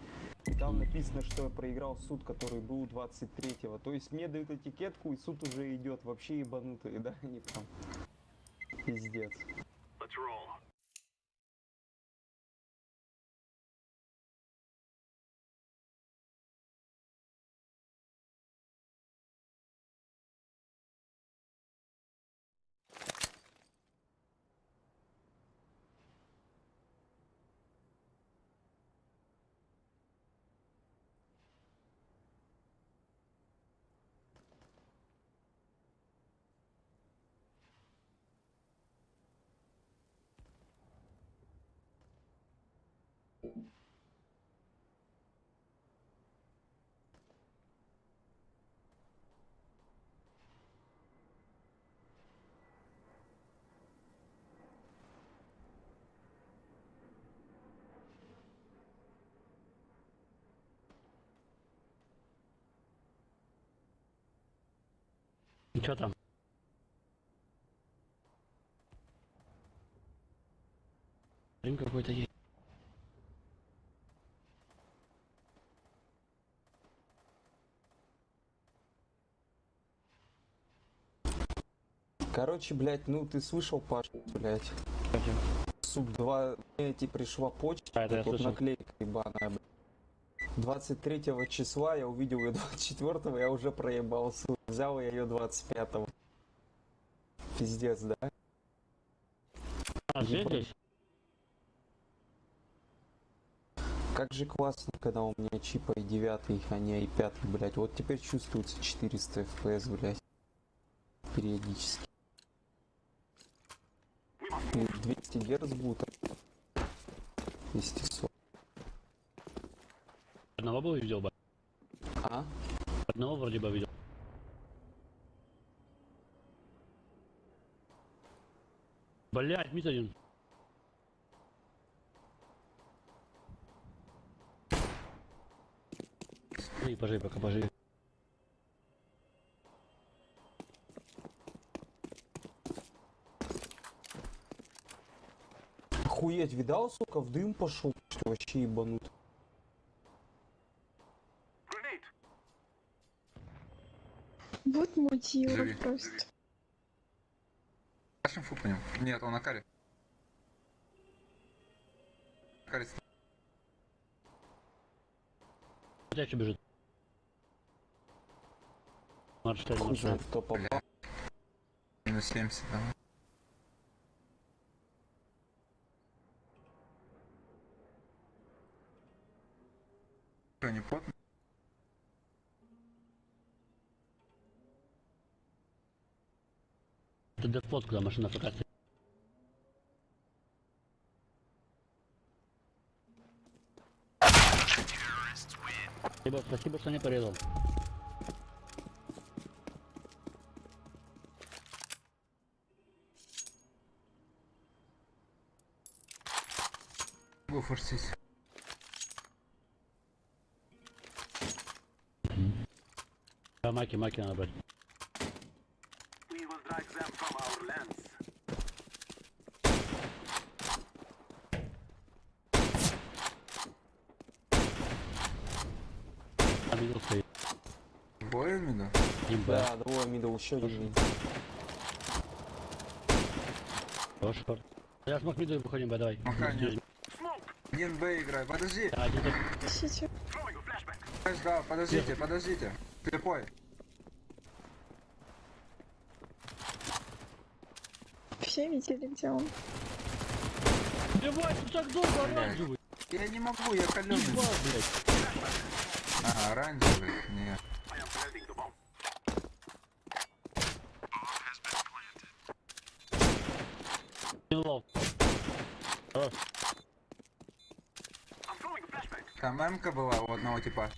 H: И там написано, что я проиграл суд, который был 23-го. То есть мне дают этикетку, и суд уже идет, вообще ебанутые, да, они там. Пиздец.
B: Ну что там? Рим какой-то есть.
H: Короче, блядь, ну ты слышал, Паш, блядь. Суп 2, эти пришла почта,
B: А, это я
H: тут
B: слышал.
H: наклейка ебаная, блядь. 23 числа я увидел ее 24, я уже проебался. Взял я ее 25. Пиздец, да?
B: А, все здесь?
H: Как же классно, когда у меня чипа и 9, а не и 5, блядь. Вот теперь чувствуется 400 FPS, блядь. Периодически. И 200 Гц будет. 240.
B: Одного бы видел бы.
H: А?
B: Одного вроде бы видел. Блять, мид один. Пожи, пока пожи.
H: Охуеть, видал, сука, в дым пошел, что вообще ебанут.
F: Вот мутила
D: Живи.
F: просто.
D: Дашь инфу по нему? Нет, он на каре. Каре.
B: Хотя что бежит? Марш, что
H: Хуй знает, кто попал.
D: Бля. Минус 70, да. Что, не плотно?
B: Это дефлот, когда машина фокасит. Спасибо, что не порезал.
D: Го форсить.
B: Да, маки надо брать. А мидл стоит.
D: Двое мида?
B: Имба.
H: Да, двое мидл, еще один.
B: Хороший шорт. Я смог мидл выходим, давай.
D: Пока нет. Один Б играй, подожди.
B: Да, один так.
F: Сейчас.
D: Да, подождите. Слепой.
F: Все видели, где он?
B: Давай, ты так долго оранжевый.
D: Я не могу, я калёный.
B: Ебал, блядь.
D: А, оранжевый? Нет.
B: Лов. Хорош.
D: Там М-ка была у одного типа.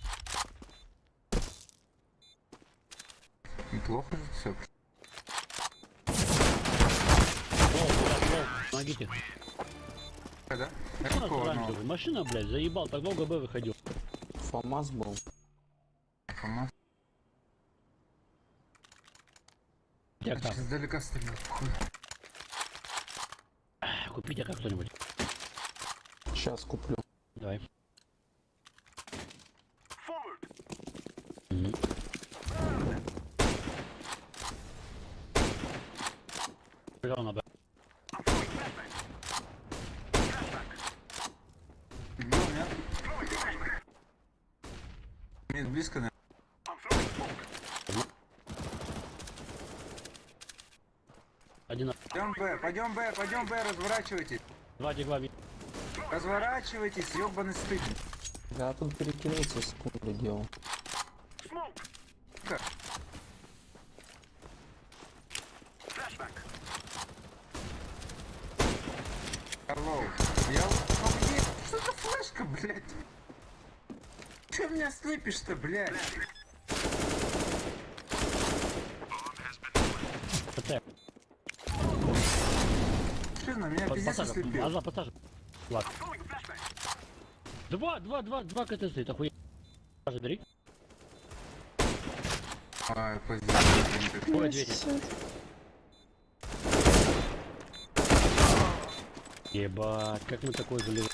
D: Неплохо же все.
B: Лов. Помогите.
D: Да?
B: Что
D: Какого одного?
B: оранжевый? Машина, блядь, заебал, так долго Б выходил.
H: ФАМАС был.
D: ФАМАС.
B: Я как?
D: Издалека стрелял. Хуй.
B: Купите как кто-нибудь.
H: Сейчас куплю.
B: Давай. Мгм. Бежал на Б.
D: Был, нет? Мид близко, наверное.
B: Один.
D: Пойдем Б, разворачивайтесь.
B: Два дигла.
D: Разворачивайтесь, ёбаный стыд.
H: Я тут перекинулся, секунду делал.
D: Как? Алло. Что за флешка, блядь? Че меня слепишь-то, блядь?
B: ПТ.
D: Что на меня пиздец ослепил?
B: Аза, посажа. Ладно. Два КТ стоит, охуеть. Бери.
D: Ай, позиция.
B: Ой, двери.
F: Всё.
B: Ебать, как мы такой заливаем.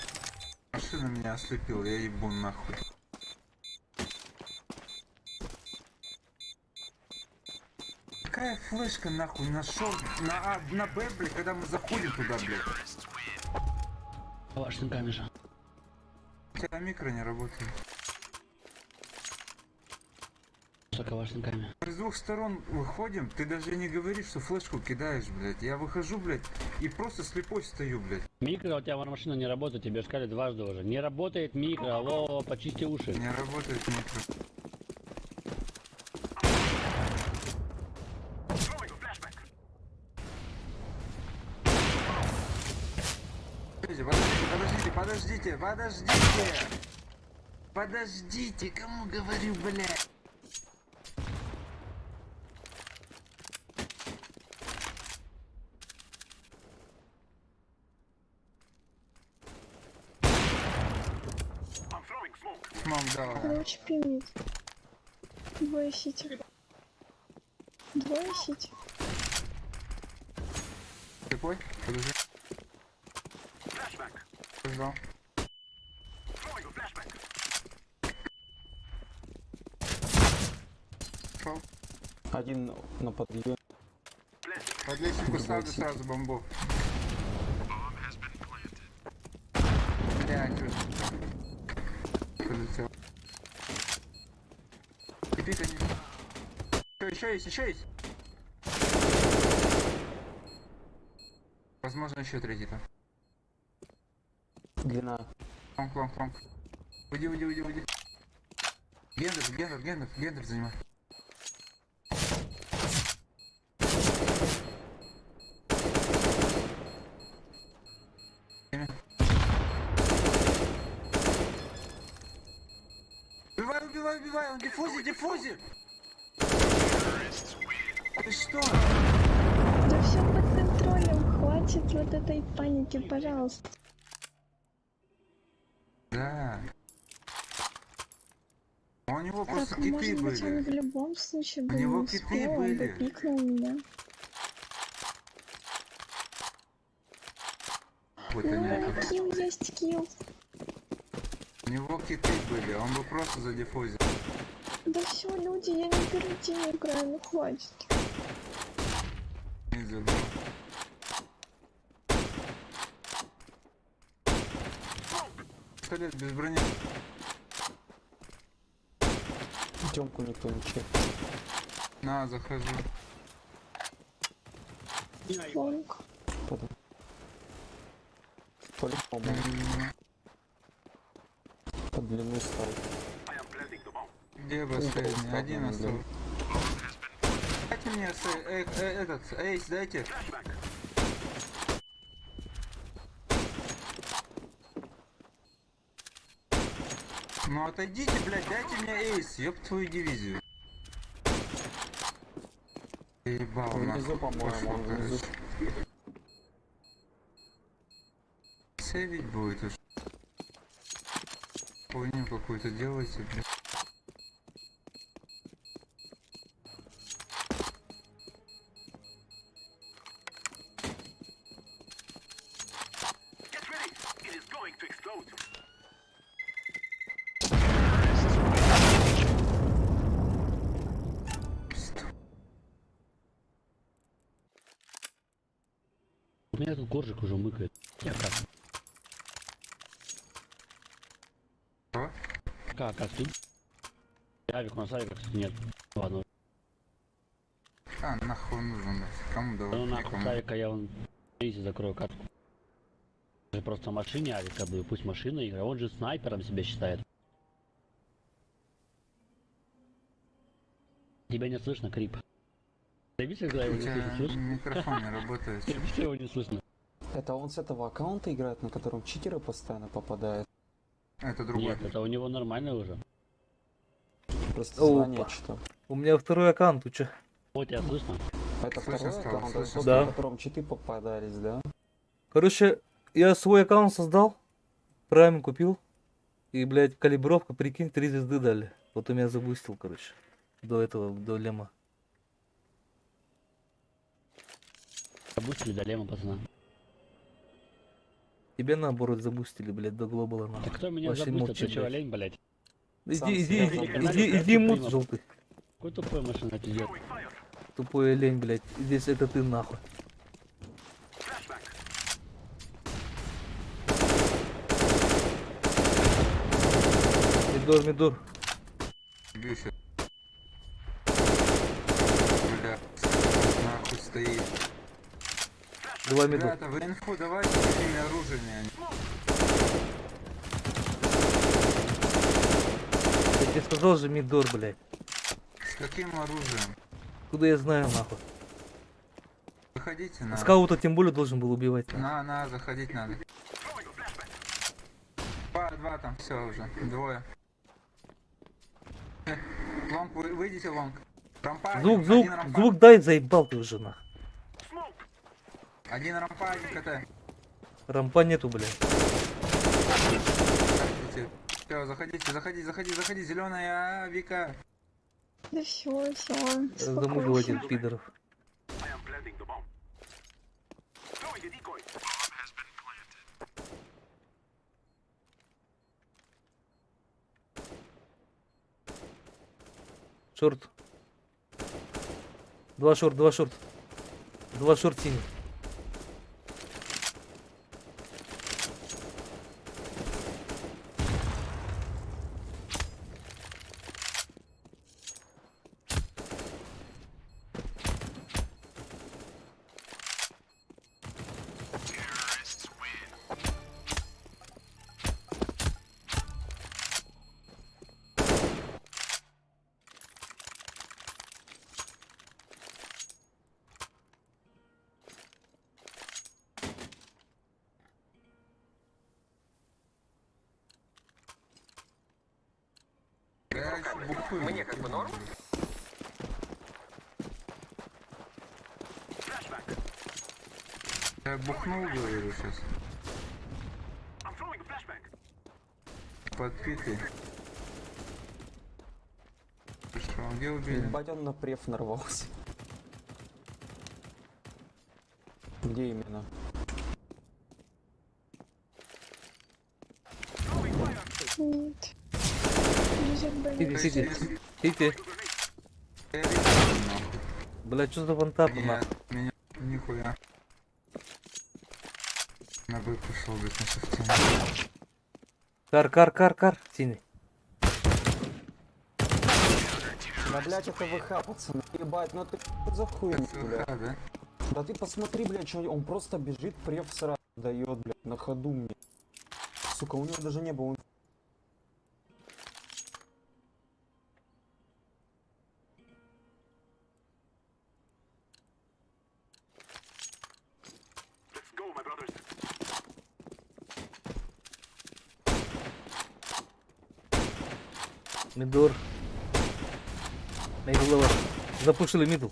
D: Машина меня ослепил, я ебу нахуй. Какая флешка нахуй на шорт, на Б, блядь, когда мы заходим туда, блядь.
B: Ваш камежа.
D: У тебя микро не работает.
B: калашниками.
D: С двух сторон выходим, ты даже не говоришь, что флешку кидаешь, блядь. Я выхожу, блядь, и просто слепой стою, блядь.
B: Микро, у тебя машина не работает, тебе же сказали дважды уже. Не работает микро, алло, почисти уши.
D: Не работает микро. Подождите, кому говорю, блядь. Мам, давай.
F: Короче, пимит. Двое сити. Двое сити.
D: Слепой? Подожди. Ждал. Шел.
H: Один на подъеме.
D: Под лестницу ставлю сразу бомбу. Блядь, уже. Полетел. Теперь они... Еще есть, еще есть. Возможно, еще третий там.
H: Длина.
D: Клонг. Уйди. Гендер занимай. Убивай, он диффузит! Ты что?
F: Да все под контролем, хватит вот этой паники, пожалуйста.
D: Да. У него
F: Так,
D: просто киты
F: может быть, он в
D: были.
F: любом случае
D: У
F: бы
D: него
F: не
D: киты
F: успел, он бы
D: были.
F: пикнул меня.
D: Вот они.
F: Килл есть килл.
D: У него киты были, он бы просто задиффузил.
F: Да все, люди, я не оперативно играю, ну хватит.
D: Не забыл. Пистолет без брони.
H: Тёмку никто не чек.
D: На, захожу.
F: Фонк.
H: По-любому. Под длину стал.
D: Где последний? Один остался. Дайте мне этот, эйс, дайте. Ну отойдите, блядь, дайте мне эйс, ёб твою дивизию. Ебал,
H: Внизу, по-моему, он внизу.
D: Сейвить будет уж. Хуйню какую-то делайте, блядь.
B: У меня тут коржик уже мыкает. Я как?
D: Что?
B: Как ты? Авик, у нас авика, кстати, нет. Ладно.
D: А, нахуй нужен, блядь. Кому
B: Да ну
D: давать?
B: нахуй,
D: Никому.
B: с авика я вон изи закрою катку. Я просто в машине авика был, пусть машина игра, он же снайпером себя считает. Тебя не слышно, Крип. Ты видишь, когда его
D: У
B: не
D: тебя
B: слышно, слышишь?
D: микрофон не работает.
B: Ты видишь, его не слышно?
H: Это он с этого аккаунта играет, на котором читеры постоянно попадают.
D: Это другой.
B: Нет, это у него нормально уже.
H: Просто
A: Опа.
H: знание что.
A: У меня второй аккаунт, ты чё?
B: Вот тебя слышно?
H: Это
D: Слышно
H: второй
D: стало,
H: аккаунт,
D: слышно
H: тот,
A: стало.
H: на котором читы попадались, да?
A: Короче, я свой аккаунт создал, прайм купил, и, блядь, калибровка, прикинь, 3 звезды дали. Вот у меня забустил, короче, до этого, до лема.
B: Забустили до лема, пацана.
A: Тебе наоборот забустили, блядь, до глобала
B: Так
A: нахуй.
B: кто меня
A: Вообще
B: забустил?
A: молчи,
B: Ты чё,
A: блядь.
B: олень, блядь?
H: Сам
A: Иди,
H: себя
A: иди,
H: забыл.
A: иди, мут желтый.
B: Какой тупой машина пиздец.
A: Тупой олень, блядь. Здесь это ты нахуй. Мидор.
D: Бью щас. стоит.
A: 2 миду.
D: Ребята, вы инфу давайте с какими оружиями они.
A: Я тебе сказал же мидор, блядь.
D: С каким оружием?
A: Куда я знаю, нахуй.
D: Выходите на.
A: Скаута тем более должен был убивать.
D: На, заходить надо. Два там, все уже. Двое. Лонг, выйдите лонг. Рампа, один рампа.
A: Звук дай, заебал ты уже, нахуй.
D: Один рампа, один КТ.
A: Рампа нету, блядь.
D: Все, заходи, зеленая Вика.
F: Да все.
A: Замугивать этих пидоров. Шорт. Два шорт. Два шорт синий.
D: Мне как бы норм? Я бухнул, говорю, сейчас. Подпитый. Хорошо, где убили?
H: Ебать, он на преф нарвался. Где именно?
F: Нет. Лежит больница.
A: Сити. Блядь, что за вантап, нахуй?
D: Меня нихуя. На бой пошел, говорит, на шифте.
A: Кар, синий.
H: Да, блять, это ВХ, пацаны. Ебать, ну ты за хуйню, блядь.
D: Да?
H: Да ты посмотри, блядь, что он просто бежит, преф сразу дает, блядь, на ходу мне. Сука, у него даже не было.
A: Мидор. Мидл лава. Запушили мидл.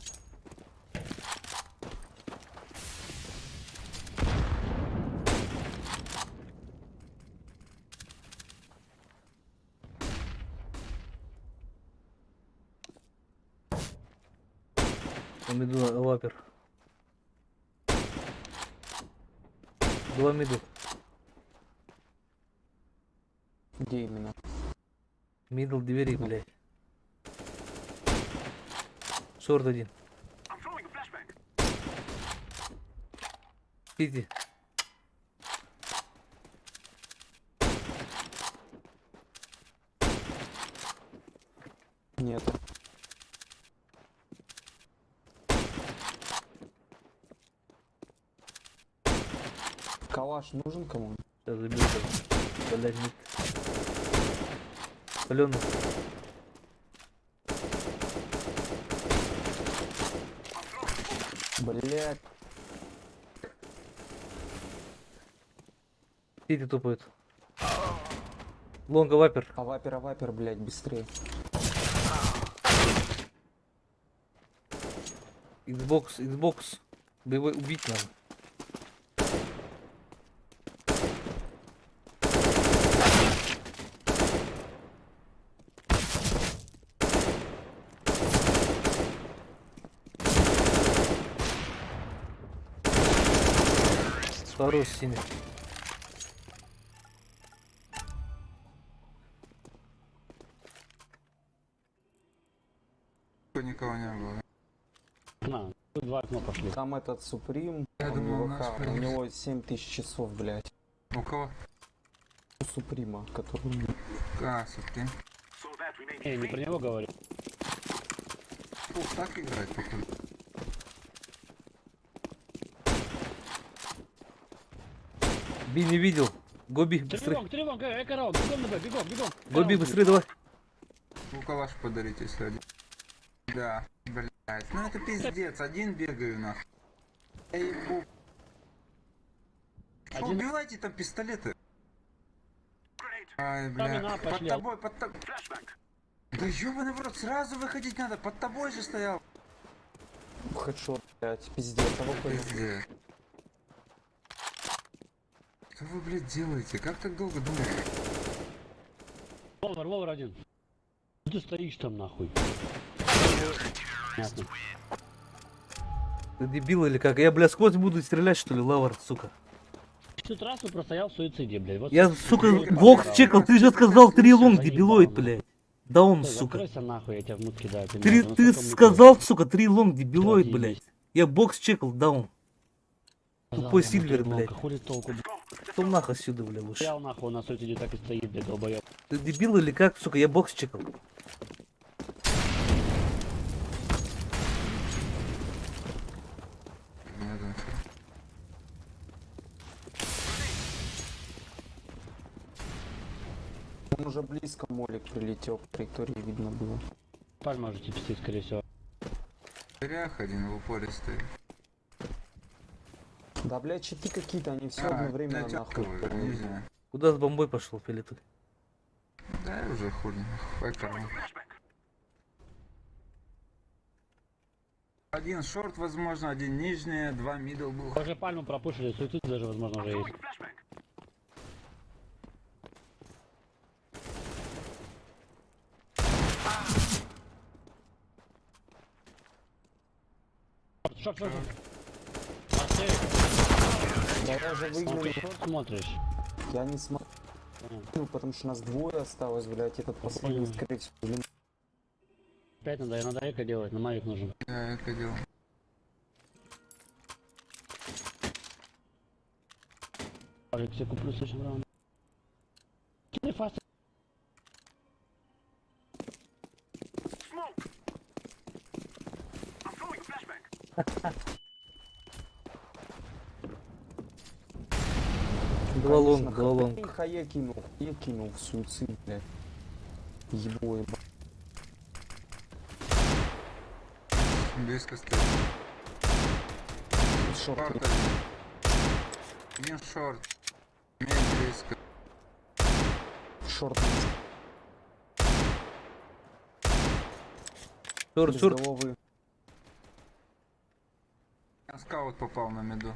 A: Мидл вапер. 2 мидл.
H: Где именно?
A: Мидл двери, блядь. Шорт один. Сити.
H: Нет. Калаш нужен кому?
A: Сейчас забил. Блядь, нет. Паленый.
H: Блять.
A: Сити тупают. Лонга вапер.
H: А вапер, блять, быстрее.
A: Xbox. Боевой убить надо. Хорош синий.
D: Никого не было.
B: На, тут 2 окна пошли.
H: Там этот Суприм,
D: Я
H: он
D: думал,
H: ВХ,
D: наш
H: у него 7000 часов, блять.
D: У кого?
H: У Суприма, который...
D: А, Суприм.
B: Не, не про него говорю.
D: Фух, так играть, походу.
A: Би не видел. Гоби, быстрее.
B: Тревог, эко-раунд, бегом на Б, бегом.
A: Гоби, быстрее давай.
D: Ну, калаш подарите, если один. Да, блядь. Ну это пиздец, один бегаю нахуй. Я ебу. Что,
B: Один-
D: убивайте там пистолеты. Ай,
B: Ставлю
D: бля.
B: на,
D: Под
B: пошли.
D: тобой, под тобой. Да ёбаный в рот, сразу выходить надо, под тобой же стоял.
H: Хедшот, блядь, пиздец, а вот это.
D: Пиздец. Что вы, блядь, делаете? Как так долго думаете?
B: Вовр один. Ты стоишь там нахуй. Понятно.
A: Ты дебил или как? Я, бля, сквозь буду стрелять, что ли, лавр, сука.
B: Всю трассу простоял в суициде, блядь. Вот
A: Я,
B: всё.
A: сука,
B: Заебал,
A: бокс
B: заебал.
A: чекал, ты же сказал 3 лонг,
B: Заебал,
A: дебилоид,
B: нахуй.
A: блядь. Даун,
B: Всё,
A: сука.
B: закройся нахуй, я тебя в мут кидаю.
A: Ты
B: насколько
A: сказал, сука, 3 лонг, дебилоид,
B: Всё,
A: блядь.
B: отъебись.
A: Я бокс чекал, даун.
B: мне
A: тупой
B: сказал,
A: Сильвер,
B: внутри
A: блядь.
B: блока, Хули толку, блядь.
A: Что нахуй сюда, бля, лучше?
B: Стоял нахуй, на суициде так и стоит, блядь, долбоёб.
A: Ты дебил или как, сука, я бокс чекал.
D: Нет, ну чё.
H: Он уже близко молик прилетел, по траектории видно было.
B: Паль можете пиздить, скорее всего.
D: Рях один в упоре стоит.
H: Да, блядь, щиты какие-то, они все
D: А,
H: одновременно
D: блядь,
H: нахуй.
D: отковы, не знаю.
A: Куда с бомбой пошел, Филипп?
D: Да, уже хули. Поэтому. Один шорт, возможно, один нижний, 2 мидл был.
B: Уже пальму пропушили, суицид даже, возможно, уже есть. Шорт.
H: Да я же
B: Ты
H: выиграл,
B: шорт смотришь?
H: я не смотрю, потому что нас двое осталось, блядь, этот последний,
B: понял.
H: скорее всего, блин.
B: Опять надо эко делать, на мавик нужен.
D: Да, это дело.
B: Мавик себе куплю в следующем раунде. Кидай фаст.
A: Два лонг,
H: Конечно,
A: два лонг.
H: Хае кинул в суицид, блядь. Ебой,
D: Близко стоит.
H: шорт.
D: Шорт один. Один шорт. Мейн близко.
H: Шорт.
A: Шорт,
H: Без
A: шорт.
H: головы.
D: Скаут попал на меду.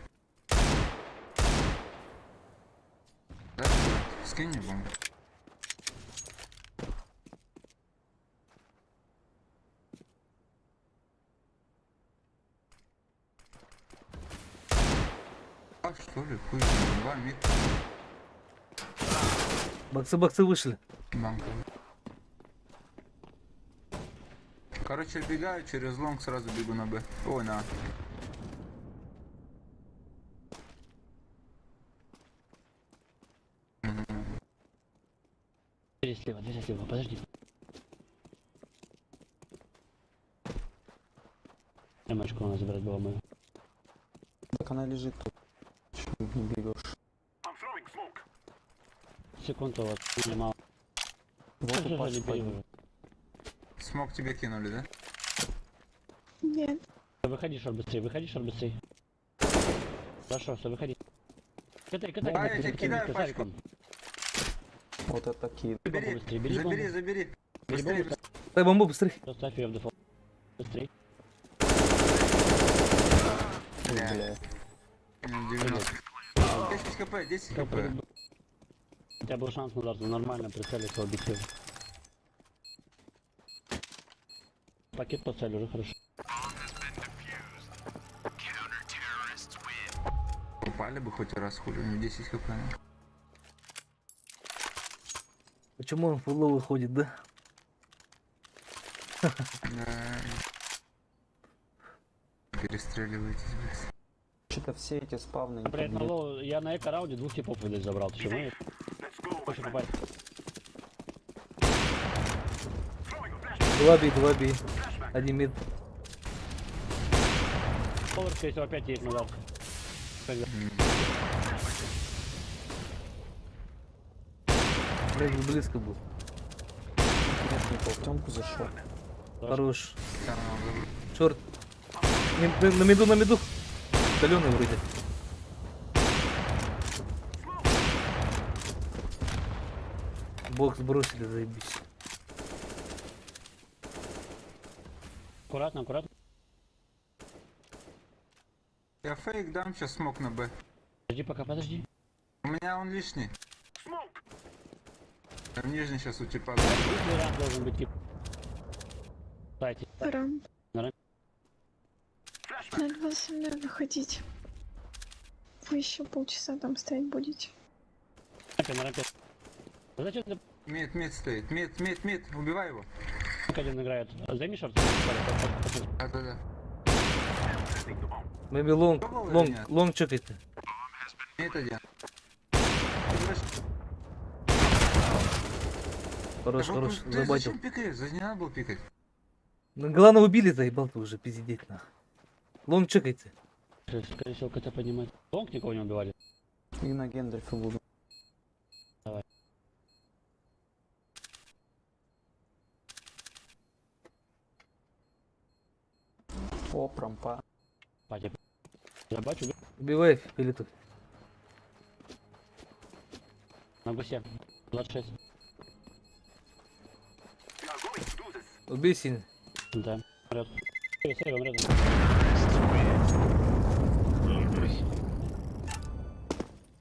D: Да? Скинь мне бомбу. А что ли? Хуй. 2 мид.
A: Боксы вышли.
D: Банковый. Короче, бегаю через лонг, сразу бегу на Б. Ой, на.
B: Двери слева, подожди. Эмочку надо забрать было мою.
H: Так она лежит тут. Чё не берешь?
B: Секунду вот, мало.
H: Вот
B: Уже
H: упасть
B: не бери
H: пойду.
B: уже.
D: Смог тебе кинули, да?
F: Нет.
B: Выходи, шар быстрее. Хорошо, все, выходи. Катай,
D: Да, я тебе кидаю
B: косариком.
H: Вот это такие.
D: Забери,
B: быстрее, бери
D: забери,
B: бомбу.
D: забери.
B: Бери
D: Быстрее,
B: бомбу,
A: Дай бомбу быстрее.
B: ставь ее в дефолт. Быстрей.
H: Бля.
D: 90. 10 хп, 10 хп.
B: У тебя был шанс на удар, нормально прицелиться, убить его. Пакет по цели уже хорошо.
D: Упали бы хоть раз, хули, у него 10 хп.
A: Почему он фуловый ходит, да?
D: Да. Перестреливаетесь, блядь.
H: Что-то все эти спавны не
B: Блять, на
H: подберут.
B: лоу, я на эко-раунде 2 типов выдать забрал, ты что, знаешь? Хочешь попасть?
A: 2 би. Один мид.
B: Повар, скорее всего, опять есть на лавке.
A: Блядь, близко был.
H: Интересно, по Артемку зашел.
A: Хорош.
D: Там,
A: Черт. На меду, на меду. Каленый вроде. Бокс бросили, заебись.
B: Аккуратно, аккуратно.
D: Я фейк дам, сейчас смог на Б.
B: Подожди пока, подожди.
D: У меня он лишний. Там нижний сейчас у типа.
B: Если ряд должен быть тип. Кстати,
F: Рам.
B: Нормально.
F: Надо вас со мной выходить. Вы еще полчаса там стоять будете.
B: на рампе. Зачем ты
D: Мид стоит. Мид. Убивай его.
B: один играет? Займи шорт.
D: Да.
A: Мэби лонг,
D: Пробовал или
A: лонг,
D: нет?
A: лонг чекайте.
D: Мид один.
A: Хорош, хорош,
D: Ты
A: забатил.
D: зачем пикаешь? Не надо было пикать.
A: Ну, главное убили, заебал ты уже, пиздеть нахуй. Лонг чекайте.
B: Скорее всего, КТ поднимает. Лонг никого не убивали.
H: И на Гендальфе буду.
B: Давай.
H: О, промпа.
B: Пати. Я бачу,
A: Убивай пилету.
B: на гусе. 26.
A: Убей сильно.
B: Да. Вперед. Сейв, вперед.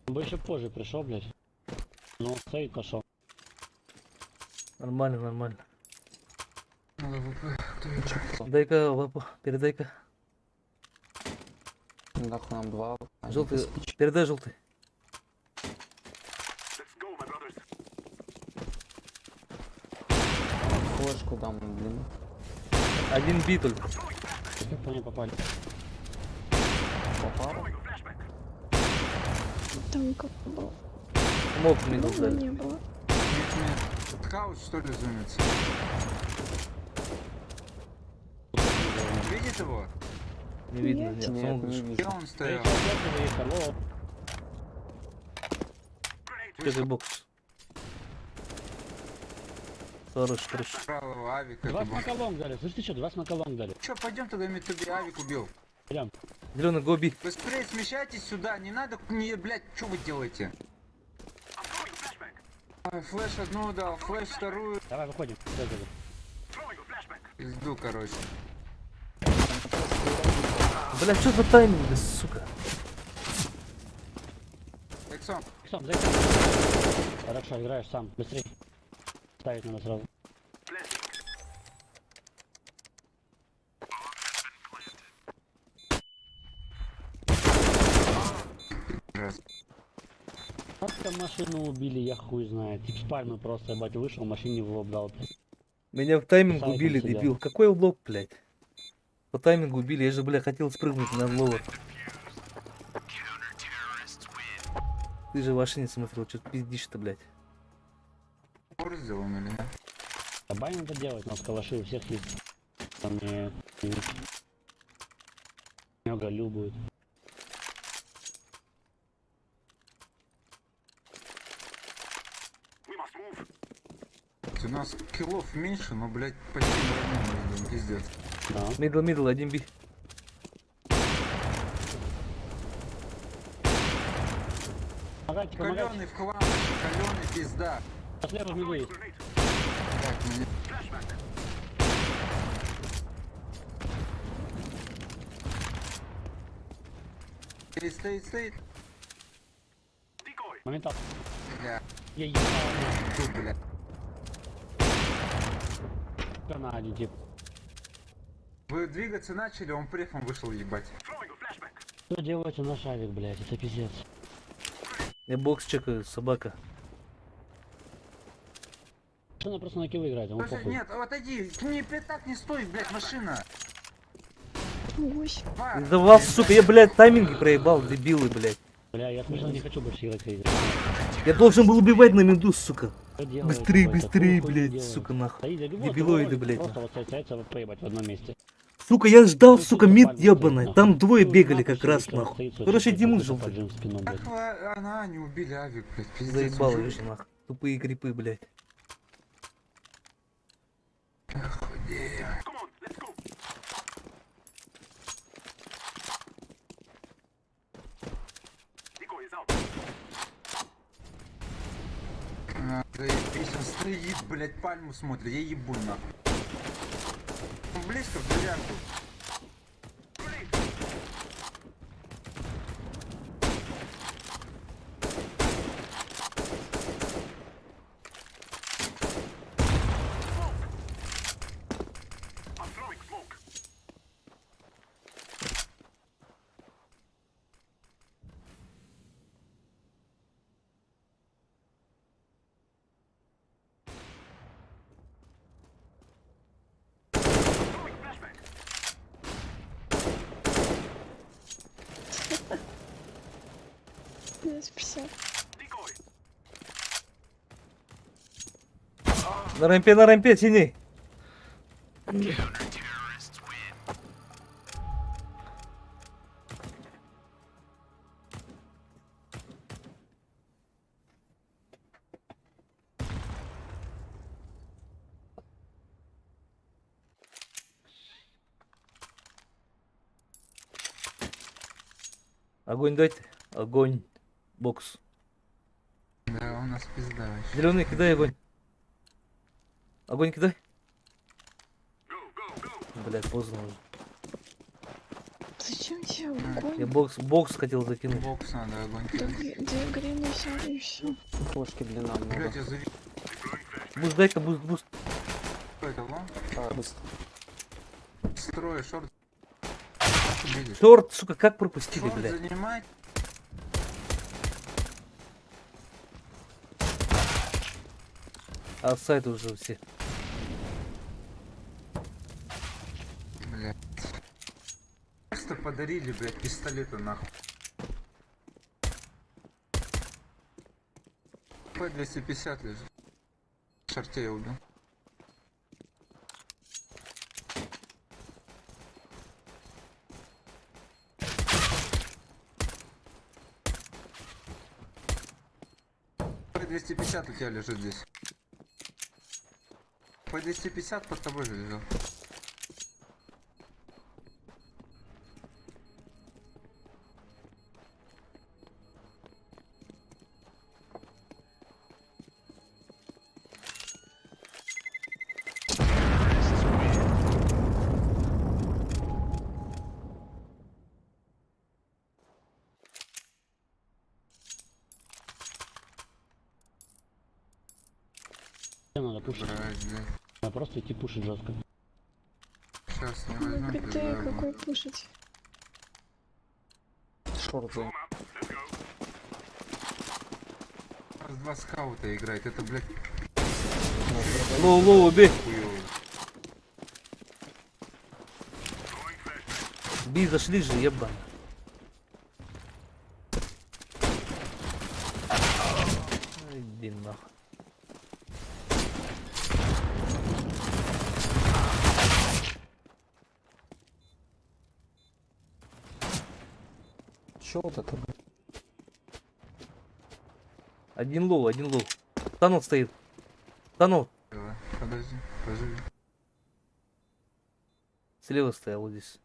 B: Он бы еще позже пришел, блядь. Ну, сейв пошел.
A: Нормально, нормально.
D: Надо ВП.
A: Дай-ка лапу, передай-ка.
H: Нахуй нам два.
A: Желтый, передай желтый.
H: Флешку дам, блин.
A: Один бит только.
B: Как по мне попали?
H: Попал?
F: Там никого не было.
A: Мог минус
F: Ну,
A: дали.
F: не было.
D: Мид. Хаус что ли зумится? Видит его?
A: Не видно,
F: Нет.
A: нет.
H: Нет,
A: Смог
H: не
A: же.
D: Где
H: вижу.
D: он стоял?
A: Чекай бокс. Хорош, хорош.
D: Правого авик.
B: Два
D: это был.
B: смоколонг дали. Слышь, ты что, два смоколонг дали?
D: Чё, пойдем тогда мид туби авик убил.
B: Идем.
A: Зеленый гоби.
D: Быстрее смещайтесь сюда, не надо, не, блядь, что вы делаете? Ой, флеш одну дал, флеш вторую.
B: Давай, выходим.
D: Пизду, короче.
A: Бля, что за тайминг, сука?
D: Эксон,
B: Сам, зайди. Хорошо, играешь сам. Быстрей. Ставить надо сразу.
D: раз.
B: Как там машину убили, я хуй знает. Тип спальну просто, ебать, вышел, машине в лоб дал, блядь.
A: Меня в тайминг
B: Сайт
A: убили,
B: на себя.
A: дебил. Какой лоб, блядь? По таймингу убили, я же, бля, хотел спрыгнуть на ловер. Ты же в машине смотрел, что пиздишь-то, блядь.
D: Фор сделан или нет?
B: А бай надо делать, у нас калаши у всех есть. Там много любует.
D: У нас киллов меньше, но, блядь, почти на равном, пиздец.
B: Да.
A: Мидл, один би.
B: Помогайте, помогайте.
D: Каленый в хлам, каленый пизда.
B: Слева в миду есть.
D: Так, мне... Стоит.
B: Моментал.
D: Бля,
B: Я ебал.
D: тут, бля.
B: На один тип.
D: Вы двигаться начали, он префом вышел ебать.
B: Что делаете на шарик, блядь, это пиздец.
A: Я бокс чекаю, собака.
B: Что она просто на килл играет, ему
D: Слушай,
B: похуй.
D: нет, отойди, не так не стой, блядь, машина.
F: Гусь.
D: Два.
A: Из-за вас, сука, я, блядь, тайминги проебал, дебилы, блядь.
B: Бля, я смешно не хочу больше играть в игры.
A: Я должен был убивать на меду, сука.
B: Что делаете,
A: Быстрее,
B: ебать,
A: быстрее,
B: какую хуйню
A: блядь,
B: делаете?
A: сука, нахуй.
B: Стоите, любой
A: Дебилоиды,
B: разговор,
A: блядь,
B: просто вот стоять проебать в одном месте.
A: Сука, я ждал,
B: Ну,
A: сука,
B: сука,
A: мид
B: пальцы
A: ебаный.
B: стоит,
A: Там
B: нахуй.
A: двое
B: Ну,
A: бегали
B: нахуй
A: как раз,
B: сидит,
A: нахуй.
B: стоит,
A: Короче,
B: стоит,
A: Димон
B: стоит,
A: желтый.
B: под джим спиной, блядь.
D: Как вы, они убили авик, блядь, пиздец.
A: Заебал,
D: он
A: вижу, нахуй. Тупые крипы, блядь.
D: Охуеть. Заебись, он стоит, блядь, пальму смотрит, я ебу нахуй. Он близко в дверях был.
F: Минус 50.
A: На рампе, синий. Огонь дайте. Огонь. Бокс.
D: Да, у нас пизда вообще.
A: Зеленый, кидай огонь. Огонь кидай. Блядь, поздно уже.
F: Зачем тебе
A: Я
F: огонь?
A: бокс хотел закинуть.
D: Бокс надо, огонь.
F: Да 2 гривны взяли и все.
H: Флешки длина много.
D: Блядь, я завис.
A: Буст, дай-ка буст.
D: Что это, лом?
H: Быстро.
D: Строй, шорт. Видишь?
A: Шорт, сука, как пропустили,
D: Шорт
A: блядь.
D: занимать.
A: А сайт уже все.
D: Блядь. Просто подарили, блядь, пистолеты нахуй. П-250 лежит. В шорте я убил. П-250 у тебя лежит здесь. П-250 под тобой же лежал.
B: Надо пушить.
D: Брать, блядь.
B: Надо просто идти пушить жестко.
D: Сейчас не
F: Ну,
D: возьмем,
F: ГТ
D: пизда,
F: какой кушать?
H: Шорт за.
D: У нас 2 скаута играет, это, блядь,
A: Лоу, убей.
D: хуёво.
A: Би, зашли же, ебан. Иди нахуй.
H: Чё вот это?
A: Один лоу. Танул стоит. Танул.
D: Давай, подожди, поживи.
A: Слева стоял вот здесь.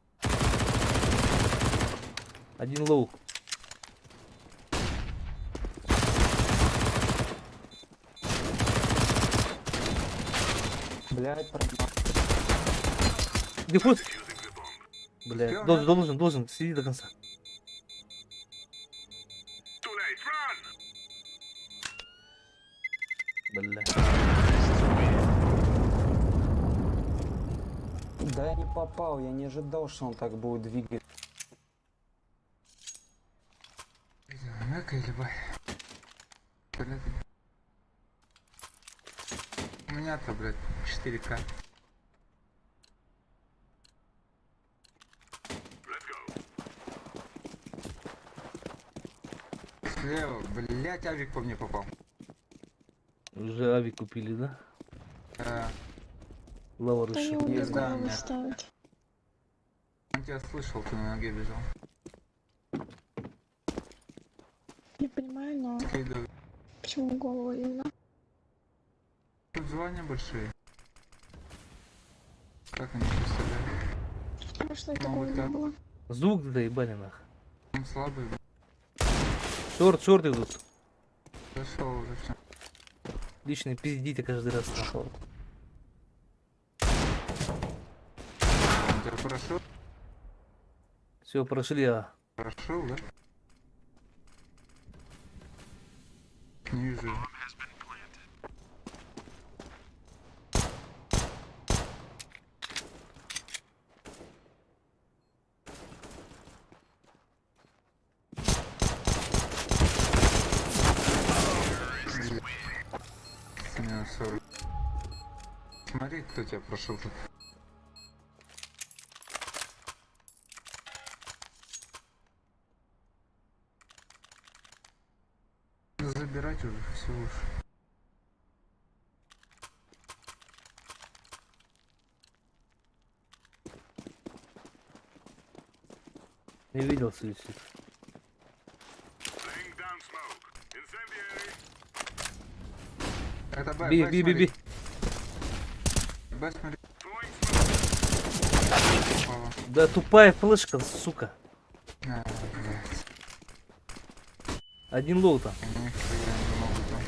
A: Один лоу.
H: Блядь, пробил.
A: Диффуз. Блядь, должен, сиди до конца. Бля.
H: Да я не попал, я не ожидал, что он так будет двигать.
D: Мека или бай? Блядь. У меня-то, блядь, 4К. Слева, блядь, авик по мне попал.
A: Уже авик купили, да? Лава
F: Да не
A: решил.
F: умею
D: Есть, да,
F: головы
D: нет.
F: ставить.
D: Он тебя слышал, ты на ноге бежал.
F: Не понимаю, но
D: Скидывай.
F: почему голову именно?
D: Названия большие. Как они представляют?
F: Прошлое
D: Ну,
F: такого
D: вот
F: не
D: так.
F: было.
A: Звук заебали нах.
D: Он слабый.
A: Шорт идут.
D: Зашел уже все.
A: Лично пиздите каждый раз нахуй.
D: Он тебя прошел?
A: Все, прошли, а.
D: Прошел, да? Не вижу. Минус 40. Смотри, кто тебя прошел тут. Забирать уже все уж.
A: Не видел суицид.
D: Это Б,
A: Би,
D: Б,
A: би, би,
D: смотри.
A: би.
D: Б, смотри. Попало.
A: Да тупая флешка, сука.
D: А, блядь.
A: Один лоу там.
D: Они нихуя не могут там.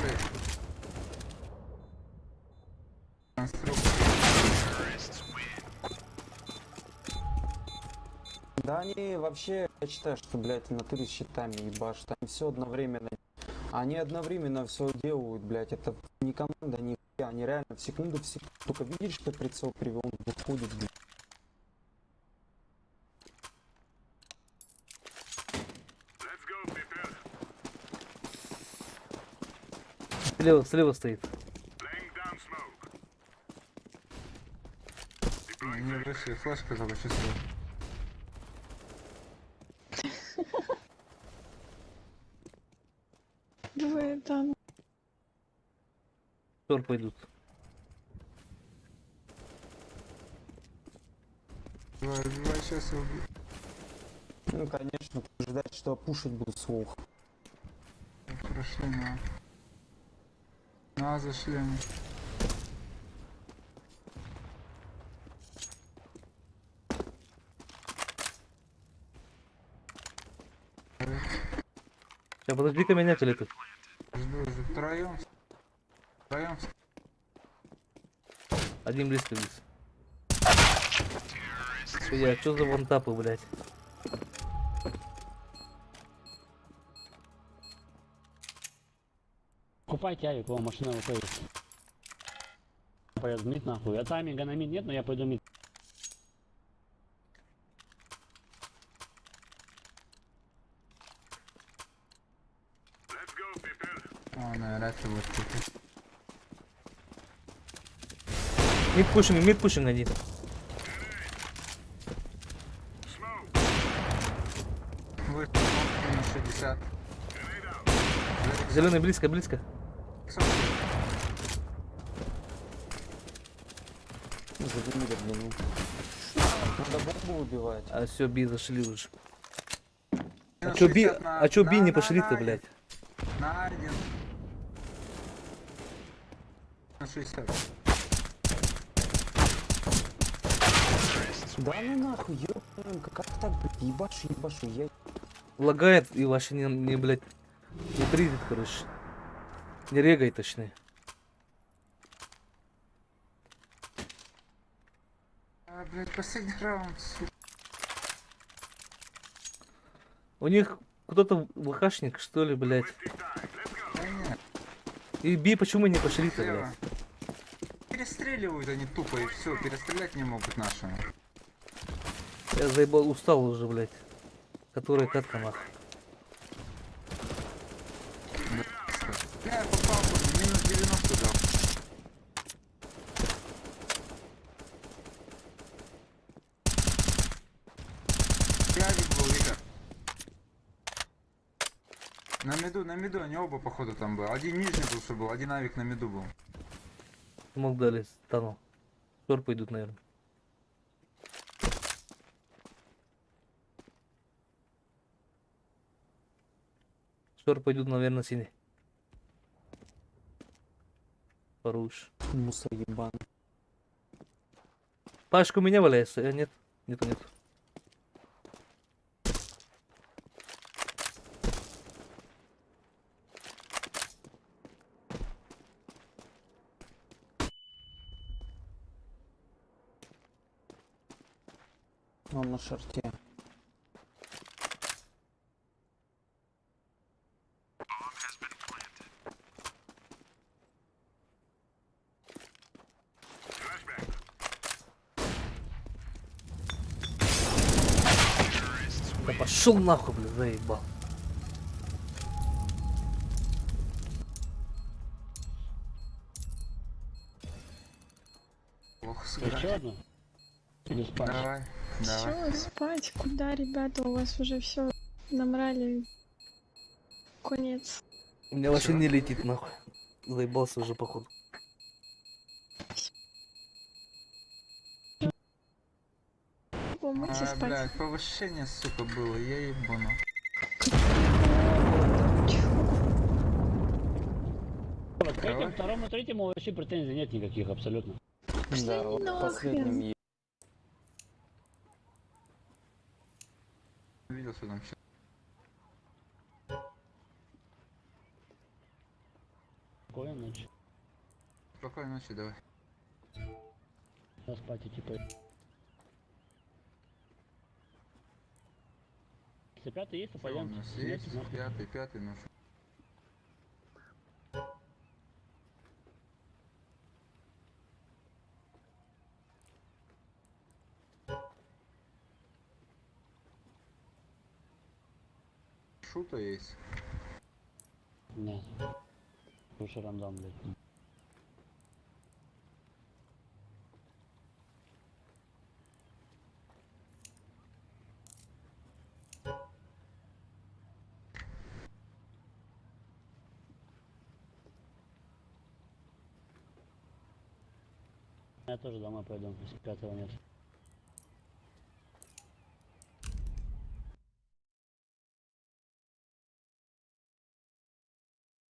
D: Сейф. Конструкция.
H: Да они вообще, я считаю, что, блядь, в натуре с щитами ебашут. Они все одновременно. Они одновременно все делают, блядь. Это не команда, не хуя. Они реально в секунду. Только видишь, что прицел привел, он выходит, блядь.
A: Слева стоит.
D: Не вышли, флешка зачастую.
F: Двое там.
A: Шорт пойдут.
D: Давай, сейчас я убью.
H: Ну, конечно, ждать, что пушить будут слух.
D: Прошли на зашли они.
A: Сейчас подожди-ка меня, Калитов.
D: Жду, втроем. Втроем.
A: Один близко. Судья, что за вантапы, блядь?
B: Купайте авик, его машина выходит. Поеду в мид нахуй. А тайминга на мид нет, но я пойду в мид.
D: О, навряд ли будет купить.
A: Мид пушинг один.
D: Будет минус 60.
A: Зеленый близко.
H: Задумали, блин. Надо бомбу убивать.
A: А все, би зашли уже. А
D: Минус
A: чё би,
D: 60 на-
A: а чё би
D: на-
A: не
D: на-
A: пошли-то,
D: на
A: блядь?
D: На один. На 60.
H: Да ну нахуй, ёпта, как так, блядь, ебашу, я...
A: Лагает и вообще не блядь, не тридит, короче. Не регай, точнее.
D: А, блядь, последний раунд, сука.
A: У них кто-то ВХшник, что ли, блядь.
D: Да нет,
A: И би почему не пошли-то,
D: слева.
A: блядь?
D: Перестреливают они тупо и все, перестрелять не могут наши.
A: Я заебал, устал уже, блядь. Которая катка нахуй.
D: Я попал под минус 90 дал. Явик был, Вика. На миду, они оба походу там был. Один нижний был, что был, один авик на миду был.
A: Смог дали, стану. Шор пойдут, наверное. Шор пойдут, наверное, синий. Хорош.
H: Мусор ебаный.
A: Пашка у меня валяется, нет? Нету, нету.
H: Он на шарте.
A: Да пошел нахуй, блин, заебал.
D: Плохо
B: Еще
D: сыграли.
B: одну? Или спать?
D: Давай, давай.
F: Все, спать. Куда, ребята? У вас уже все намрали. Конец.
A: У меня вообще не летит нахуй. Заебался уже походу.
F: Помыться спать.
D: Блядь, повышение, сука, было, я ебану.
B: К этим,
D: Давай.
B: второму, третьему вообще претензий нет никаких абсолютно.
F: Пошли
H: Да,
F: они
H: вот
F: нахрен.
H: последним
D: Видел, что там сейчас.
B: Спокойной ночи.
D: Спокойной ночи, давай.
B: Я спать идти пойду. Если пятый есть, то
D: Что у
B: пойдем.
D: нас
B: Нет,
D: есть?
B: нахуй.
D: Пятый нож. Шута есть.
B: Нет. Лучше рандом, блядь. Я тоже домой пойду, если пятого нет.